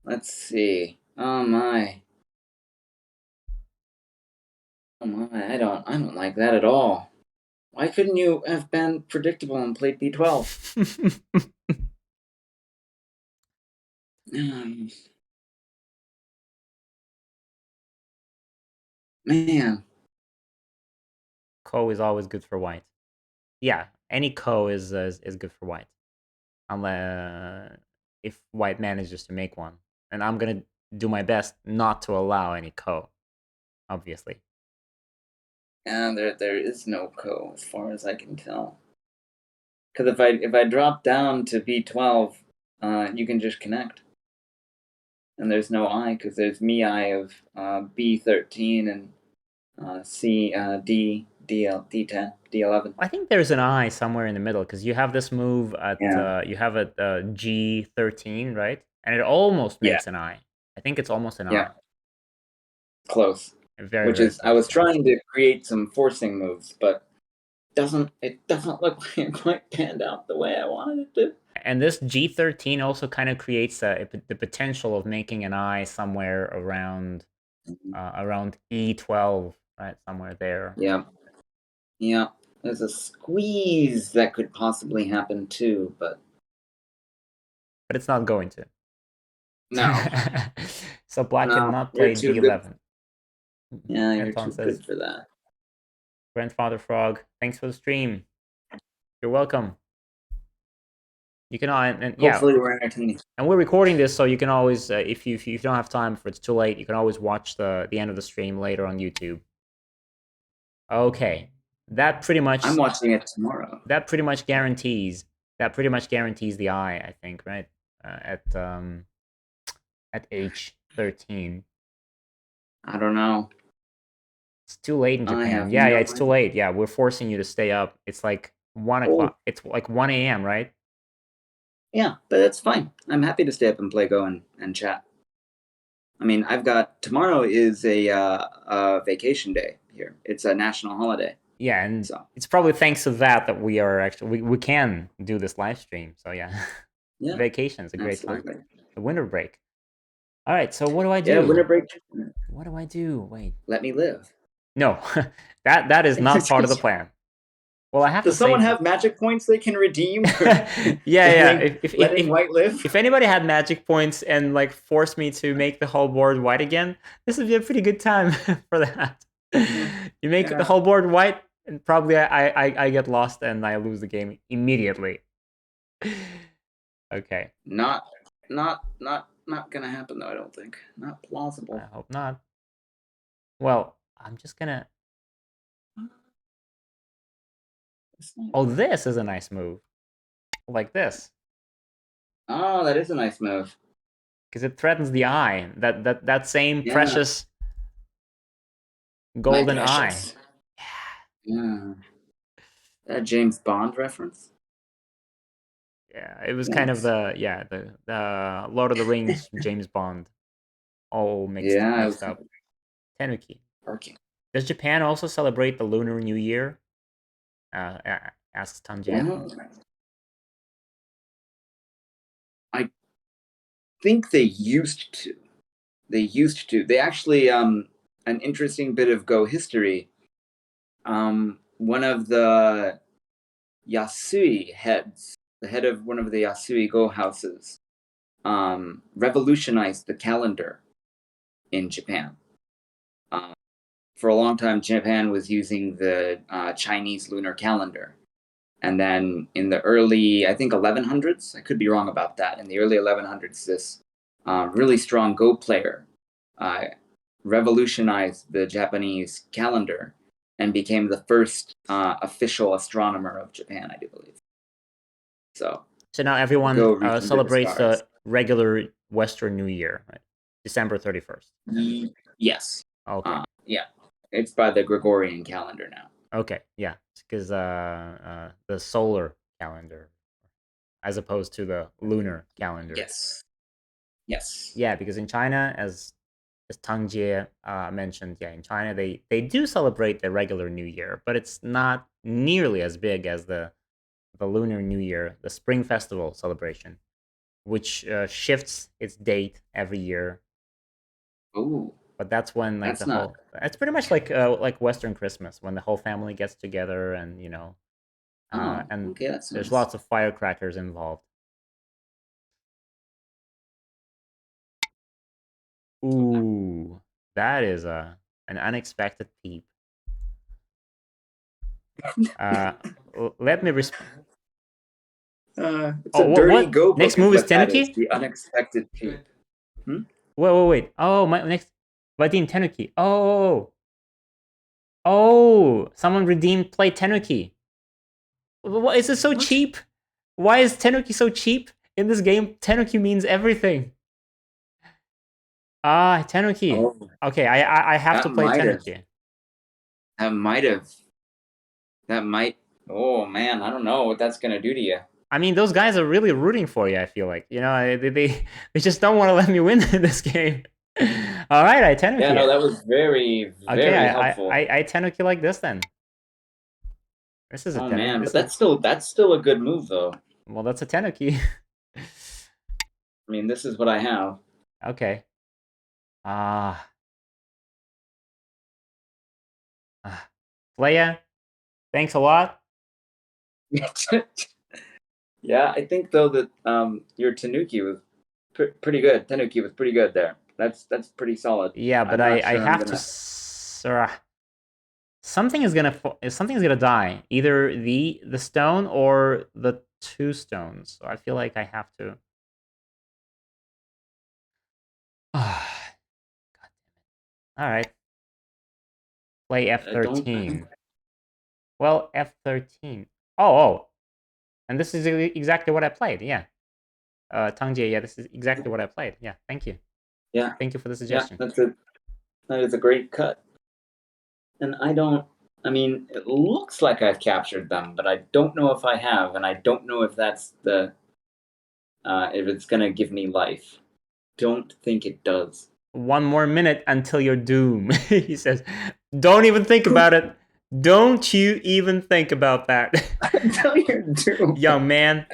Let's see. Oh my. Oh my, I don't like that at all. Why couldn't you have been predictable and played B12? Man. Ko is always good for white. Yeah, any ko is good for white, unless if white manages to make one, and I'm gonna do my best not to allow any ko, obviously. And there is no ko as far as I can tell. Because if I drop down to B12, you can just connect. And there's no I, because there's me I of B13 and C D D10 D11. I think there's an I somewhere in the middle because you have this move at you have a G13, right? And it almost makes an I. I think it's almost an I. Close. Very, Which very is, close, I was yeah. trying to create some forcing moves, but it doesn't look like it quite panned out the way I wanted it to. And this G13 also kind of creates the potential of making an I somewhere around E12, right? Somewhere there. Yeah. Yeah. There's a squeeze that could possibly happen too, but it's not going to. No. So black No, cannot you're play too D11. Yeah, you're Anton too says, good for that. Grandfather Frog, thanks for the stream. You're welcome. You can and yeah. Hopefully we're entertaining. And we're recording this, so you can always, if you don't have time, if it's too late, you can always watch the end of the stream later on YouTube. Okay, that pretty much. I'm watching it tomorrow. That pretty much guarantees. That pretty much guarantees the I. I think, right? At H13. I don't know. It's too late in Japan. Yeah, it's too late. Yeah, we're forcing you to stay up. It's like 1 o'clock. It's like 1 a.m., right? Yeah, but that's fine. I'm happy to stay up and play Go and chat. I mean, tomorrow is a vacation day here. It's a national holiday. Yeah, and it's probably thanks to that we are actually we can do this live stream. So yeah, vacation is a great time. The winter break. All right, so what do I do? Yeah, winter break. What do I do? Wait. Let me live. No, that is not part of the plan. Well, I have to say. Does someone have magic points they can redeem? Yeah. Letting white live. If anybody had magic points and like forced me to make the whole board white again, this would be a pretty good time for that. You make the whole board white, and probably I get lost and I lose the game immediately. Okay. Not gonna happen though. I don't think. Not plausible. I hope not. Well, I'm just gonna. Oh, this is a nice move. Like this. Oh, that is a nice move. Because it threatens the eye. That same precious golden eye. Yeah. That James Bond reference? Yeah, it was kind of the Lord of the Rings James Bond all mixed up. Tenuki. Does Japan also celebrate the Lunar New Year? Asks Tanjiro. I think they used to. They actually, an interesting bit of Go history. One of the Yasui heads, the head of one of the Yasui Go houses, revolutionized the calendar in Japan. For a long time, Japan was using the Chinese lunar calendar. And then in the early, I think 1100s, I could be wrong about that, in the early 1100s, this really strong Go player revolutionized the Japanese calendar and became the first official astronomer of Japan, I do believe. So now everyone celebrates the regular Western New Year, right? December 31st. Yes. Okay. Yeah. It's by the Gregorian calendar now. Okay, yeah, because the solar calendar, as opposed to the lunar calendar. Yes. Yeah, because in China, as Tang Jie mentioned, in China they do celebrate the regular New Year, but it's not nearly as big as the Lunar New Year, the Spring Festival celebration, which shifts its date every year. Ooh. But that's when like That's the not. whole. It's pretty much like Western Christmas when the whole family gets together and Oh, and okay, that's there's nice. lots of firecrackers involved. Ooh, that is an unexpected peep. Let me respond. It's Oh, a dirty what? go Next book is move is what that is. Tenuki? The unexpected peep. Wait. Oh, my next. Redeem Tenuki. Oh, someone redeemed play Tenuki. What is it so cheap? Why is Tenuki so cheap in this game? Tenuki means everything. Ah, Tenuki. Oh, Okay, I have that to play might have. Tenuki. That might have. That might. Oh man, I don't know what that's gonna do to you. I mean, those guys are really rooting for you. I feel like they just don't want to let me win this game. All right, I Tenuki. Yeah, no, that was very, Okay, very helpful. I Tenuki like this then. This is a Oh Tenuki. man, but that's still a good move though. Well, that's a Tenuki. I mean, this is what I have. Okay. Leia, thanks a lot. Yeah, I think though that your Tanuki was pretty good. Tanuki was pretty good there. That's pretty solid. Yeah, but I'm not I sure I'm have gonna... to. Something is gonna die. Either the stone or the two stones. So I feel like I have to. God damn it. All right. Play F13. Well, F13. Oh. And this is exactly what I played. Yeah. Tangjie, yeah, this is exactly what I played. Yeah, thank you. Yeah. Thank you for the Yeah, suggestion. that is a great cut. And I mean, it looks like I've captured them, but I don't know if I have, and I don't know if that's if it's gonna give me life. Don't think it does. 1 more minute until your doom. He says, don't even think about it. Don't you even think about that. Until you're doom. Young man.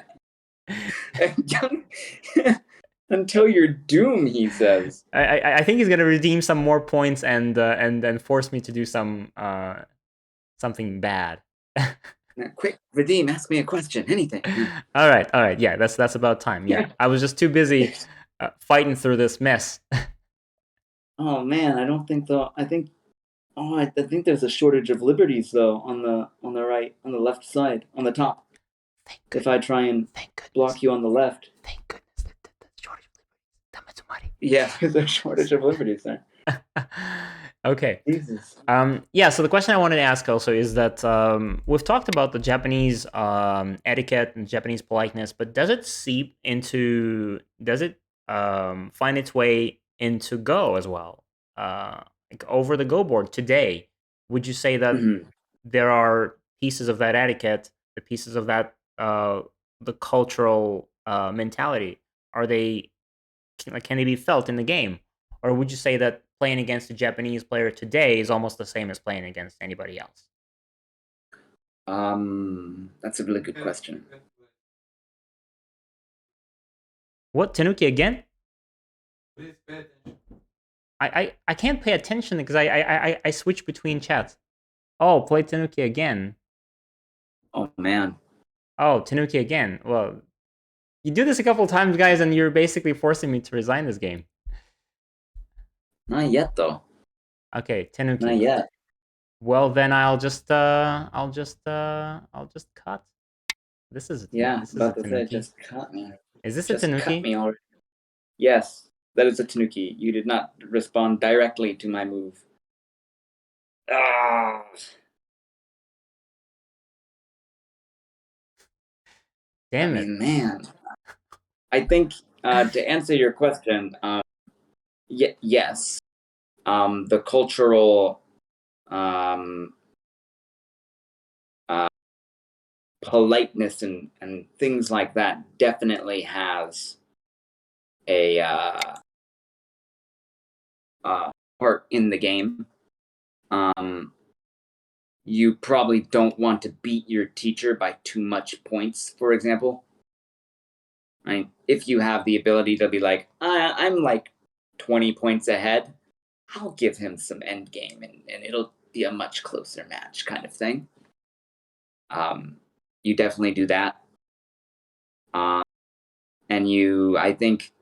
Until you're doom, he says. I think he's gonna redeem some more points and force me to do some something bad. Now, quick, redeem. Ask me a question. Anything. All right. Yeah, that's about time. Yeah, I was just too busy fighting through this mess. Oh man, I don't think though. I think there's a shortage of liberties though on the right, on the left side, on the top. If I try and block you on the left. Thank goodness that shortage of liberties. Yeah, there's a shortage of liberties there. Okay. Jesus. Yeah, so the question I wanted to ask also is that we've talked about the Japanese etiquette and Japanese politeness, but does it find its way into Go as well? Like over the Go board today, would you say that there are pieces of that etiquette, the pieces of that the cultural mentality, can they be felt in the game? Or would you say that playing against a Japanese player today is almost the same as playing against anybody else? That's a really good question. What, Tanuki again? I can't pay attention because I switch between chats. Oh, play Tanuki again. Oh man. Oh, Tanuki again. Well, you do this a couple times, guys, and you're basically forcing me to resign this game. Not yet though. Okay, Tanuki. Not yet. Well, then I'll just cut. This is About a to say, Tanuki. just cut me. Is this Just a Tanuki? cut me already. Yes, that is a Tanuki. You did not respond directly to my move. Ah. Damn it. I mean, man. I think to answer your question, yes. The cultural politeness and things like that definitely has a part in the game. You probably don't want to beat your teacher by too much points, for example. Right? If you have the ability to be like, I'm like 20 points ahead, I'll give him some end game, and it'll be a much closer match kind of thing. You definitely do that. And you, I think,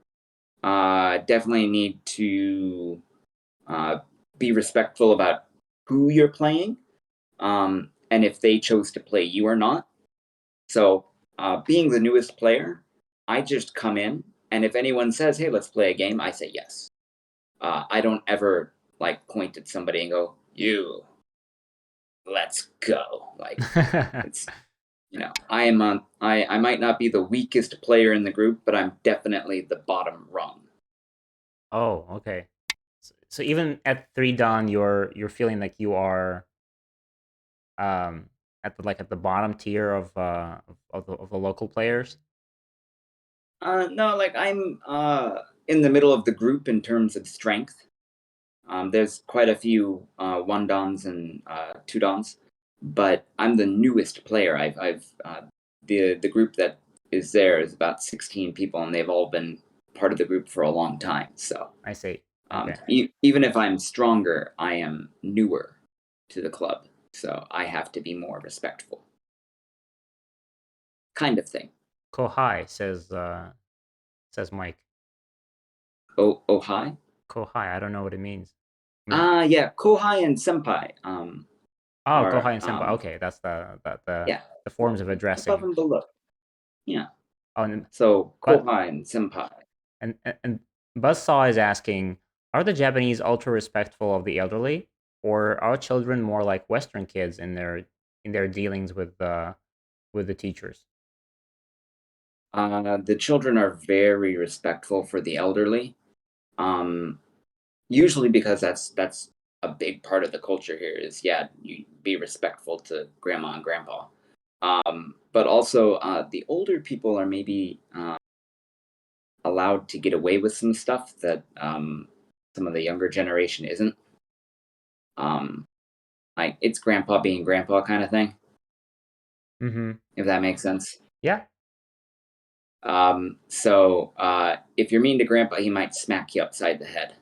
definitely need to be respectful about who you're playing, and if they chose to play you or not. So, being the newest player, I just come in, and if anyone says, "Hey, let's play a game," I say yes. I don't ever like point at somebody and go, "You, let's go." Like it's I am on. I might not be the weakest player in the group, but I'm definitely the bottom rung. Oh, okay. So even at 3 Dan, you're feeling like you are at the bottom tier of the local players. No, like I'm in the middle of the group in terms of strength. There's quite a few 1 dans and 2 dans, but I'm the newest player. I've the group that is there is about 16 people, and they've all been part of the group for a long time. So I see. Okay. Even if I'm stronger, I am newer to the club, so I have to be more respectful, kind of thing. Kohai says Mike. Oh hi. Kohai, I don't know what it means. Yeah, kohai and senpai. Oh, Kohai and Senpai. Okay, that's the forms of addressing. Above and below. Yeah. Oh, so kohai and senpai. And Buzzsaw is asking, are the Japanese ultra respectful of the elderly, or are children more like Western kids in their dealings with the teachers? The children are very respectful for the elderly. Usually because that's a big part of the culture here is you be respectful to grandma and grandpa. But also the older people are maybe allowed to get away with some stuff that some of the younger generation isn't. Like it's grandpa being grandpa kind of thing. Mm-hmm. If that makes sense. Yeah. So if you're mean to grandpa, he might smack you upside the head,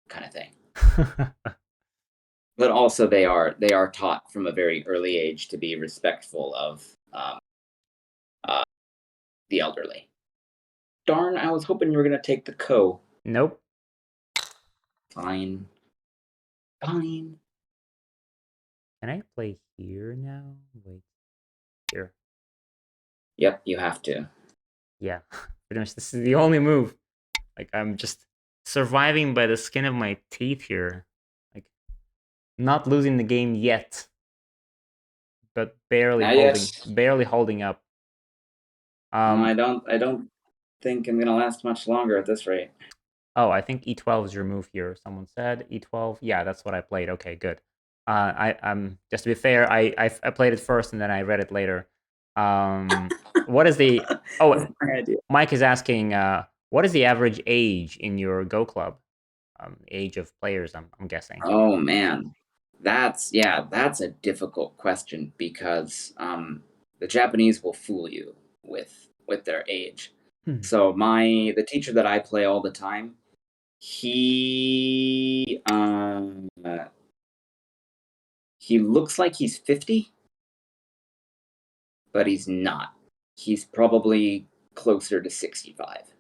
kind of thing. But also they are taught from a very early age to be respectful of the elderly. Darn, I was hoping you were going to take the ko. Nope. Fine. Can I play here now? Wait. Here. Yep, you have to. Yeah. Pretty much this is the only move. Like I'm just surviving by the skin of my teeth here. Like not losing the game yet. But barely holding up. I don't think I'm gonna last much longer at this rate. Oh, I think E12 is your move here. Someone said E12. Yeah, that's what I played. Okay, good. I'm just to be fair, I played it first and then I read it later. What is the? Oh, Mike is asking. What is the average age in your Go club? Age of players. I'm guessing. Oh man, that's a difficult question because the Japanese will fool you with their age. So the teacher that I play all the time, he looks like he's 50, but he's not. He's probably closer to 65.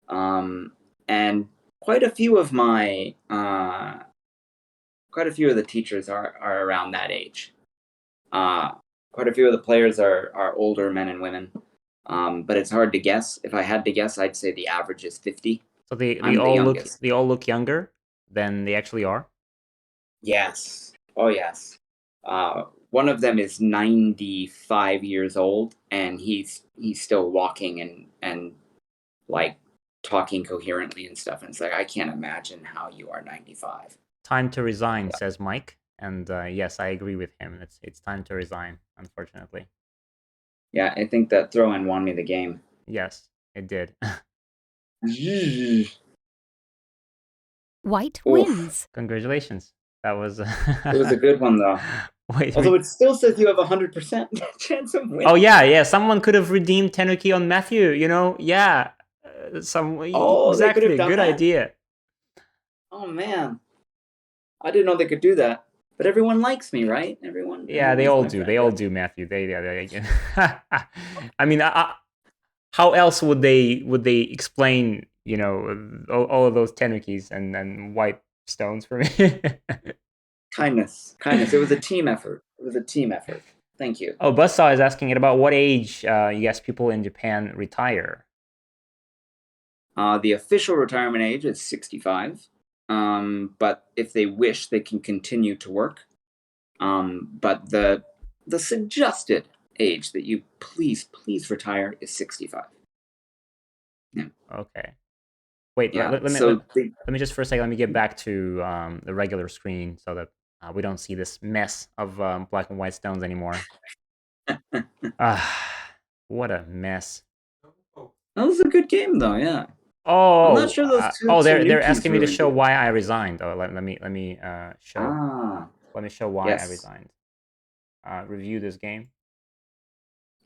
And quite a few of my quite a few of the teachers are around that age. Quite a few of the players are older men and women. But it's hard to guess. If I had to guess, I'd say the average is 50. So they all look younger than they actually are? Yes. Oh yes. One of them is 95 years old, and he's still walking and like talking coherently and stuff. And it's like I can't imagine how you are 95. Time to resign, says Mike. And yes, I agree with him. It's time to resign, unfortunately. Yeah, I think that throw-in won me the game. Yes, it did. White wins. Congratulations. That was... It was a good one, though. Although it still says you have 100% chance of winning. Oh, yeah. Someone could have redeemed Tenuki on Matthew, Yeah. Exactly. Good idea. Oh, man. I didn't know they could do that. But everyone likes me, right? Everyone. Yeah, they everyone's all my do. friend, They all yeah. do, Matthew. I mean, how else would they explain, all of those tenukis and white stones for me? Kindness. It was a team effort. Thank you. Oh, Buzzsaw is asking at about what age, yes, people in Japan retire. The official retirement age is 65. But if they wish, they can continue to work. But the suggested age that you please retire is 65. Yeah. Okay. Wait, Yeah. let So me just for a second, let me get back to the regular screen so that we don't see this mess of black and white stones anymore. What a mess. that was a good game, though. Yeah. Oh, I'm not sure those two they're Tanukis asking me to really show did. why I resigned. Oh, let me show. Ah. Let me show why I Yes. resigned. Review this game.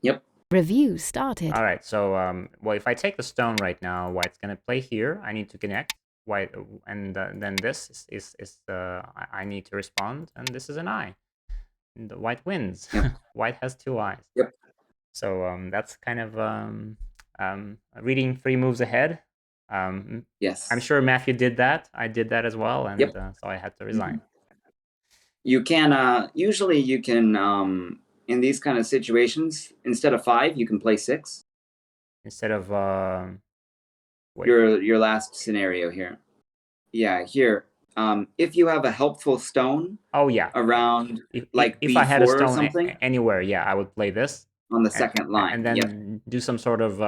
Yep. Review started. All right. So, well, if I take the stone right now, white's gonna play here. I need to connect. White, and then this is I need to respond, and this is an eye. And the white wins. Yep. White has 2 eyes. Yep. So that's kind of reading 3 moves ahead. Yes. I'm sure Matthew did that. I did that as well, and Yep. so I had to resign. You can usually you can in these kind of situations, instead of 5, you can play 6. Instead of wait. Your last scenario here. Yeah, here. If you have a helpful stone Oh yeah. around like if I had a B4 or stone something anywhere, yeah, I would play this on the second line. and then Yep. do some sort of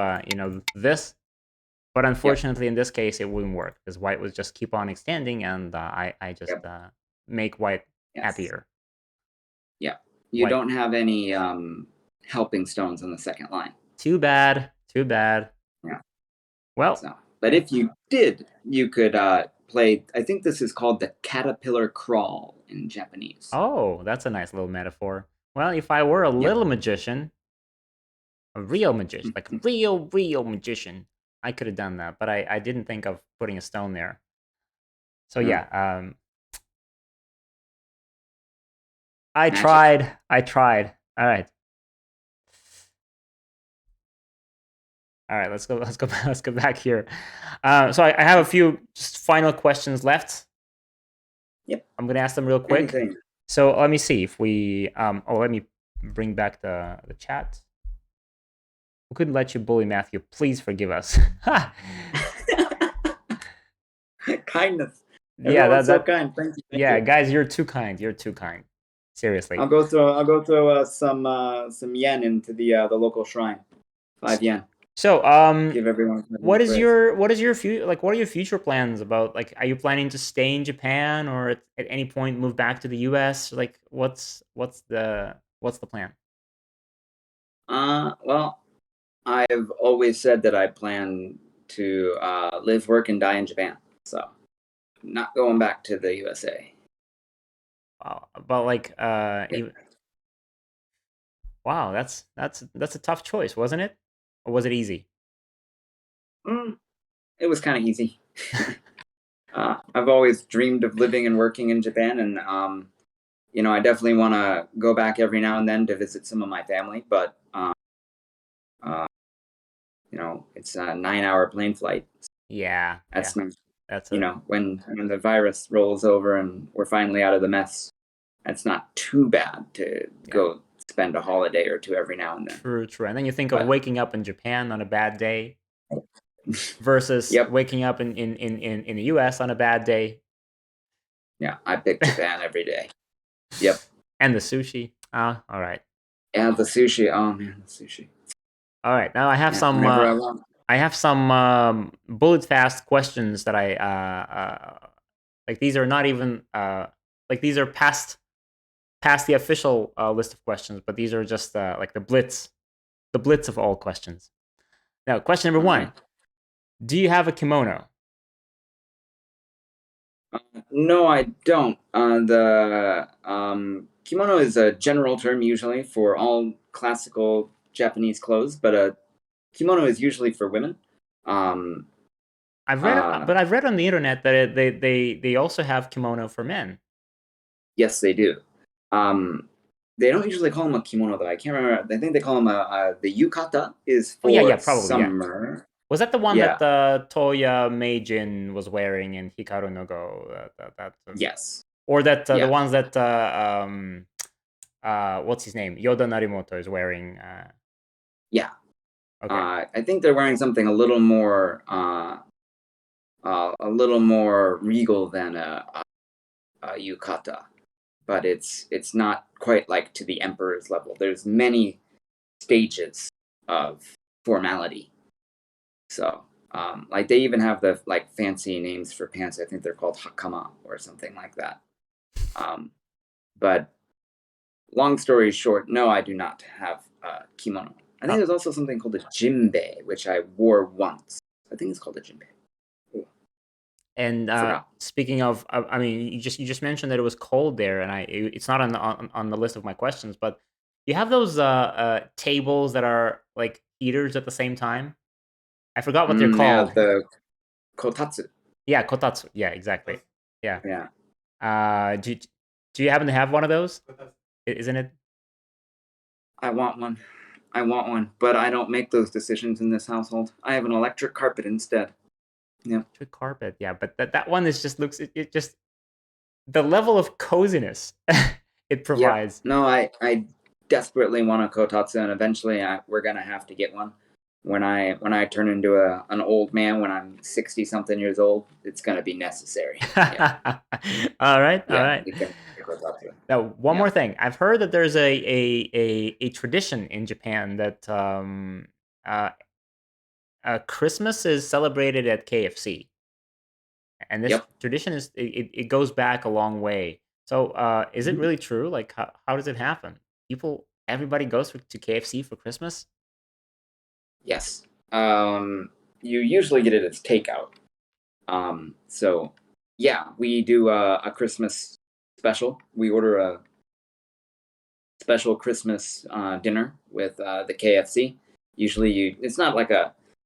this. But unfortunately, in this case, it wouldn't work because white would just keep on extending, and I just make white happier. Yeah. You White. don't have any helping stones on the second line. Too bad. Yeah. Well, So, but if you did, you could play. I think this is called the caterpillar crawl in Japanese. oh, that's a nice little metaphor. Well, if I were a little magician, a real magician, like a real magician, I could have done that, but I didn't think of putting a stone there. So yeah, I Magic. tried. All right. Let's go back here. So I have a few just final questions left. Yep. I'm gonna ask them real quick. Anything. So let me see if we let me bring back the chat. We couldn't let you bully Matthew. Please forgive us. Kindness. Yeah, Everyone's so kind. Thank you. Yeah, guys, you're too kind. Seriously. I'll go throw some yen into the local shrine. 5 yen. So Give everyone. what are your future plans about? Like, are you planning to stay in Japan or at any point move back to the US? Like, what's the plan? Well, I've always said that I plan to live, work, and die in Japan. So, not going back to the USA. But like, wow, that's a tough choice, wasn't it? Or was it easy? It was kind of easy. I've always dreamed of living and working in Japan, and I definitely want to go back every now and then to visit some of my family. But it's a 9-hour plane flight. Yeah, that's yeah. That's when the virus rolls over and we're finally out of the mess. That's not too bad to go spend a holiday or 2 every now and then. True. And then you think of waking up in Japan on a bad day versus waking up in the US on a bad day. Yeah, I pick Japan every day. Yep. And the sushi. All right. Yeah, the sushi. Oh man, the sushi. All right. Now I have some bullet fast questions that I like. These are not even like these are past the official list of questions, but these are just like the blitz of all questions. Now, question number 1: do you have a kimono? No, I don't. The kimono is a general term usually for all classical Japanese clothes, but a kimono is usually for women. I've read on the internet that they also have kimono for men. Yes, they do. They don't usually call them a kimono though. I can't remember. I think they call them the yukata is for yeah, probably, yeah. summer. Was that the one Yeah. that Toya Meijin was wearing in Hikaru no Go? Yes. Or that Yeah. the ones that what's his name? Yoda Narimoto is wearing. Yeah. Okay. I think they're wearing something a little more regal than a yukata, but it's not quite like to the emperor's level. There's many stages of formality. So, like they even have the like fancy names for pants. I think they're called hakama or something like that. But long story short, no, I do not have a kimono. I think there's also something called a jinbei, which I wore once. I think it's called a jinbei. And speaking of, I mean, you just mentioned that it was cold there, and it's not on the list of my questions, but you have those tables that are like heaters at the same time. I forgot what they're called. Yeah, the kotatsu. Yeah, kotatsu. Yeah, exactly. Yeah. Yeah. Do you happen to have one of those? Isn't it? I want one, but I don't make those decisions in this household. I have an electric carpet instead. Yeah. Electric carpet, yeah, but that one is just looks it just the level of coziness it provides. Yep. No, I desperately want a kotatsu, and eventually we're gonna have to get one. When I turn into an old man, when I'm 60-something years old, it's gonna be necessary. Yeah. All right. Now, one more thing. I've heard that there's a tradition in Japan that Christmas is celebrated at KFC, and this tradition is it goes back a long way. So, is it really true? Like, how does it happen? Everybody goes to KFC for Christmas? Yes. You usually get it as takeout. So yeah, we do a Christmas special. We order a special Christmas dinner with the KFC. Usually, it's not like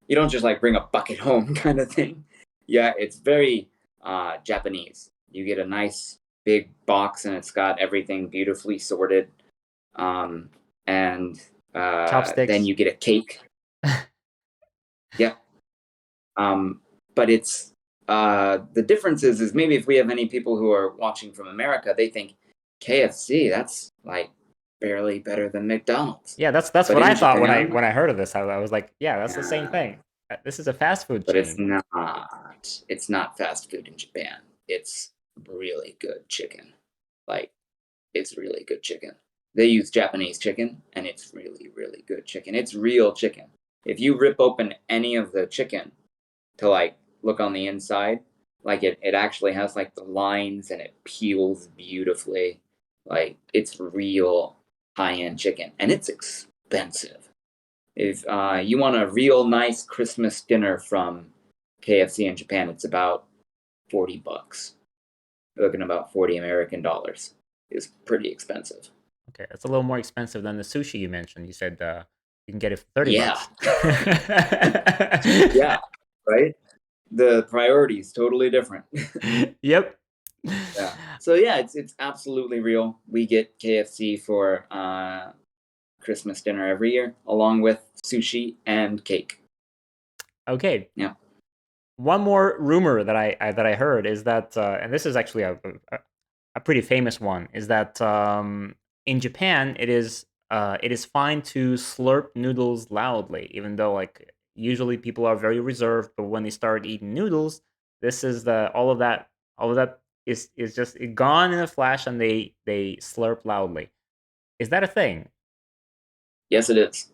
you don't just like bring a bucket home kind of thing. Yeah, it's very Japanese. You get a nice big box, and it's got everything beautifully sorted. And Chopsticks. then you get a cake. Yeah. But it's the difference is maybe if we have any people who are watching from America, they think KFC, that's like barely better than McDonald's. Yeah, that's what I thought when I heard of this. I was like, yeah, that's the same thing. This is a fast food chain. But it's not. It's not fast food in Japan. It's really good chicken. Like, it's really good chicken. They use Japanese chicken, and it's really, really good chicken. It's real chicken. If you rip open any of the chicken to like look on the inside, like it actually has like the lines and it peels beautifully. Like, it's real high-end chicken, and it's expensive. If you want a real nice Christmas dinner from KFC in Japan, it's about $40. You're looking at about 40 American dollars. It's pretty expensive. Okay, it's a little more expensive than the sushi you mentioned. You said you can get it for $30. Yeah, right? The priority is totally different. Yep. Yeah. So yeah, it's absolutely real. We get KFC for Christmas dinner every year, along with sushi and cake. Okay. Yeah. One more rumor that I heard is that, and this is actually a pretty famous one, is that in Japan it is fine to slurp noodles loudly, even though like usually people are very reserved, but when they start eating noodles, this is all of that is just gone in a flash, and they slurp loudly. Is that a thing? Yes, it is.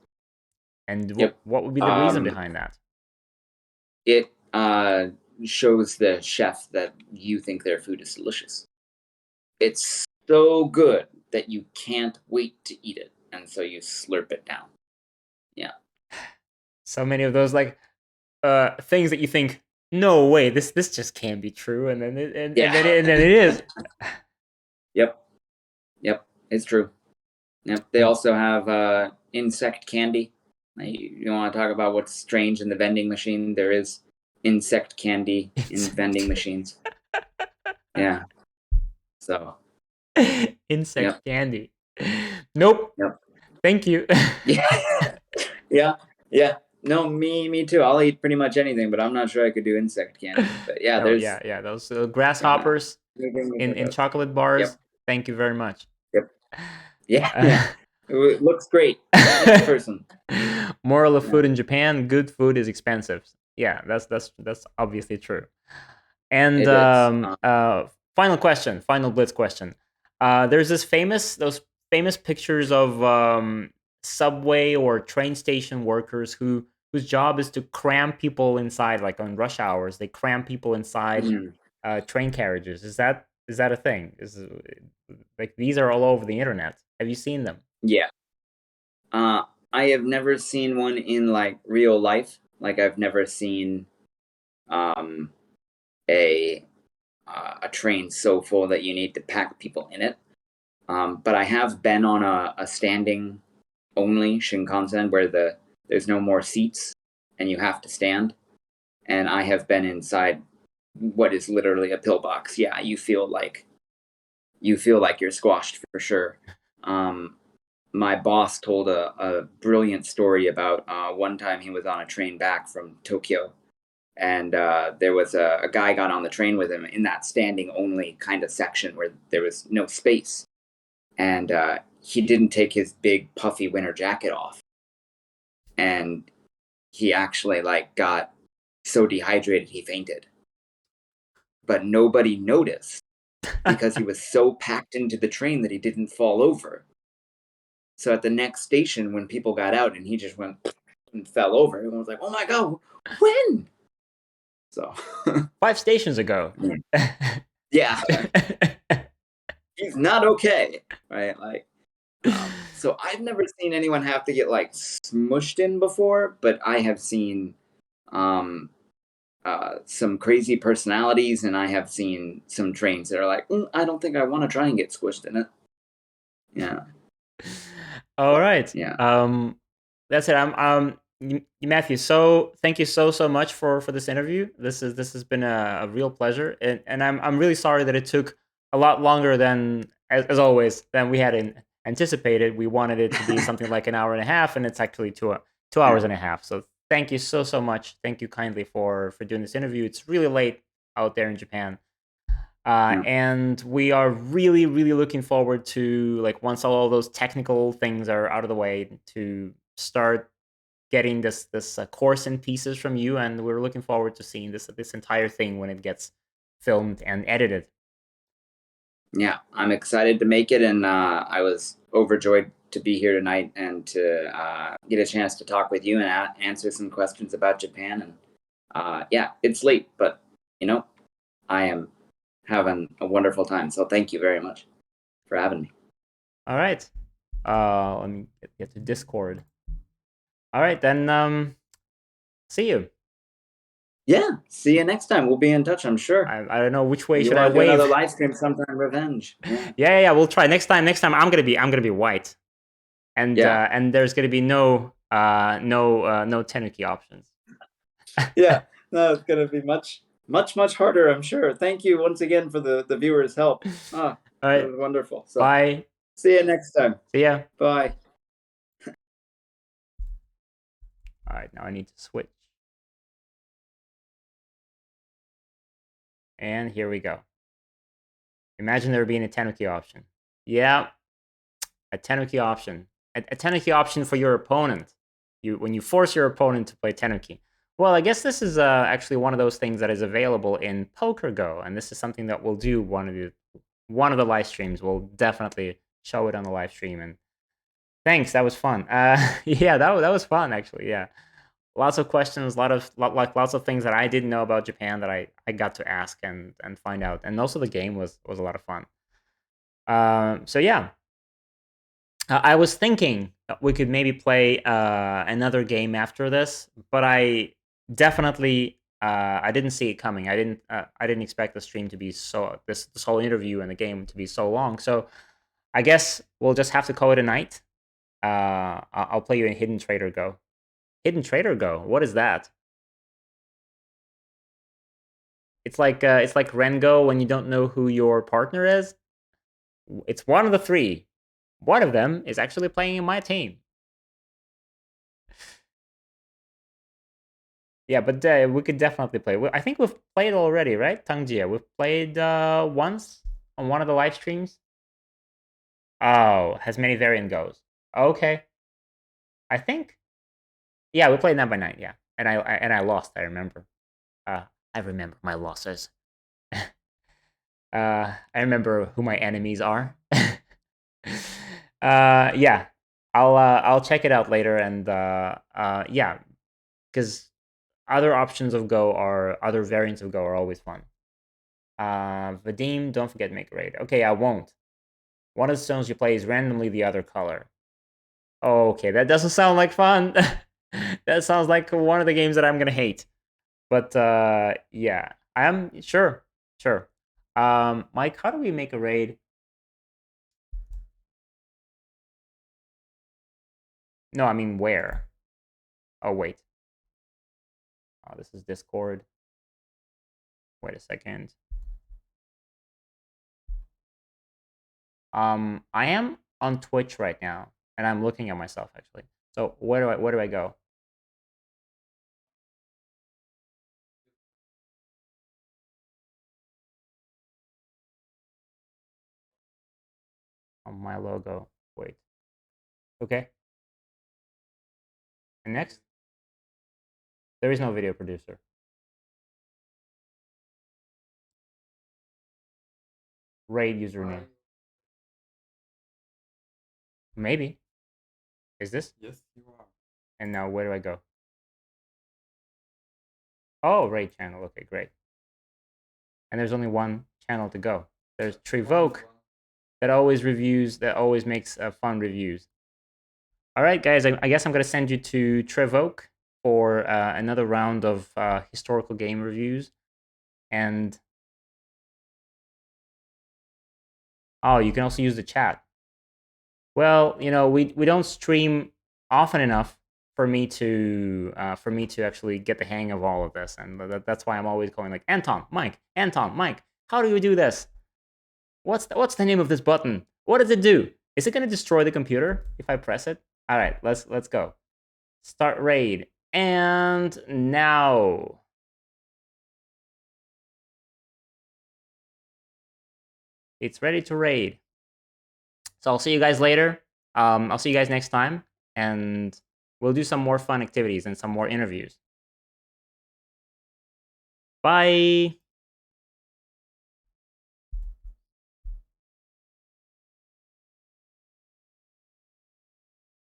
And what would be the reason behind that? It shows the chef that you think their food is delicious. It's so good that you can't wait to eat it, and so you slurp it down. Yeah. So many of those like things that you think, no way, this just can't be true, and then it is. Yep, it's true. Yep. They also have insect candy. You want to talk about what's strange in the vending machine? There is insect candy in vending machines. Yeah. So Insect candy. Nope. Yep. Thank you. Yeah. Yeah. No, me too. I'll eat pretty much anything, but I'm not sure I could do insect candy. But yeah, Oh, there's yeah. Those grasshoppers in chocolate bars. Yep. Thank you very much. Yep. Yeah. It looks great. Next person. Moral of food in Japan: good food is expensive. Yeah, that's obviously true. And It is. final question, final Blitz question. There's those famous pictures of subway or train station workers whose job is to cram people inside, like on rush hours. They cram people inside train carriages. Is that a thing? Like, these are all over the internet. Have you seen them? Yeah. I have never seen one in like real life. Like I've never seen a train so full that you need to pack people in it. But I have been on a standing only Shinkansen where there's no more seats and you have to stand. And I have been inside what is literally a pillbox. Yeah, you feel like you're squashed for sure. My boss told a brilliant story about one time he was on a train back from Tokyo, and there was a guy got on the train with him in that standing only kind of section where there was no space, and he didn't take his big puffy winter jacket off, and he actually like got so dehydrated he fainted, but nobody noticed because he was so packed into the train that he didn't fall over. So at the next station, when people got out and he just went and fell over, everyone was like, "Oh my god, when?" So 5 stations ago. yeah, he's not okay, right? Like, so I've never seen anyone have to get like smushed in before, but I have seen some crazy personalities, and I have seen some trains that are like, I don't think I want to try and get squished in it. Yeah. All right. Yeah. That's it. Matthew. So thank you so much for this interview. This has been a real pleasure, and I'm really sorry that it took a lot longer than as always than we had anticipated. We wanted it to be something like an hour and a half, and it's actually 2 hours and a half. So thank you so much. Thank you kindly for doing this interview. It's really late out there in Japan. And we are really looking forward to, like, once all those technical things are out of the way, to start getting this course in pieces from you, and we're looking forward to seeing this entire thing when it gets filmed and edited. Yeah, I'm excited to make it, and I was overjoyed to be here tonight and to get a chance to talk with you and answer some questions about Japan. And yeah, it's late, but I am having a wonderful time. So thank you very much for having me. All right. Let me get to Discord. All right, then. See you. Yeah, see you next time. We'll be in touch, I'm sure. I don't know which way you should I do wave. another live stream sometime, revenge. Yeah. We'll try next time. I'm gonna be white, and and there's gonna be no Tenuki options. Yeah, no, it's gonna be much harder, I'm sure. Thank you once again for the viewers' help. All right, it was wonderful. So, bye. See you next time. See ya. Bye. All right, now I need to switch. And here we go. Imagine there being a Tenuki option. Yeah, a Tenuki option. A Tenuki option for your opponent. When you force your opponent to play Tenuki. Well, I guess this is actually one of those things that is available in Poker Go, and this is something that we'll do one of the live streams. We'll definitely show it on the live stream. And thanks, that was fun. Yeah, that was fun actually. Yeah. Lots of questions, lots of things that I didn't know about Japan that I got to ask and find out, and also the game was a lot of fun. So yeah, I was thinking that we could maybe play another game after this, but I definitely I didn't see it coming. I didn't expect the stream to be this whole interview and the game to be so long. So I guess we'll just have to call it a night. I'll play you in Hidden Trader Go. Hidden Trader Go. What is that? It's like Rengo when you don't know who your partner is. It's one of the three. One of them is actually playing in my team. Yeah, but we could definitely play. I think we've played already, right? Tangjia, we've played once on one of the live streams. Oh, has many variant goes. Okay. I think. Yeah, we played 9x9. Yeah, and I lost. I remember. I remember my losses. I remember who my enemies are. Yeah, I'll check it out later, and yeah, because other options of Go are other variants of Go are always fun. Vadim, don't forget to make a raid. Okay, I won't. One of the stones you play is randomly the other color. Okay, that doesn't sound like fun. That sounds like one of the games that I'm gonna hate. But yeah, I am sure. Mike, how do we make a raid? No, I mean where? Oh wait. Oh, this is Discord. Wait a second. I am on Twitch right now, and I'm looking at myself actually. So where do I go? On my logo. Wait. Okay. And next, there is no video producer. Raid username. Maybe. Is this? Yes, you are. And now where do I go? Oh, raid channel. Okay, great. And there's only one channel to go. There's Trevoke that always makes fun reviews. All right, guys, I guess I'm going to send you to Trevoke for another round of historical game reviews. And oh, you can also use the chat. Well, you know, we don't stream often enough for me to actually get the hang of all of this, and that's why I'm always going like Anton, Mike, how do you do this? What's the name of this button? What does it do? Is it going to destroy the computer if I press it? All right, let's go. Start raid, and now. It's ready to raid. So I'll see you guys later. I'll see you guys next time, and we'll do some more fun activities and some more interviews. Bye.